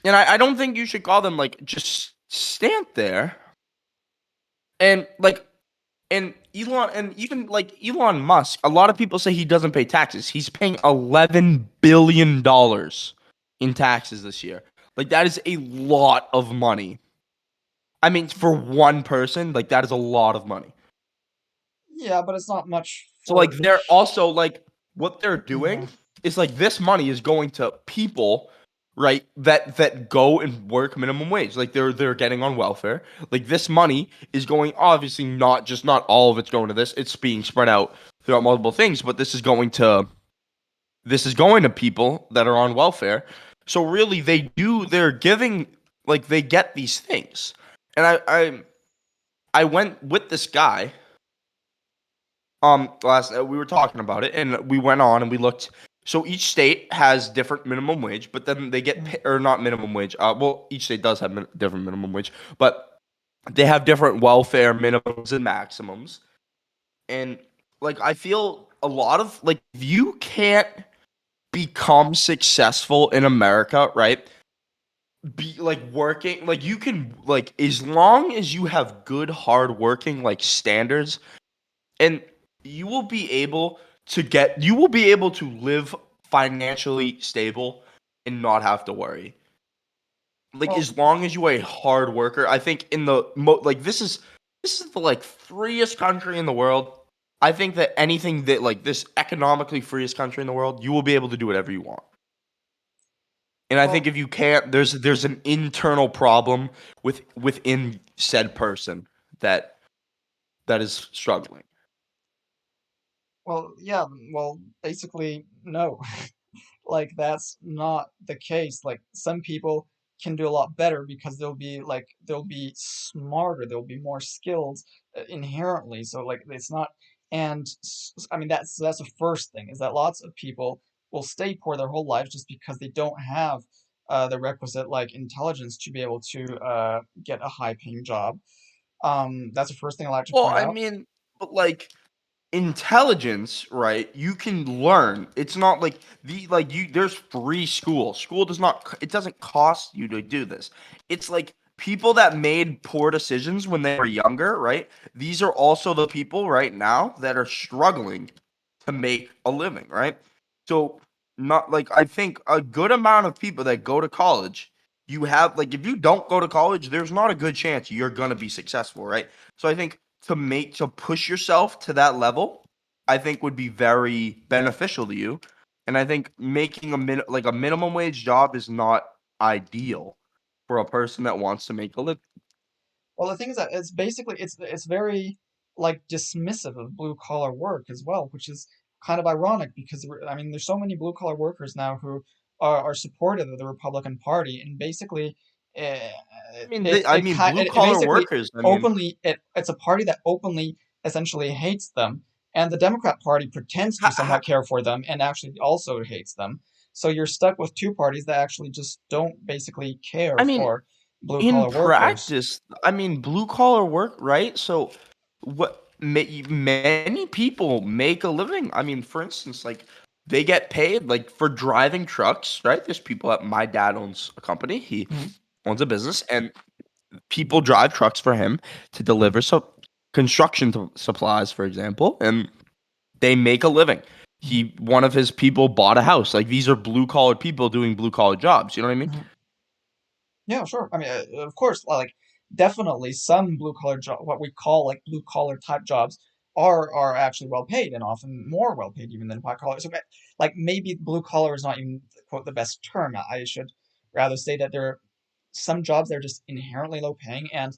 And I don't think you should call them like just stand there and like and Elon and even like Elon Musk, a lot of people say he doesn't pay taxes. He's paying $11 billion in taxes this year. Like that is a lot of money. I mean, for one person, like that is a lot of money.
Yeah, but it's not much
So
for
like they're also like what they're doing
Yeah.
is like this money is going to people, right, that go and work minimum wage. Like they're getting on welfare. Like this money is going obviously not all of it's going to this. It's being spread out throughout multiple things, but this is going to people that are on welfare. So really they're giving like they get these things. And I went with this guy last we were talking about it and we went on and we looked. So each state has different minimum wage, but then they get or not minimum wage. Well, each state does have different minimum wage, but they have different welfare minimums and maximums. And like I feel a lot of like if you can't become successful in America, right? Be like working like you can like as long as you have good hard working like standards and you will be able to live financially stable and not have to worry. Like
Well,
as long as you are a hard worker, I think in the like this is the like freest country in the world. I think that anything that like this economically freest country in the world, you will be able to do whatever you want. And I think if you can't, there's an internal problem within said person that is struggling.
Well, yeah, well, basically, no. Like, that's not the case. Like, some people can do a lot better because they'll be smarter, they'll be more skilled inherently. So, like, it's not, and I mean, that's the first thing is that lots of people will stay poor their whole lives just because they don't have the requisite, like, intelligence to be able to get a high paying job. That's the first thing I like to
Well,
point
I
out.
mean, but like intelligence, right? You can learn. It's not like there's free school. School does not it doesn't cost you to do this. It's like people that made poor decisions when they were younger, right? These are also the people right now that are struggling to make a living, right? So not like I think a good amount of people that go to college, you have like if you don't go to college, there's not a good chance you're gonna be successful, right? So I think to push yourself to that level, I think would be very beneficial to you. And I think making a minimum wage job is not ideal for a person that wants to make a living.
Well, the thing is that it's basically it's very like dismissive of blue collar work as well, which is kind of ironic because I mean there's so many blue collar workers now who are supportive of the Republican Party, and basically uh,
Blue
it
collar
basically
workers.
openly it's a party that openly essentially hates them, and the Democrat Party pretends to somewhat care for them and actually also hates them. So you're stuck with two parties that actually just don't basically care
I mean,
for blue
in
collar workers.
practice, blue collar work, right? So, many people make a living. I mean, for instance, like they get paid like for driving trucks, right? There's people at my dad owns a company. He owns a business, and people drive trucks for him to deliver construction supplies, for example, and they make a living. One of his people bought a house. Like these are blue collar people doing blue collar jobs. You know what I mean?
Yeah, sure. I mean, of course, like definitely some blue collar job, what we call like blue collar type jobs, are actually well paid and often more well paid even than white collar. So, like maybe blue collar is not even quote the best term. I should rather say that there are some jobs that are just inherently low paying, and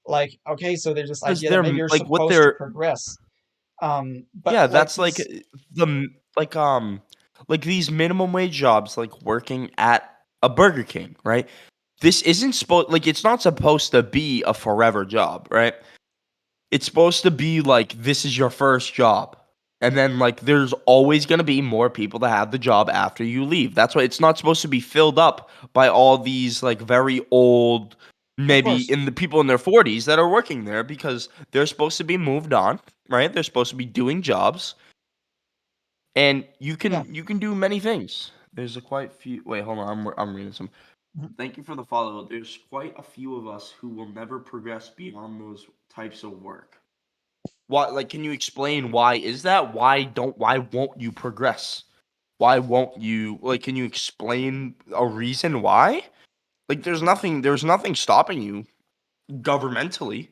like okay, so there's this
Because
idea that
they're
maybe you're
like what
supposed to
they're
progress. But
yeah,
like
that's like
these,
the like these minimum wage jobs, like working at a Burger King, right? This isn't supposed like it's not supposed to be a forever job, right? It's supposed to be like this is your first job. And then like there's always going to be more people that have the job after you leave. That's why it's not supposed to be filled up by all these like very old
of
maybe
course,
in the people in their 40s that are working there because they're supposed to be moved on, right? They're supposed to be doing jobs and
yeah.
you can do many things. There's a quite few wait, hold on. I'm reading some.
Mhm.
Thank you for the follow. There's quite a few of us who will never progress beyond those types of work. Why like can you explain why is that? Why won't you progress? Why won't you like can you explain a reason why? Like there's nothing stopping you governmentally.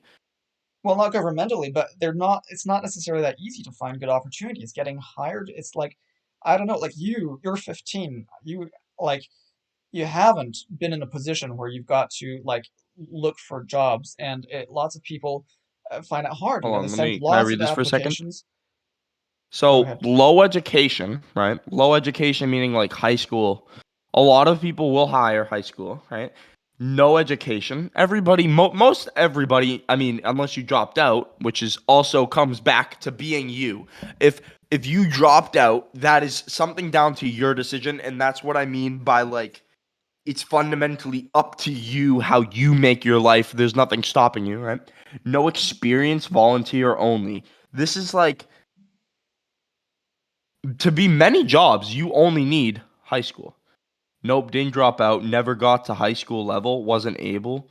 Well, not governmentally, but they're not. It's not necessarily that easy to find good opportunities. Getting hired, it's like, I don't know, like you're 15. Like you haven't been in a position where you've got to like look for jobs, and lots of people find it hard. You
Hold
know, they
on,
send
can I
lots
read
of
this for a second?
applications. Go
So
ahead.
low education, right? Low education meaning like high school. A lot of people will hire high school, right? No education. Everybody, most everybody. I mean, unless you dropped out, which is also comes back to being you. If you dropped out, that is something down to your decision, and that's what I mean by like it's fundamentally up to you how you make your life. There's nothing stopping you, right? No experience, volunteer only. This is like to be many jobs, you only need high school. Nope, didn't drop out, never got to high school level, wasn't able.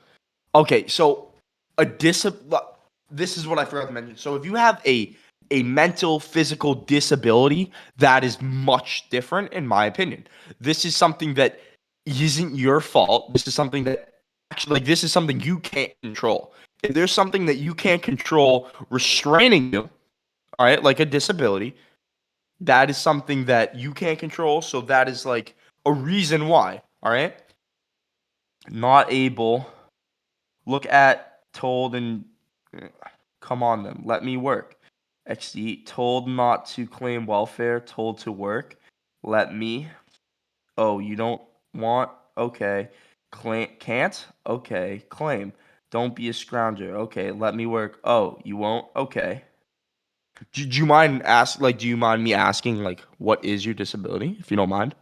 Okay, so a this is what I forgot to mention. So if you have a mental physical disability, that is much different in my opinion. This is something that isn't your fault. This is something that actually like this is something you can't control. If there's something that you can't control restraining you, all right, like a disability, that is something that you can't control. So that is like a reason why. All right. Not able. Look at told and come on then. Let me work. XD told not to claim welfare. Told to work. Let me. Oh, you don't want? Okay. Claim can't? Okay. Claim. Don't be a scrounger. Okay. Let me work. Oh, you won't? Okay. Do you mind do you mind me asking like what is your disability if you don't mind?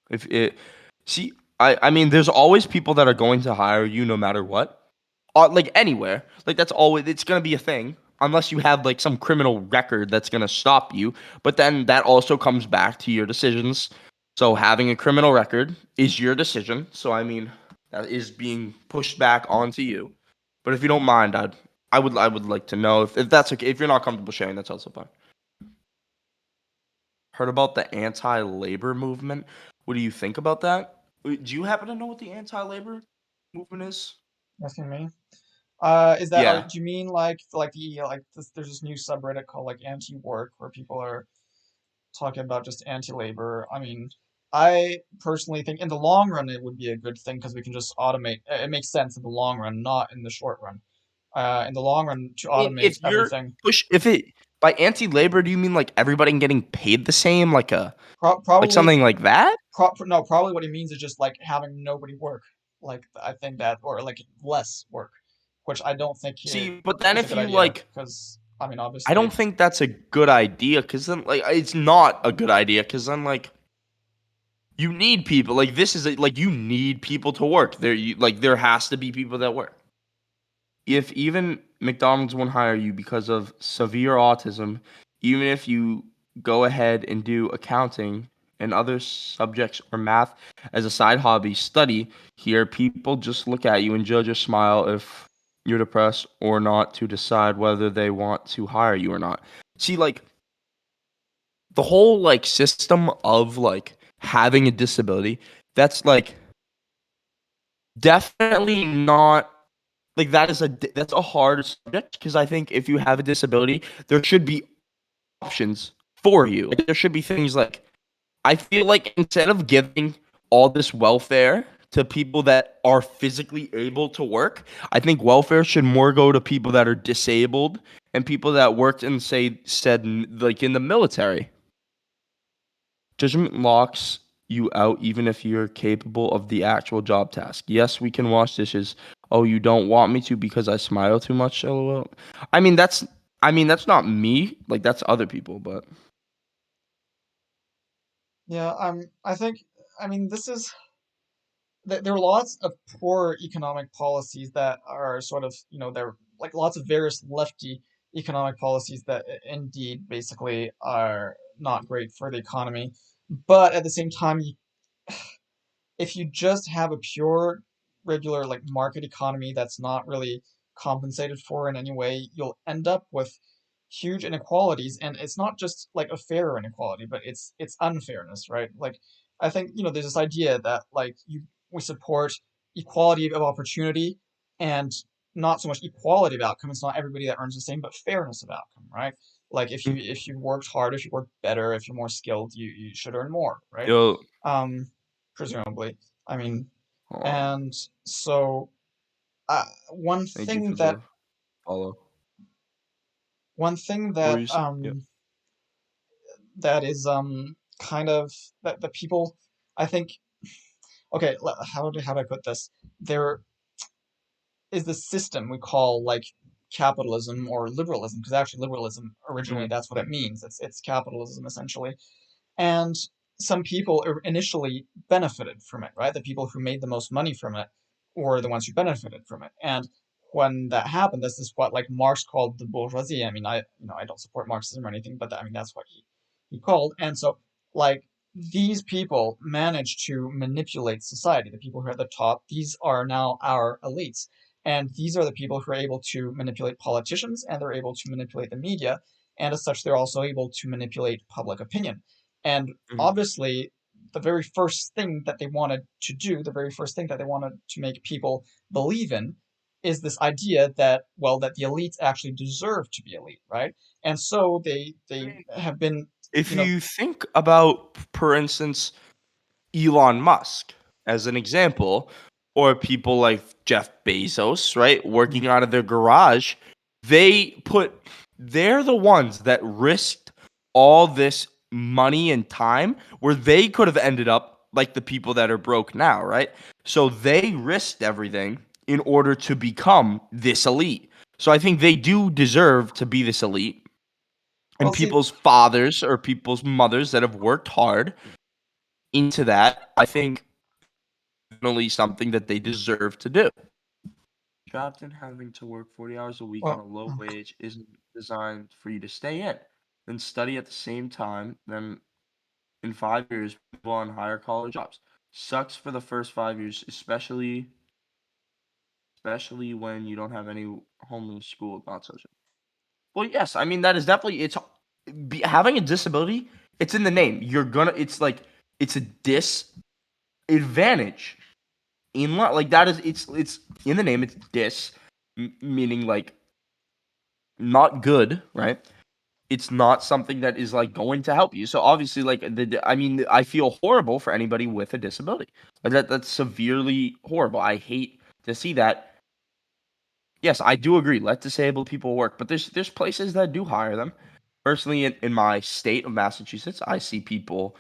If it see I mean there's always people that are going to hire you no matter what. Like anywhere. Like that's always it's going to be a thing, unless you have like some criminal record that's going to stop you. But then that also comes back to your decisions. So having a criminal record is your decision. So I mean, that is being pushed back onto you. But if you don't mind, I would like to know if that's okay. If you're not comfortable sharing, that's also fine. Heard about the anti-labor movement? What do you think about that? Do you happen to know what the anti-labor movement is?
Asking me. Is that
Yeah.
do you mean there's this new subreddit called like anti-work where people are talking about just anti-labor? I mean, I personally think in the long run it would be a good thing because we can just automate. It makes sense in the long run, not in the short run. In the long run, to
I mean,
automate
if you're
everything.
if it by anti-labor, do you mean like everybody getting paid the same, like
Probably
something like that?
no, probably what he means is just like having nobody work. Like I think that, or like less work, which I don't think
See, but then
is a
if
good
you
idea
like,
because I mean
I
obviously
don't think that's a good idea because then like it's not a good idea because then like you need people like this is like you need people to work there. There has to be people that work. If even McDonald's won't hire you because of severe autism, even if you go ahead and do accounting and other subjects or math as a side hobby study here, people just look at you and judge or smile if you're depressed or not to decide whether they want to hire you or not. See, like the whole like system of like having a disability, that's like definitely not like that's a hard subject because I think if you have a disability, there should be options for you. Like, there should be things like I feel like instead of giving all this welfare to people that are physically able to work, I think welfare should more go to people that are disabled and people that worked in like in the military. Judgment locks you out even if you're capable of the actual job task. Yes, we can wash dishes. Oh, you don't want me to because I smile too much, LOL. I mean that's not me. Like that's other people, but
yeah. I think I mean this is there are lots of poor economic policies that are sort of there like lots of various lefty economic policies that indeed basically are not great for the economy, but at the same time if you just have a pure regular like market economy that's not really compensated for in any way, you'll end up with huge inequalities, and it's not just like a fair inequality, but it's unfairness, right? Like I think there's this idea that like we support equality of opportunity and not so much equality of outcome. It's not everybody that earns the same, but fairness of outcome, right? Like if you worked harder, if you worked better, if you're more skilled, you should earn more, right?
yo,
Um, presumably. I mean,
oh,
and so one
thank you
thing
for
that
the follow.
one thing
What were
that
you saying? Yeah.
that is kind of that the people I think okay, how do I put this? There is this system we call like capitalism or liberalism, because actually liberalism originally
Mhm.
that's what it means. It's capitalism essentially. And some people initially benefited from it, right? The people who made the most money from it were the ones who benefited from it. And when that happened, this is what like Marx called the bourgeoisie. I mean, I don't support Marxism or anything, but I mean that's what he called. And so like these people managed to manipulate society. The people who are at the top, these are now our elites. And these are the people who are able to manipulate politicians, and they're able to manipulate the media. And as such, they're also able to manipulate public opinion. And
Mhm.
obviously, the very first thing that they wanted to do, the very first thing that they wanted to make people believe in, is this idea that, well, that the elites actually deserve to be elite, right? And so they have been,
If
you know,
you think about, for instance, Elon Musk as an example, or people like Jeff Bezos, right, working out of their garage, they're the ones that risked all this money and time where they could have ended up like the people that are broke now, right? So they risked everything in order to become this elite. So I think they do deserve to be this elite.
well,
And
see,
people's fathers or people's mothers that have worked hard into that, I think definitely something that they deserve to do. Trapped in having to work 40 hours a week on
well,
a low wage isn't designed for you to stay in, then study at the same time. Then in 5 years, people on higher college jobs. Sucks for the first 5 years, especially when you don't have any home in school, not social. Well, yes, I mean that is definitely having a disability. It's in the name. It's like it's a disadvantage in like that is it's in the name. It's meaning like not good, right? It's not something that is like going to help you. So obviously, like I mean, I feel horrible for anybody with a disability. Like that's severely horrible. I hate to see that. Yes, I do agree. Let disabled people work, but there's places that do hire them. Personally, in my state of Massachusetts, I see people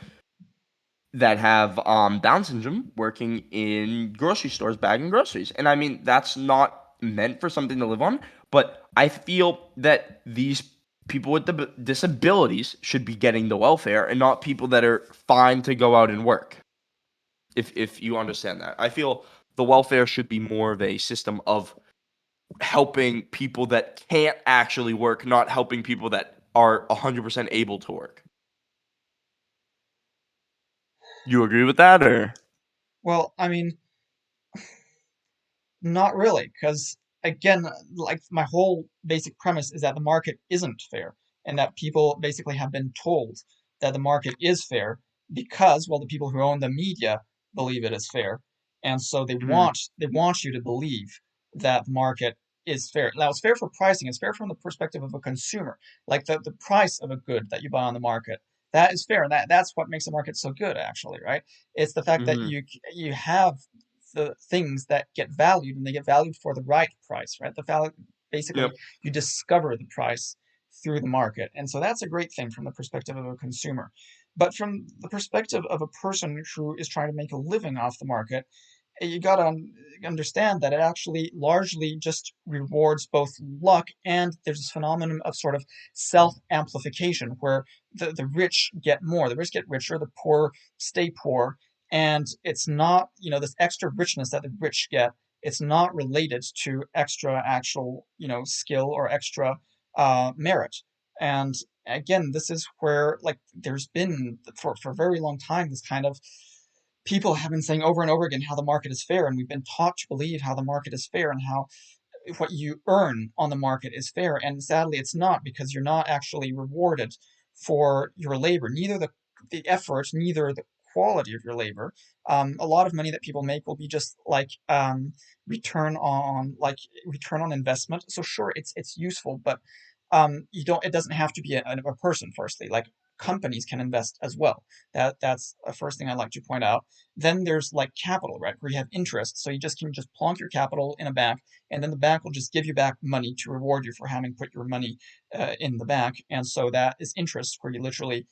that have Down syndrome working in grocery stores bagging groceries. And I mean, that's not meant for something to live on, but I feel that these people with the disabilities should be getting the welfare and not people that are fine to go out and work. If you understand that. I feel the welfare should be more of a system of helping people that can't actually work, not helping people that are 100% able to work. You agree with that, or?
Well, I mean, not really, because again, like my whole basic premise is that the market isn't fair, and that people basically have been told that the market is fair because, well, the people who own the media believe it is fair, and so they want you to believe that the market is fair. Now, it's fair for pricing. It's fair from the perspective of a consumer, like the price of a good that you buy on the market. That is fair, and that's what makes the market so good, actually, right? It's the fact that you have the things that get valued, and they get valued for the right price, right? The value, basically,
Yep.
you discover the price through the market, and so that's a great thing from the perspective of a consumer. But from the perspective of a person who is trying to make a living off the market, you gotta understand that it actually largely just rewards both luck, and there's this phenomenon of sort of self-amplification where the rich get more, the rich get richer, the poor stay poor, and it's not, this extra richness that the rich get, it's not related to extra actual, skill or extra merit. And again, this is where like there's been for a very long time this kind of people have been saying over and over again how the market is fair, and we've been taught to believe how the market is fair and how what you earn on the market is fair. And sadly, it's not, because you're not actually rewarded for your labor, neither the effort, neither the quality of your labor. A lot of money that people make will be just like return on investment. So sure, it's useful, but it doesn't have to be a person. Firstly, like companies can invest as well. That's a first thing I'd like to point out. Then there's like capital, right, where you have interest. So you can just plonk your capital in a bank, and then the bank will just give you back money to reward you for having put your money in the bank. And so that is interest, where you literally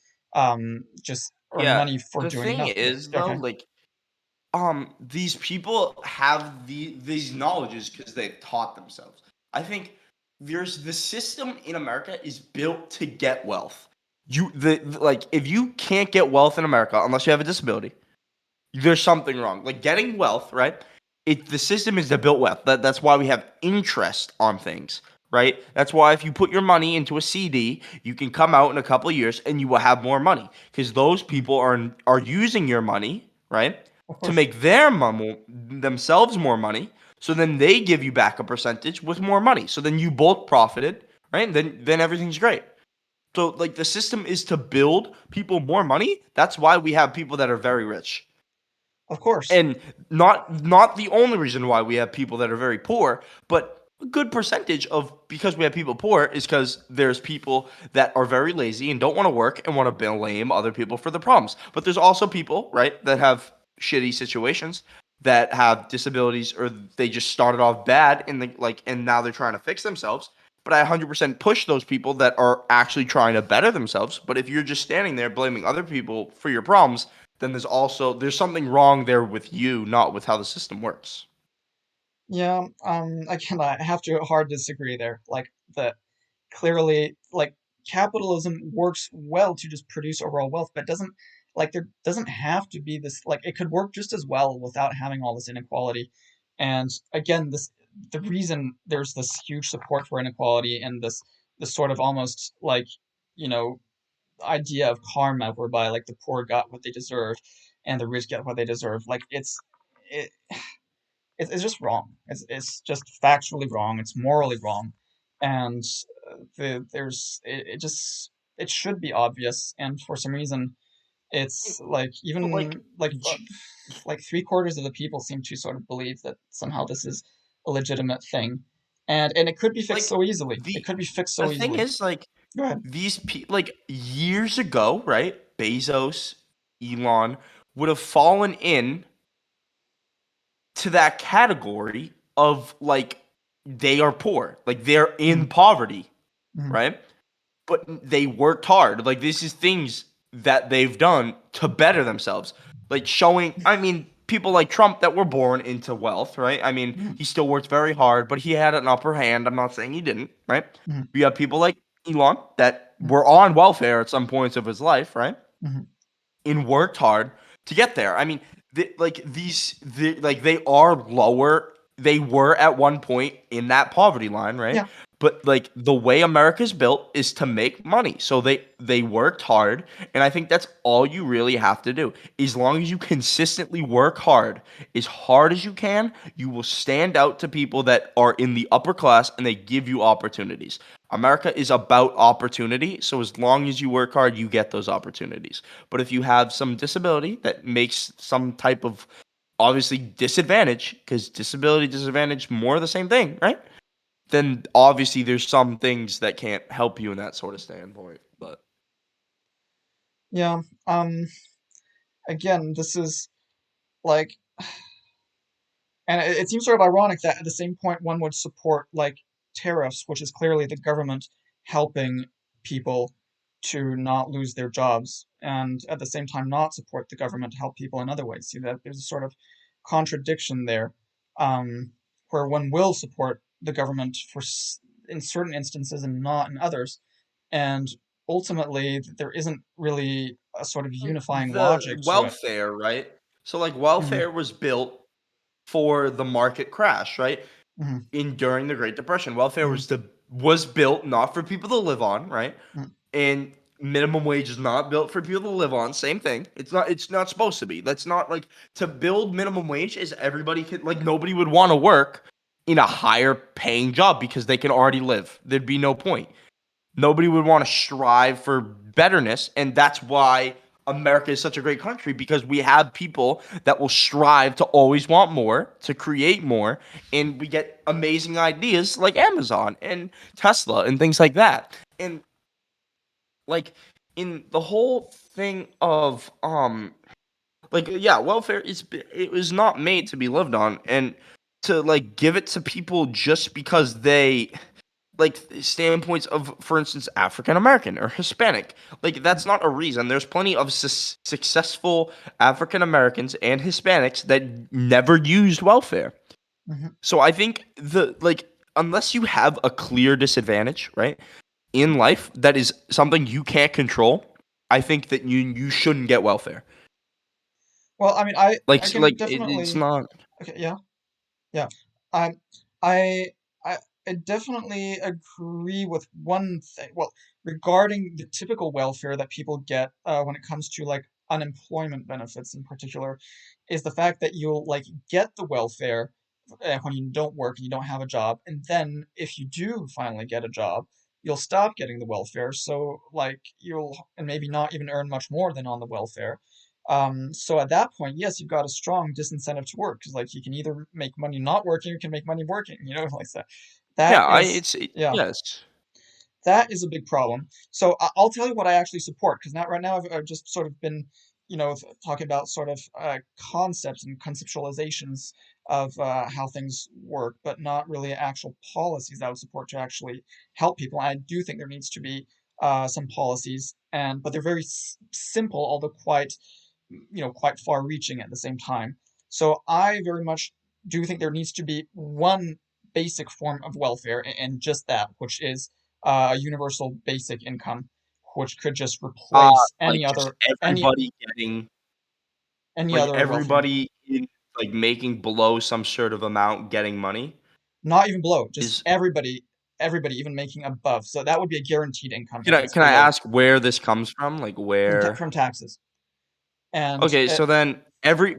just earn
Yeah.
money for
The
doing
thing
nothing.
is though,
Okay.
like these people have these knowledges because they've taught themselves. I think the system in America is built to get wealth. Like if you can't get wealth in America unless you have a disability, there's something wrong. Like getting wealth, right? The system is to build wealth. That's why we have interest on things, right? That's why if you put your money into a CD, you can come out in a couple of years and you will have more money, because those people are using your money, right,
Of
to
course.
make themselves more money. So then they give you back a percentage with more money. So then you both profited, right? And then everything's great. So like the system is to build people more money. That's why we have people that are very rich.
Of course.
And not the only reason why we have people that are very poor, but a good percentage of because we have people poor is because there's people that are very lazy and don't want to work and want to blame other people for the problems. But there's also people, right, that have shitty situations, that have disabilities, or they just started off bad and now they're trying to fix themselves. But I 100% push those people that are actually trying to better themselves. But if you're just standing there blaming other people for your problems, then there's something wrong there with you, not with how the system works.
Yeah, again, I have to hard disagree there. Like that clearly, like capitalism works well to just produce overall wealth, but doesn't like there doesn't have to be this, like it could work just as well without having all this inequality. And again, the reason there's this huge support for inequality and this this sort of almost like, you know, idea of karma whereby like the poor got what they deserved and the rich get what they deserve. Like it, it's just wrong. It's just factually wrong. It's morally wrong, and it just it should be obvious. And for some reason, it's like
But, like,
even like 3/4 of the people seem to sort of believe that somehow this is a legitimate thing, and it could be fixed
like
so easily.
the
It could be fixed
the
so
thing
easily.
is, like,
Go ahead.
these like years ago, right? Bezos, Elon would have fallen in to that category of like they are poor, like they're in poverty,
Mhm.
right? But they worked hard. Like this is things that they've done to better themselves. Like showing, I mean, people like Trump that were born into wealth, right? I mean, he still worked very hard, but he had an upper hand. I'm not saying he didn't, right?
Mhm.
We have people like Elon that
Mhm.
were on welfare at some points of his life, right?
Mhm.
And worked hard to get there. I mean, like they are lower. They were at one point in that poverty line, right?
Yeah.
But like the way America's built is to make money. So they worked hard, and I think that's all you really have to do. As long as you consistently work hard as you can, you will stand out to people that are in the upper class and they give you opportunities. America is about opportunity, so as long as you work hard, you get those opportunities. But if you have some disability that makes some type of obviously disadvantage, because disability, disadvantage, more the same thing, right? Then obviously there's some things that can't help you in that sort of standpoint. But
Yeah. Again, this is like, and it seems sort of ironic that at the same point one would support like tariffs, which is clearly the government helping people to not lose their jobs, and at the same time not support the government to help people in other ways. See that there's a sort of contradiction there, um, where one will support the government in certain instances and not in others, and ultimately there isn't really a sort of unifying
the
logic to it.
welfare, right? So like
Hmm.
welfare was built for the market crash, right?
Hmm.
In during the Great Depression, welfare
Hmm.
was built not for people to live on, right? And minimum wage is not built for people to live on. Same thing. It's not supposed to be. That's not like to build minimum wage is everybody could like nobody would want to work in a higher paying job because they can already live. There'd be no point. Nobody would want to strive for betterness, and that's why America is such a great country because we have people that will strive to always want more, to create more, and we get amazing ideas like Amazon and Tesla and things like that. And like in the whole thing of like yeah, welfare it was not made to be lived on, and to like give it to people just because they like standpoints of, for instance, African American or Hispanic. Like that's not a reason. There's plenty of successful African Americans and Hispanics that never used welfare.
Hmm.
So I think the like unless you have a clear disadvantage, right, in life that is something you can't control, I think that you shouldn't get welfare.
Well, I mean, I can
It's
definitely.
not.
Okay, yeah, yeah. Um, I I I definitely agree with one thing. Well, regarding the typical welfare that people get when it comes to like unemployment benefits in particular, is the fact that you'll like get the welfare when you don't work and you don't have a job, and then if you do finally get a job, you'll stop getting the welfare. So like you'll and maybe not even earn much more than on the welfare. So at that point, yes, you've got a strong disincentive to work because like you can either make money not working or you can make money working, like that. That
Yeah,
is, yeah,
yes.
that is a big problem. So I'll tell you what I actually support because not right now I've just sort of been, talking about sort of concepts and conceptualizations of how things work, but not really actual policies that I would support to actually help people. And I do think there needs to be some policies, but they're very simple, although quite far-reaching at the same time. So I very much do think there needs to be one basic form of welfare, and just that, which is a universal basic income, which could just replace
Like
any
just
other any
everybody getting
any
like
other welfare.
everybody in, like making below some sort of amount getting money
Not even below, just
is
everybody. everybody, even making above. So that would be a guaranteed income
Can I
tax
can I
below
ask where this comes from? Like where?
from taxes. And
Okay, so then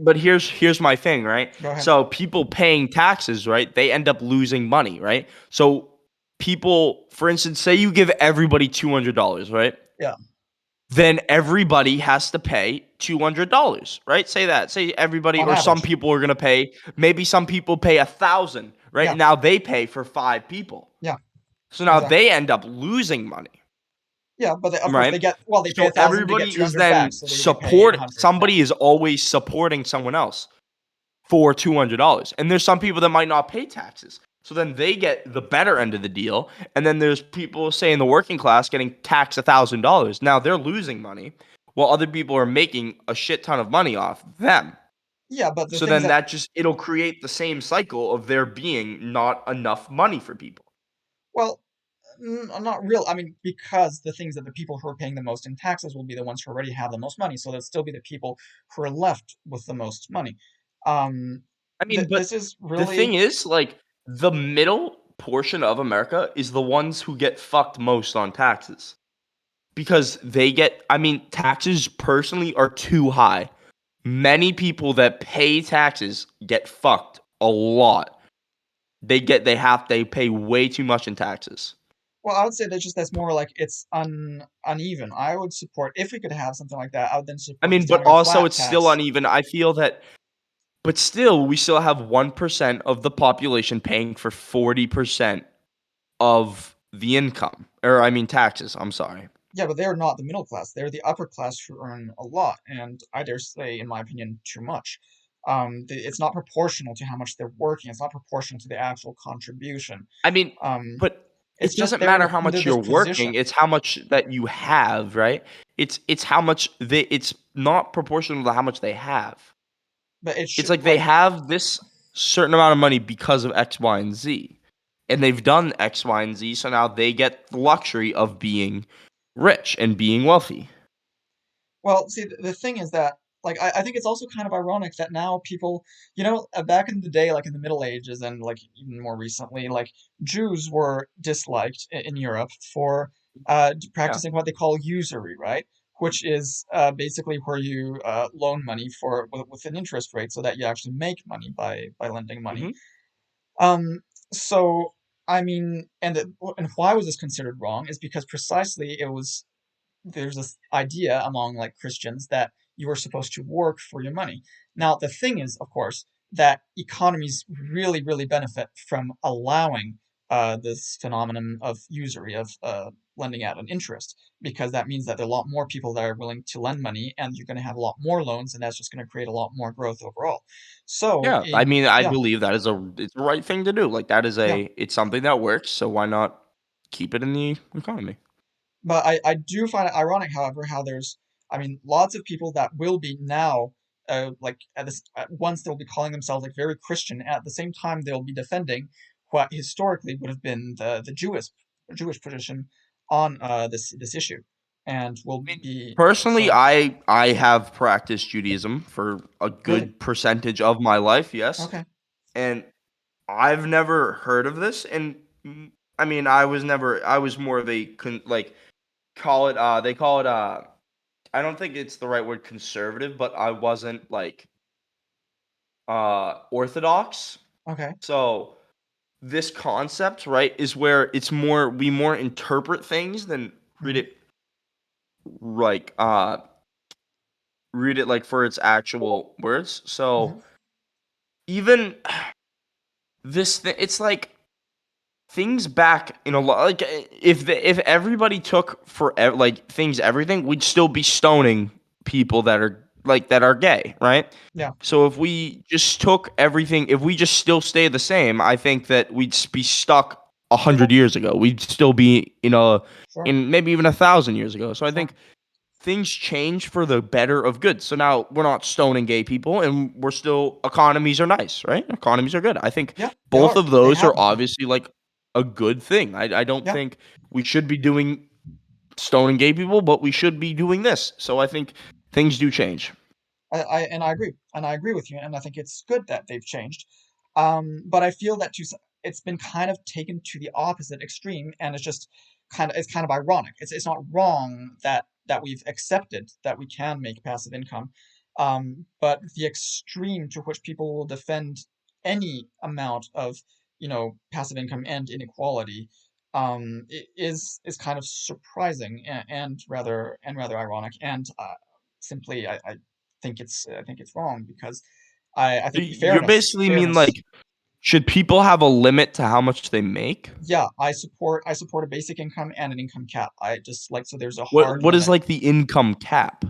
but here's my thing, right?
go ahead.
So people paying taxes, right? They end up losing money, right? So people, for instance, say you give everybody $200, right?
Yeah.
Then everybody has to pay $200, right? Say that. Say everybody,
On
or some
average.
people are gonna pay. Maybe some people pay 1,000, right?
Yeah.
And now they pay for 5 people.
Yeah.
So now
Exactly.
they end up losing money.
Yeah, but of course
Right.
they get they pay
So
1,000 to
everybody
get
is
200
then
back, so they get paid
support.
800.
Somebody is always supporting someone else for $200, and there's some people that might not pay taxes. So then they get the better end of the deal, and then there's people, say in the working class, getting taxed $1,000. Now they're losing money, while other people are making a shit ton of money off them.
Yeah, but the
So
thing
then
is
that just it'll create the same cycle of there being not enough money for people.
well, not real. I mean, because the things that the people who are paying the most in taxes will be the ones who already have the most money, so they'll still be the people who are left with the most money.
I mean, but
This is
the thing
really
is, like, the middle portion of America is the ones who get fucked most on taxes. Because they get, I mean, taxes personally are too high. Many people that pay taxes get fucked a lot. They pay way too much in taxes.
well, I would say that's more like it's uneven. I would support if we could have something like that. I would then support
I mean,
just
but
having a
also
flat
it's still
tax.
uneven. I feel that, but still, we still have 1% of the population paying for 40% of the income. Or, I mean, taxes. I'm sorry.
Yeah, but they're not the middle class. They're the upper class who earn a lot, and I dare say, in my opinion, too much. It's not proportional to how much they're working. It's not proportional to the actual contribution.
I mean,
Um,
but
it's
it
just
doesn't matter how
in
much
this
you're working,
position.
it's how much that you have, right? It's how much it's not proportional to how much they have.
But it
It's
should
like they have this certain amount of money because of X, Y, and Z. And they've done X, Y, and Z, so now they get the luxury of being rich and being wealthy.
Well, see, the thing is that, like, I think it's also kind of ironic that now people, back in the day, like in the Middle Ages and like even more recently, like Jews were disliked in Europe for
Yeah.
practicing what they call usury, right? Which is basically where you loan money with an interest rate so that you actually make money by lending money.
Mhm.
So I mean, and why was this considered wrong is because precisely there's this idea among like Christians that you are supposed to work for your money. Now, the thing is, of course, that economies really, really benefit from allowing this phenomenon of usury, of lending out an interest, because that means that there are a lot more people that are willing to lend money, and you're going to have a lot more loans, and that's just going to create a lot more growth overall. So,
Yeah, I mean, I
yeah,
believe that is it's the right thing to do. Like that is
yeah.
it's something that works, so why not keep it in the economy?
But I do find it ironic, however, how I mean, lots of people that will be now, like at once they'll be calling themselves like very Christian. At the same time, they'll be defending what historically would have been the Jewish position on this issue, and will be
Personally,
so
I have practiced Judaism for a
really
good percentage of my life, yes.
okay.
And I've never heard of this, and I mean, I was more of a like call it they call it I don't think it's the right word conservative, but I wasn't like orthodox.
Okay.
So this concept, right, is where we more interpret things than read
Mhm.
it like read it like for its actual words. So
Mhm.
even it's like things back in a lot, like if everybody took for like things everything, we'd still be stoning people that are gay, right?
Yeah.
So if we just took everything, if we just still stay the same, I think that we'd be stuck 100 years ago. We'd still be
Sure.
in maybe even 1,000 years ago. So I
Sure.
think things change for the better of good. So now we're not stoning gay people, and we're still economies are nice, right? Economies are good. I think
Yeah. They
both
are.
of
They
those
have
are
been.
obviously like a good thing. I don't
Yeah.
think we should be doing stoning gay people, but we should be doing this. So I think things do change.
I agree, and I agree with you, and I think it's good that they've changed. But I feel that it's been kind of taken to the opposite extreme, and it's kind of ironic. It's not wrong that we've accepted that we can make passive income, but the extreme to which people will defend any amount of passive income and inequality is kind of surprising and rather ironic, and simply I think it's wrong, because I think
You basically mean
fairness.
like, should people have a limit to how much they make?
Yeah, I support a basic income and an income cap. I just like, so there's a
What
hard
what is
limit.
like the income cap?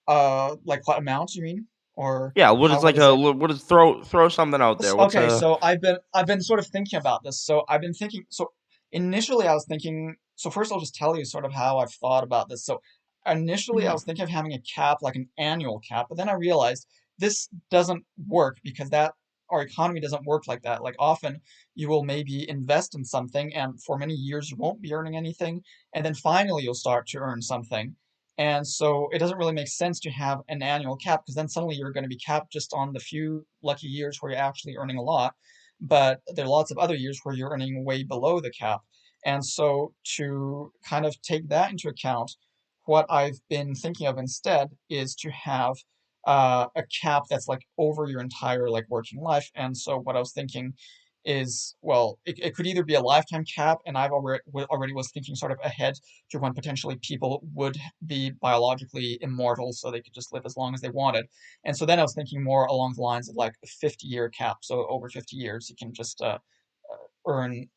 Like what amount you mean, or
Yeah, what is
what
like
is it?
what is throw something out there? What's
Okay,
a
so I've been sort of thinking about this. So I've been thinking. So initially, I was thinking. So first, I'll just tell you sort of how I've thought about this. So initially, I was thinking of having a cap, like an annual cap, but then I realized this doesn't work, because that our economy doesn't work like that. Like, often you will maybe invest in something, and for many years you won't be earning anything, and then finally you'll start to earn something. And so it doesn't really make sense to have an annual cap, because then suddenly you're going to be capped just on the few lucky years where you're actually earning a lot. But there are lots of other years where you're earning way below the cap. And so, to kind of take that into account, what I've been thinking of instead is to have a cap that's like over your entire like working life. And so what I was thinking is, well, it could either be a lifetime cap, and I've already was thinking sort of ahead to when potentially people would be biologically immortal, so they could just live as long as they wanted. And so then I was thinking more along the lines of like a 50-year cap. So over 50 years, you can just earn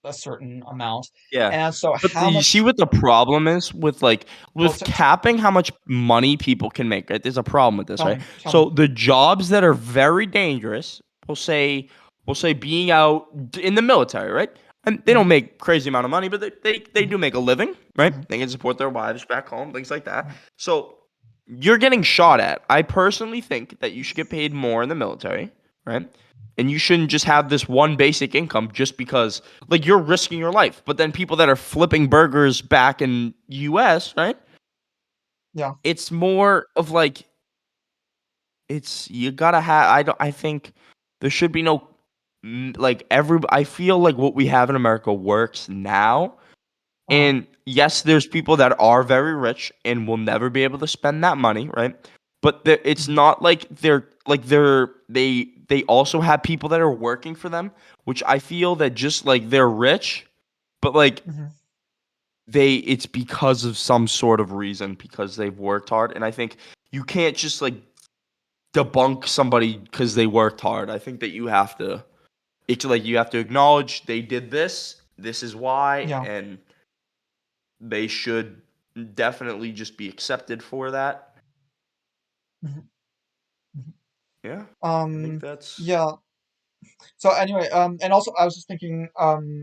a certain amount.
Yeah.
And so
But
how
you see
much?
what the problem is with
Well,
with capping how much money people can make, right? There's a problem with this,
tell
right?
me, tell me.
So the jobs that are very dangerous, we'll say being out in the military, right? And they don't
Hmm.
make crazy amount of money, but they do make a living, right?
Hmm.
They can support their wives back home, things like that.
Hmm.
So you're getting shot at. I personally think that you should get paid more in the military, right? And you shouldn't just have this one basic income just because like you're risking your life. But then people that are flipping burgers back in US, right?
Yeah.
It's more of like it's you gotta have. I think there should be no like every. I feel like what we have in America works now.
Uh-huh.
And yes, there's people that are very rich and will never be able to spend that money, right? But it's
Hmm.
not like they also have people that are working for them, which I feel that just like they're rich, but like
Hmm.
it's because of some sort of reason because they've worked hard. And I think you can't just like debunk somebody because they worked hard. I think that it's like you have to acknowledge they did this. This is why,
Yeah.
and they should definitely just be accepted for that.
Hmm. Hmm.
Yeah, I think
Um,
that's
yeah. So anyway, and also I was just thinking,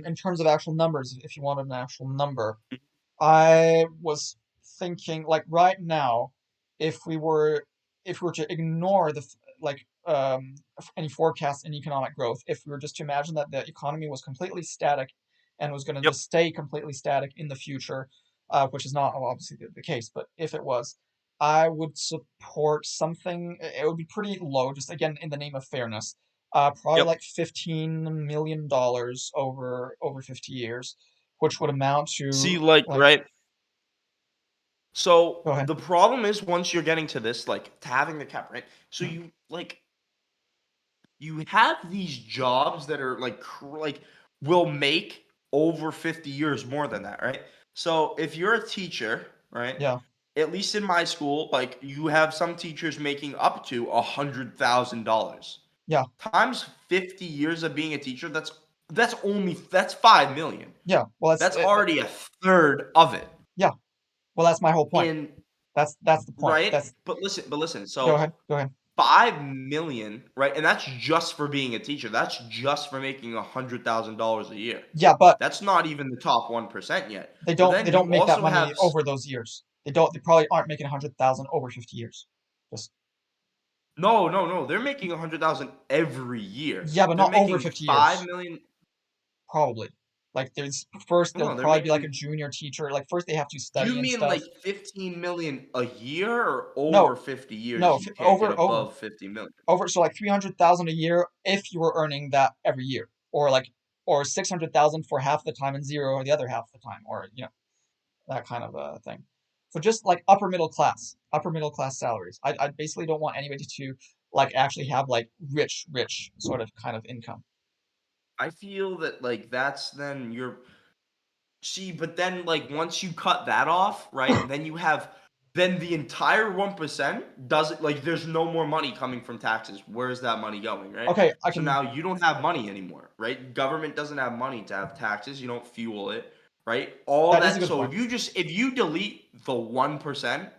in terms of actual numbers, if you wanted an actual number, I was thinking like right now, if we were to ignore like any forecast in economic growth, if we were just to imagine that the economy was completely static and was going to
yep.
just stay completely static in the future, which is not obviously the case, but if it was, I would support something. It would be pretty low, just again in the name of fairness. Probably
Yep.
like $15 million over 50 years, which would amount
See,
to
like,
like.
right. So
Go ahead.
the problem is once you're getting to this, like, to having the cap, right? So you have these jobs that are like will make over 50 years more than that, right? So if you're a teacher, right?
Yeah.
At least in my school, like you have some teachers making up to $100,000.
Yeah.
Times 50 years of being a teacher, that's 5 million.
Yeah. Well,
That's already a third of it.
yeah. Well, that's my whole point.
In
That's the point.
right?
That's.
But listen.
Go
So
ahead. Go ahead.
5 million, right? And that's just for being a teacher. That's just for making $100,000 a year.
Yeah, but
That's not even the top 1% yet.
they
But
don't
then you
make that
also
money
have
over those years. They don't. They probably aren't making 100,000 over 50 years. Just.
no. They're making 100,000 every year.
Yeah, but
They're
not over
making
50
5
years.
million.
Probably. Like there's first
No,
there'll
they're
probably be like a
making.
junior teacher. Like first they have to
Do you
study and
mean
stuff.
like 15 million a year or over
No,
50 years?
no,
You can't get
over
above 50 million.
so like 300,000 a year if you were earning that every year, or like or 600,000 for half the time and zero or the other half the time, or that kind of a thing. So just like upper middle class salaries. I basically don't want anybody to like actually have like rich sort of kind of income.
I feel that like that's then you're see, but then like once you cut that off, right? Then you have then the entire 1% doesn't like there's no more money coming from taxes. Where's that money going, right?
Okay, I
So
can.
now you don't have money anymore, right? Government doesn't have money to have taxes. You don't fuel it, right? All
That is a
that.
good
So
point.
if you delete the 1%,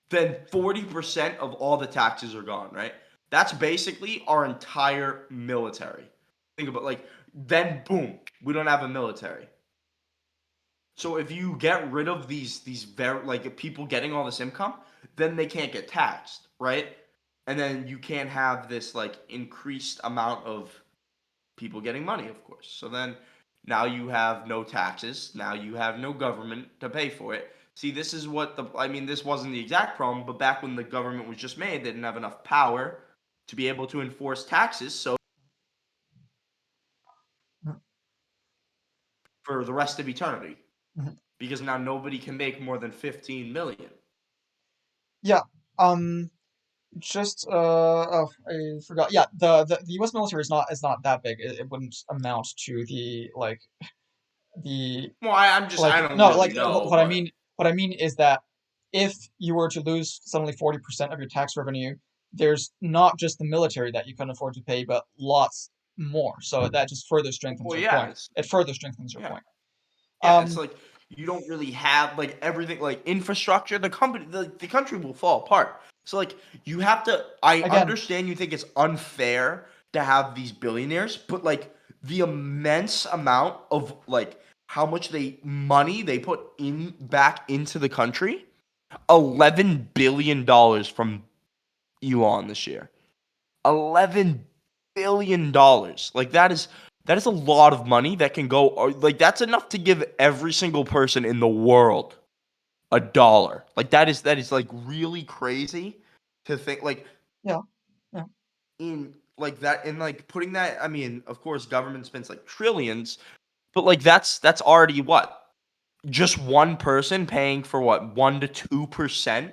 then 40% of all the taxes are gone, right? That's basically our entire military. Think about like then boom, we don't have a military. So if you get rid of these very like people getting all this income, then they can't get taxed, right? And then you can't have this like increased amount of people getting money, of course. So then now you have no taxes, now you have no government to pay for it. See, this is what this wasn't the exact problem, but back when the government was just made, they didn't have enough power to be able to enforce taxes, so for the rest of eternity.
Mhm.
Because now nobody can make more than 15 million.
Yeah. Just oh, I forgot. Yeah, the U.S. military is not that big. It wouldn't amount to the like the
Well, I'm just
like
I don't
no
really
like
know,
what I
but
mean is that if you were to lose suddenly 40% of your tax revenue, there's not just the military that you can afford to pay, but lots more. So that just further strengthens
well,
your
yeah,
point. It further strengthens your
yeah,
point.
yeah. It's
Um,
like you don't really have like everything like infrastructure. The country will fall apart. So like you have to. I
again,
understand you think it's unfair to have these billionaires, but like the immense amount of like how much money they put in back into the country, $11 billion from Elon this year. $11 billion. Like that is a lot of money that can go like that's enough to give every single person in the world $1. Like that is like really crazy to think like
yeah, yeah,
in like that and like putting that of course government spends like trillions, but like that's already what? Just one person paying for what? 1 to 2%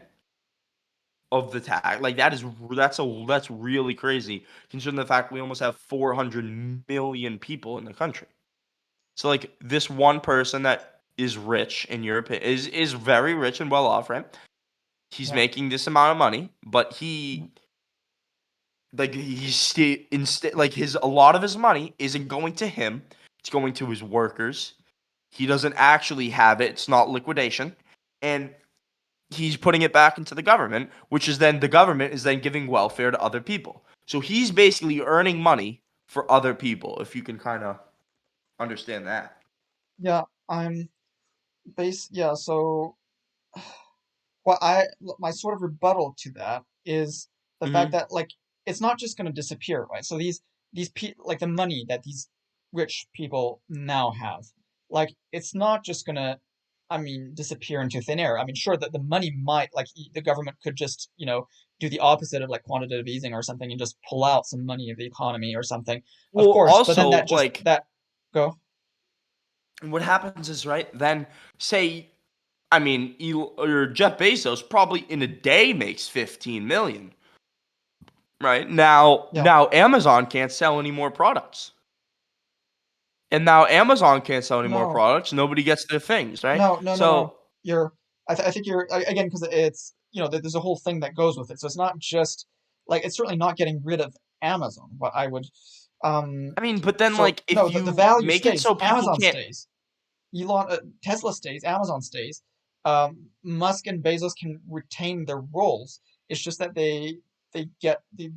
of the tax. Like that's really crazy considering the fact we almost have 400 million people in the country. So like this one person that is rich in Europe is very rich and well off, right? He's
yeah.
making this amount of money, but
Mhm.
instead like his a lot of his money isn't going to him. It's going to his workers. He doesn't actually have it. It's not liquidation. And he's putting it back into the government, which is then the government is then giving welfare to other people. So he's basically earning money for other people, if you can kind of understand that.
Yeah, I'm yeah, so my sort of rebuttal to that is the fact
Hmm.
that like it's not just going to disappear, right? So like the money that these rich people now have, like it's not just going to disappear into thin air. I mean, sure that the money might like the government could just, do the opposite of like quantitative easing or something and just pull out some money of the economy or something. Of
Well,
course, but then
also,
that just
like,
that go.
what happens is, right, then say, or Jeff Bezos probably in a day makes 15 million, right?
Yeah.
Now Amazon can't sell any more products. And now Amazon can't sell any more
No.
products. Nobody gets their things, right?
No.
So,
I think you're again because it's there's a whole thing that goes with it. So it's not just like it's certainly not getting rid of Amazon. But I would
but then,
so
like,
no
if
the
you
value
make it
stays.
so people
Amazon
can't.
stays. Tesla stays. Amazon stays. Musk and Bezos can retain their roles. It's just that they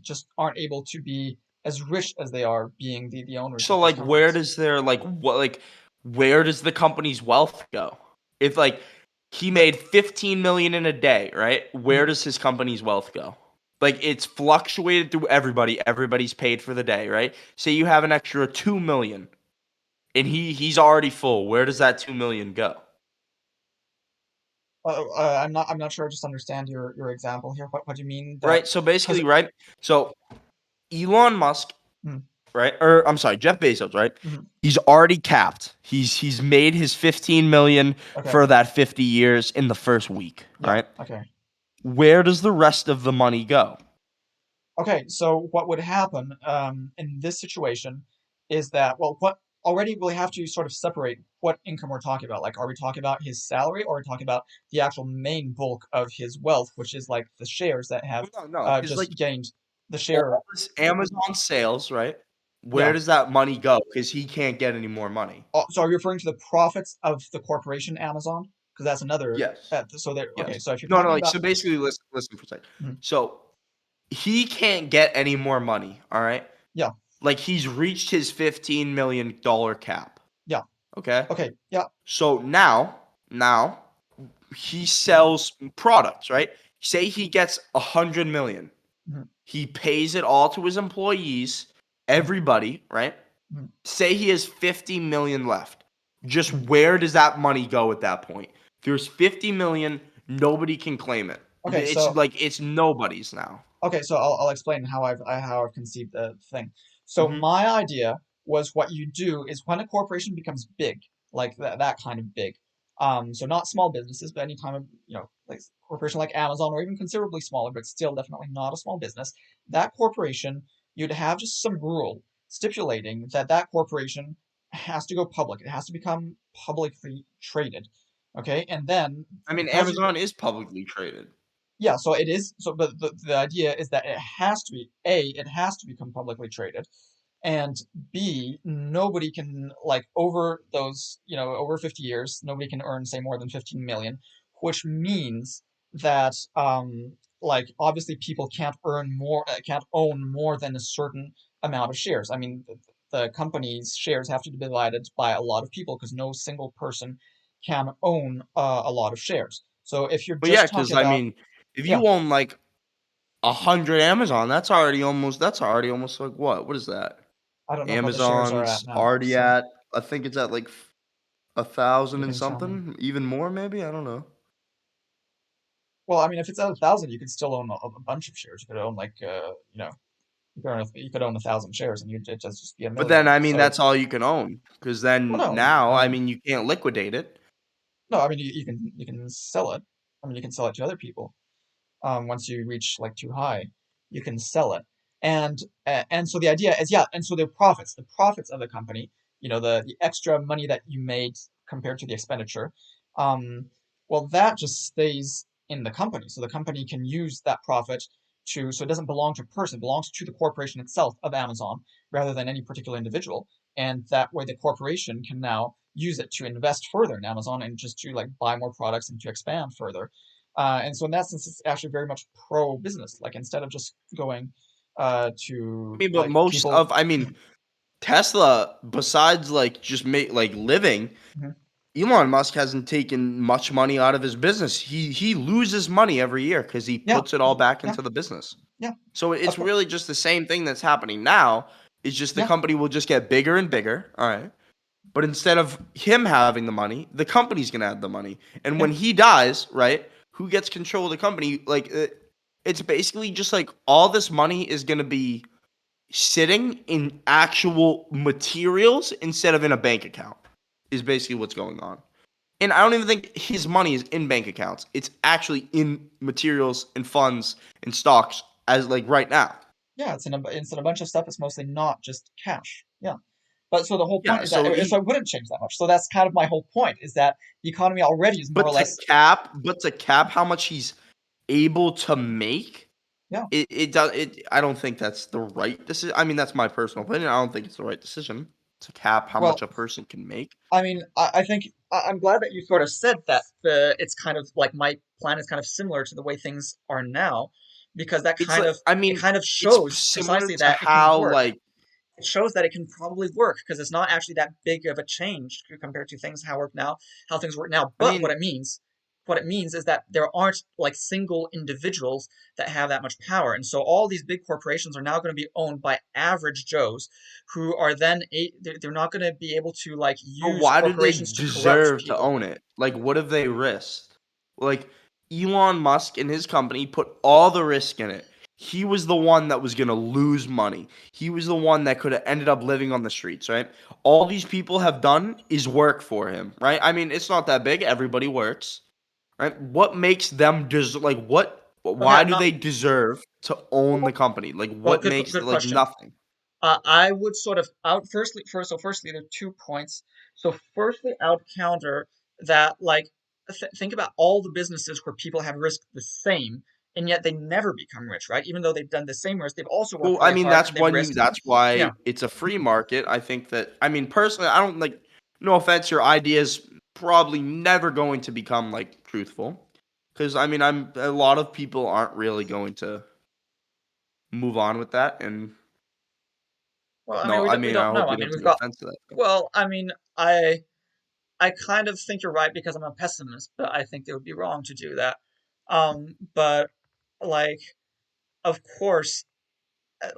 just aren't able to be as rich as they are being the owners
So,
of these
like, where
companies.
does where does the company's wealth go? If, like, he made 15 million in a day, right? Where does his company's wealth go? Like, it's fluctuated through everybody. Everybody's paid for the day, right? Say you have an extra 2 million and he's already full. Where does that 2 million go?
I'm not sure I just understand your example here. What do you mean that?
Right? So
Because
basically, right? So Elon Musk
hmm,
right? Or I'm sorry, Jeff Bezos, right?
Mhm.
He's already capped. He's made his 15 million
Okay.
for that 50 years in the first week,
Yeah.
right?
Okay.
Where does the rest of the money go?
Okay, so what would happen in this situation is that, well, what already we have to sort of separate what income we're talking about. Like, are we talking about his salary, or are we talking about the actual main bulk of his wealth, which is like the shares that have
No, it's
just
like
gained the share?
all this Amazon sales, right? Where
Yeah.
does that money go? Because he can't get any more money.
Oh, so are you referring to the profits of the corporation Amazon? Because that's another.
Yes.
So there. Okay,
Yes.
so if you're
No,
talking
like
about,
so basically listen for a second.
Mhm.
So he can't get any more money, all right?
Yeah.
Like he's reached his $15 million cap.
Yeah.
Okay?
Okay. Yeah.
So now he sells products, right? Say he gets 100 million.
Mhm.
He pays it all to his employees, everybody, right?
Mhm.
Say he has 50 million left. Just
Mhm.
where does that money go at that point? If there's 50 million, nobody can claim it.
Okay,
It's
so
like it's nobody's now.
Okay, so I'll explain how I've conceived the thing. So
Mhm.
my idea was, what you do is when a corporation becomes big, like that kind of big, so not small businesses, but any kind of, like corporation like Amazon, or even considerably smaller, but still definitely not a small business. That corporation, you'd have just some rule stipulating that that corporation has to go public. It has to become publicly traded. Okay, and then
I mean,
because you
Amazon is publicly traded.
yeah, so it is. So, but the idea is that it has to be A, it has to become publicly traded, and B, nobody can, like, over those, over 50 years, nobody can earn, say, more than 15 million, which means that, like, obviously people can't own more than a certain amount of shares. I mean, the company's shares have to be divided by a lot of people, because no single person can own a lot of shares. So if you're
But yeah,
just
because
talking
I
about,
mean, if
yeah.
you own like 100 Amazon, that's already almost like what? What is that?
I don't know what the shares are at
Amazon's
now,
already
so
at, I think it's at like 1,000
you
and
can tell me.
something, even more maybe. I don't know.
Well, I mean, if it's at 1,000, you could still own a bunch of shares. You could own like, you could own 1,000 shares, and you'd just be a
But then
millionaire.
I mean,
So,
that's all you can own. Because
well,
then
no,
now, I mean, you can't liquidate it.
no. I mean, you can sell it. I mean, you can sell it to other people. Once you reach like too high, you can sell it. And so the idea is, yeah, and so the profits of the company, the extra money that you made compared to the expenditure, um, well, that just stays in the company. So the company can use that profit so it doesn't belong to a person, it belongs to the corporation itself of Amazon rather than any particular individual. And that way the corporation can now use it to invest further in Amazon, and just to like buy more products and to expand further. And so in that sense, it's actually very much pro-business. Like, instead of just going
I
to
mean, but
like
most
people.
of, I mean, Tesla, besides like just like living,
Mhm.
Elon Musk hasn't taken much money out of his business. He loses money every year because he
Yeah,
puts it all back
yeah,
into the business.
yeah,
So
of
it's
course,
really just the same thing that's happening now. It's just the
yeah,
company will just get bigger and bigger. All right. But instead of him having the money, the company's gonna have the money. And
yeah,
when he dies, right? Who gets control of the company? Like it's basically just like all this money is gonna be sitting in actual materials instead of in a bank account. Is basically what's going on. And I don't even think his money is in bank accounts. It's actually in materials and funds and stocks as like right now.
yeah. It's in a bunch of stuff. It's mostly not just cash. Yeah. But so the whole point
Yeah.
is that,
So
so it wouldn't change that much. So that's kind of my whole point, is that the economy already is more or less.
but to cap how much he's able to make,
Yeah.
it does it. I don't think that's the right decision. I mean, that's my personal opinion. I don't think it's the right decision to cap how much
Well,
a person can make.
I mean, I think I'm glad that you sort of said that. It's kind of like my plan is kind of similar to the way things are now, because that
It's
kind
like
of
I
it
mean,
kind of
it's
shows
similar
precisely
to
that it can
how
work.
like
It shows that it can probably work, because it's not actually that big of a change compared to how things work now.
I
But
mean,
what it means is that there aren't like single individuals that have that much power, and so all these big corporations are now going to be owned by average Joes, who are then they're not going to be able to like
but
use
why do they
corporations to corrupt
deserve to
people.
own it? Like, what have they risked? Like, Elon Musk and his company put all the risk in it. he was the one that was going to lose money. He was the one that could have ended up living on the streets, right? All these people have done is work for him, right? I mean, it's not that big. Everybody works, right? What makes them like what? Why
Okay,
do
not
they deserve to own the company? Like
well.
what makes
Good
like
question.
nothing?
I would sort of out firstly there are 2 points. So firstly, I would counter that like think about all the businesses where people have risked the same and yet they never become rich, right? Even though they've done the same risk, they've also worked
Well, I
very
mean,
hard and they've risked.
that's
Yeah.
why it's a free market. I think that, I mean, personally, I don't like, no offense, your idea's probably never going to become like truthful. Because, I mean, a lot of people aren't really going to move on with that. And
Well, I mean,
no, I
we
mean, I
don't know.
hope
I
you
mean,
don't
we've
take
got.
offense to that.
Well, I mean, I kind of think you're right because I'm a pessimist, but I think they would be wrong to do that. But like, of course,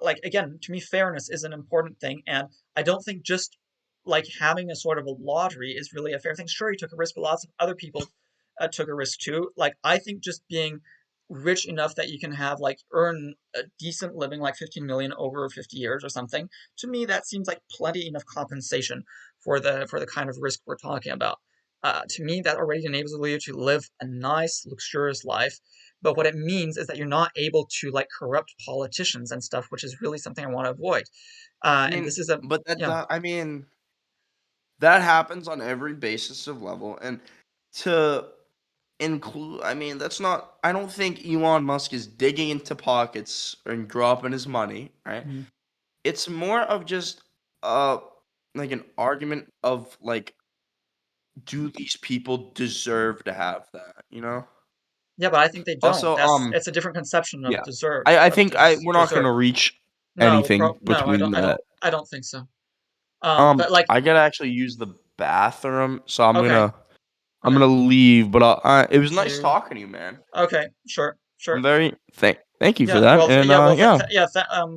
like again, to me, fairness is an important thing, and I don't think just like having a sort of a lottery is really a fair thing. Sure, you took a risk, but lots of other people took a risk too. Like I think just being rich enough that you can have like earn a decent living, like 15 million over 50 years or something. To me, that seems like plenty enough compensation for the kind of risk we're talking about. To me, that already enables you to live a nice, luxurious life. But what it means is that you're not able to like corrupt politicians and stuff, which is really something I want to avoid.
I
And
mean,
this is a
but
yeah.
I mean, that happens on every basis of level. And to include, I mean, that's not, I don't think Elon Musk is digging into pockets and dropping his money, right?
Mhm.
It's more of just uh like an argument of like, do these people deserve to have that, you know?
Yeah, but I think they don't.
Also,
That's it's a different conception of
yeah. I think we're not
deserve.
gonna reach
No,
anything
no,
between that.
I don't think so. But like,
I gotta actually use the bathroom, so
okay,
I'm
okay,
gonna leave, but it was nice
to
talking to you, man.
okay, sure,
I'm
sure.
very thank you for
Yeah,
that,
well,
and yeah.
yeah,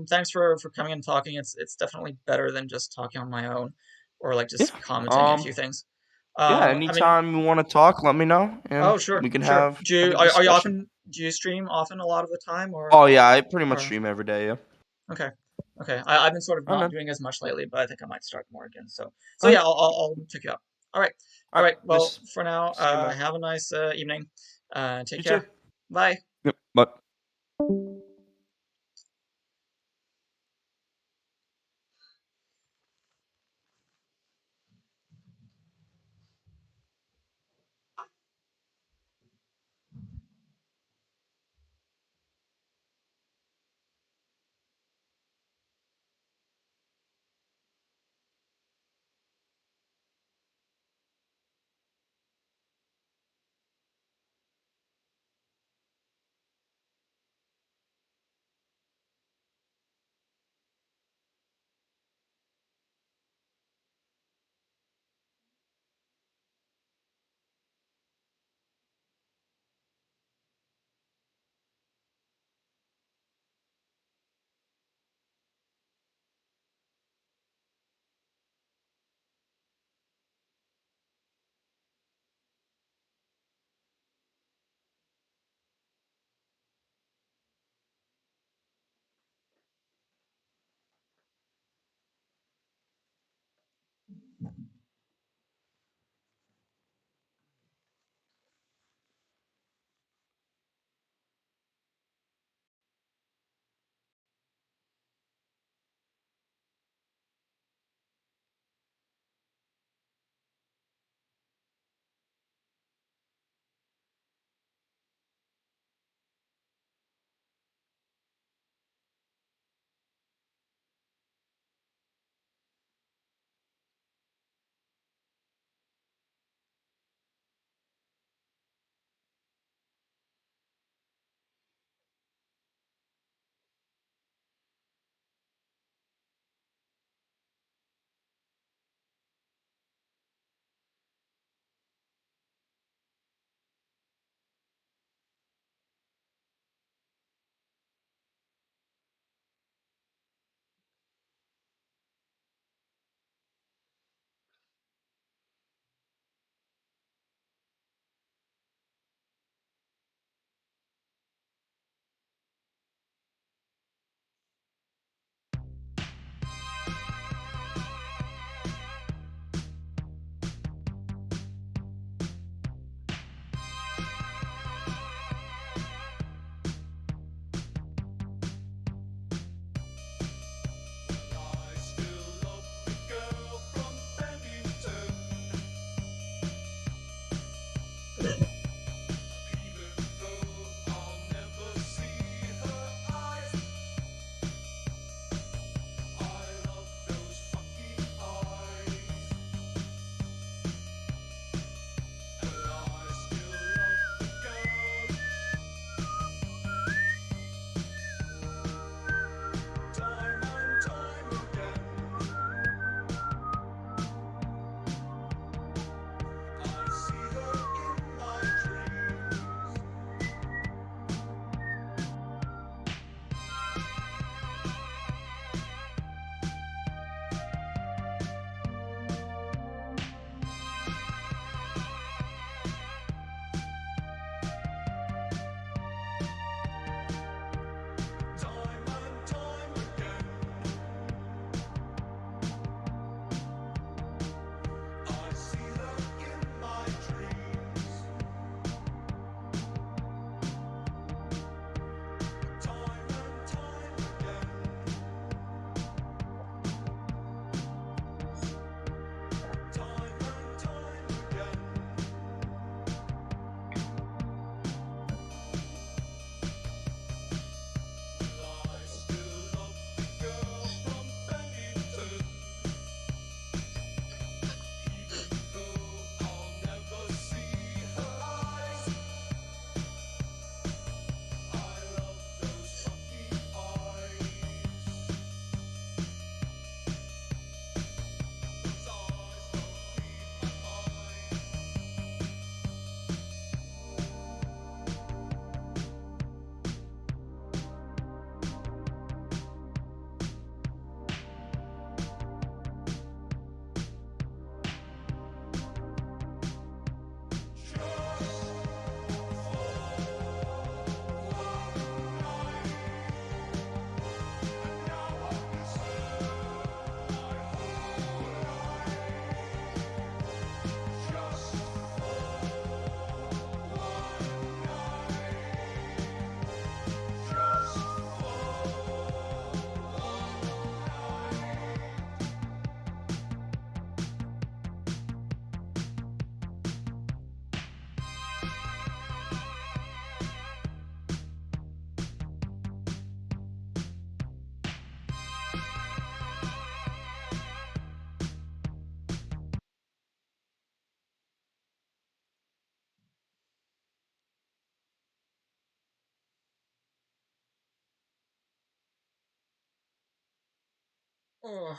thanks for coming and talking. It's definitely better than just talking on my own, or like
Yeah.
just commenting a few things.
Yeah,
I mean,
anytime you want to talk, let me know, and
oh, sure,
we can
sure.
have a
Are you
discussion.
often do you stream often a lot of the time,
Oh yeah, I pretty much
or
stream every day. Yeah.
okay, okay. I've been sort of
All right,
not
man.
doing as much lately, but I think I might start more again. So
All right.
yeah, I'll check you out. All right,
All
all
right.
right. Well, for now,
See you, man.
have a nice evening. Take
You too.
care. Bye.
Yep. Bye.
Ugh.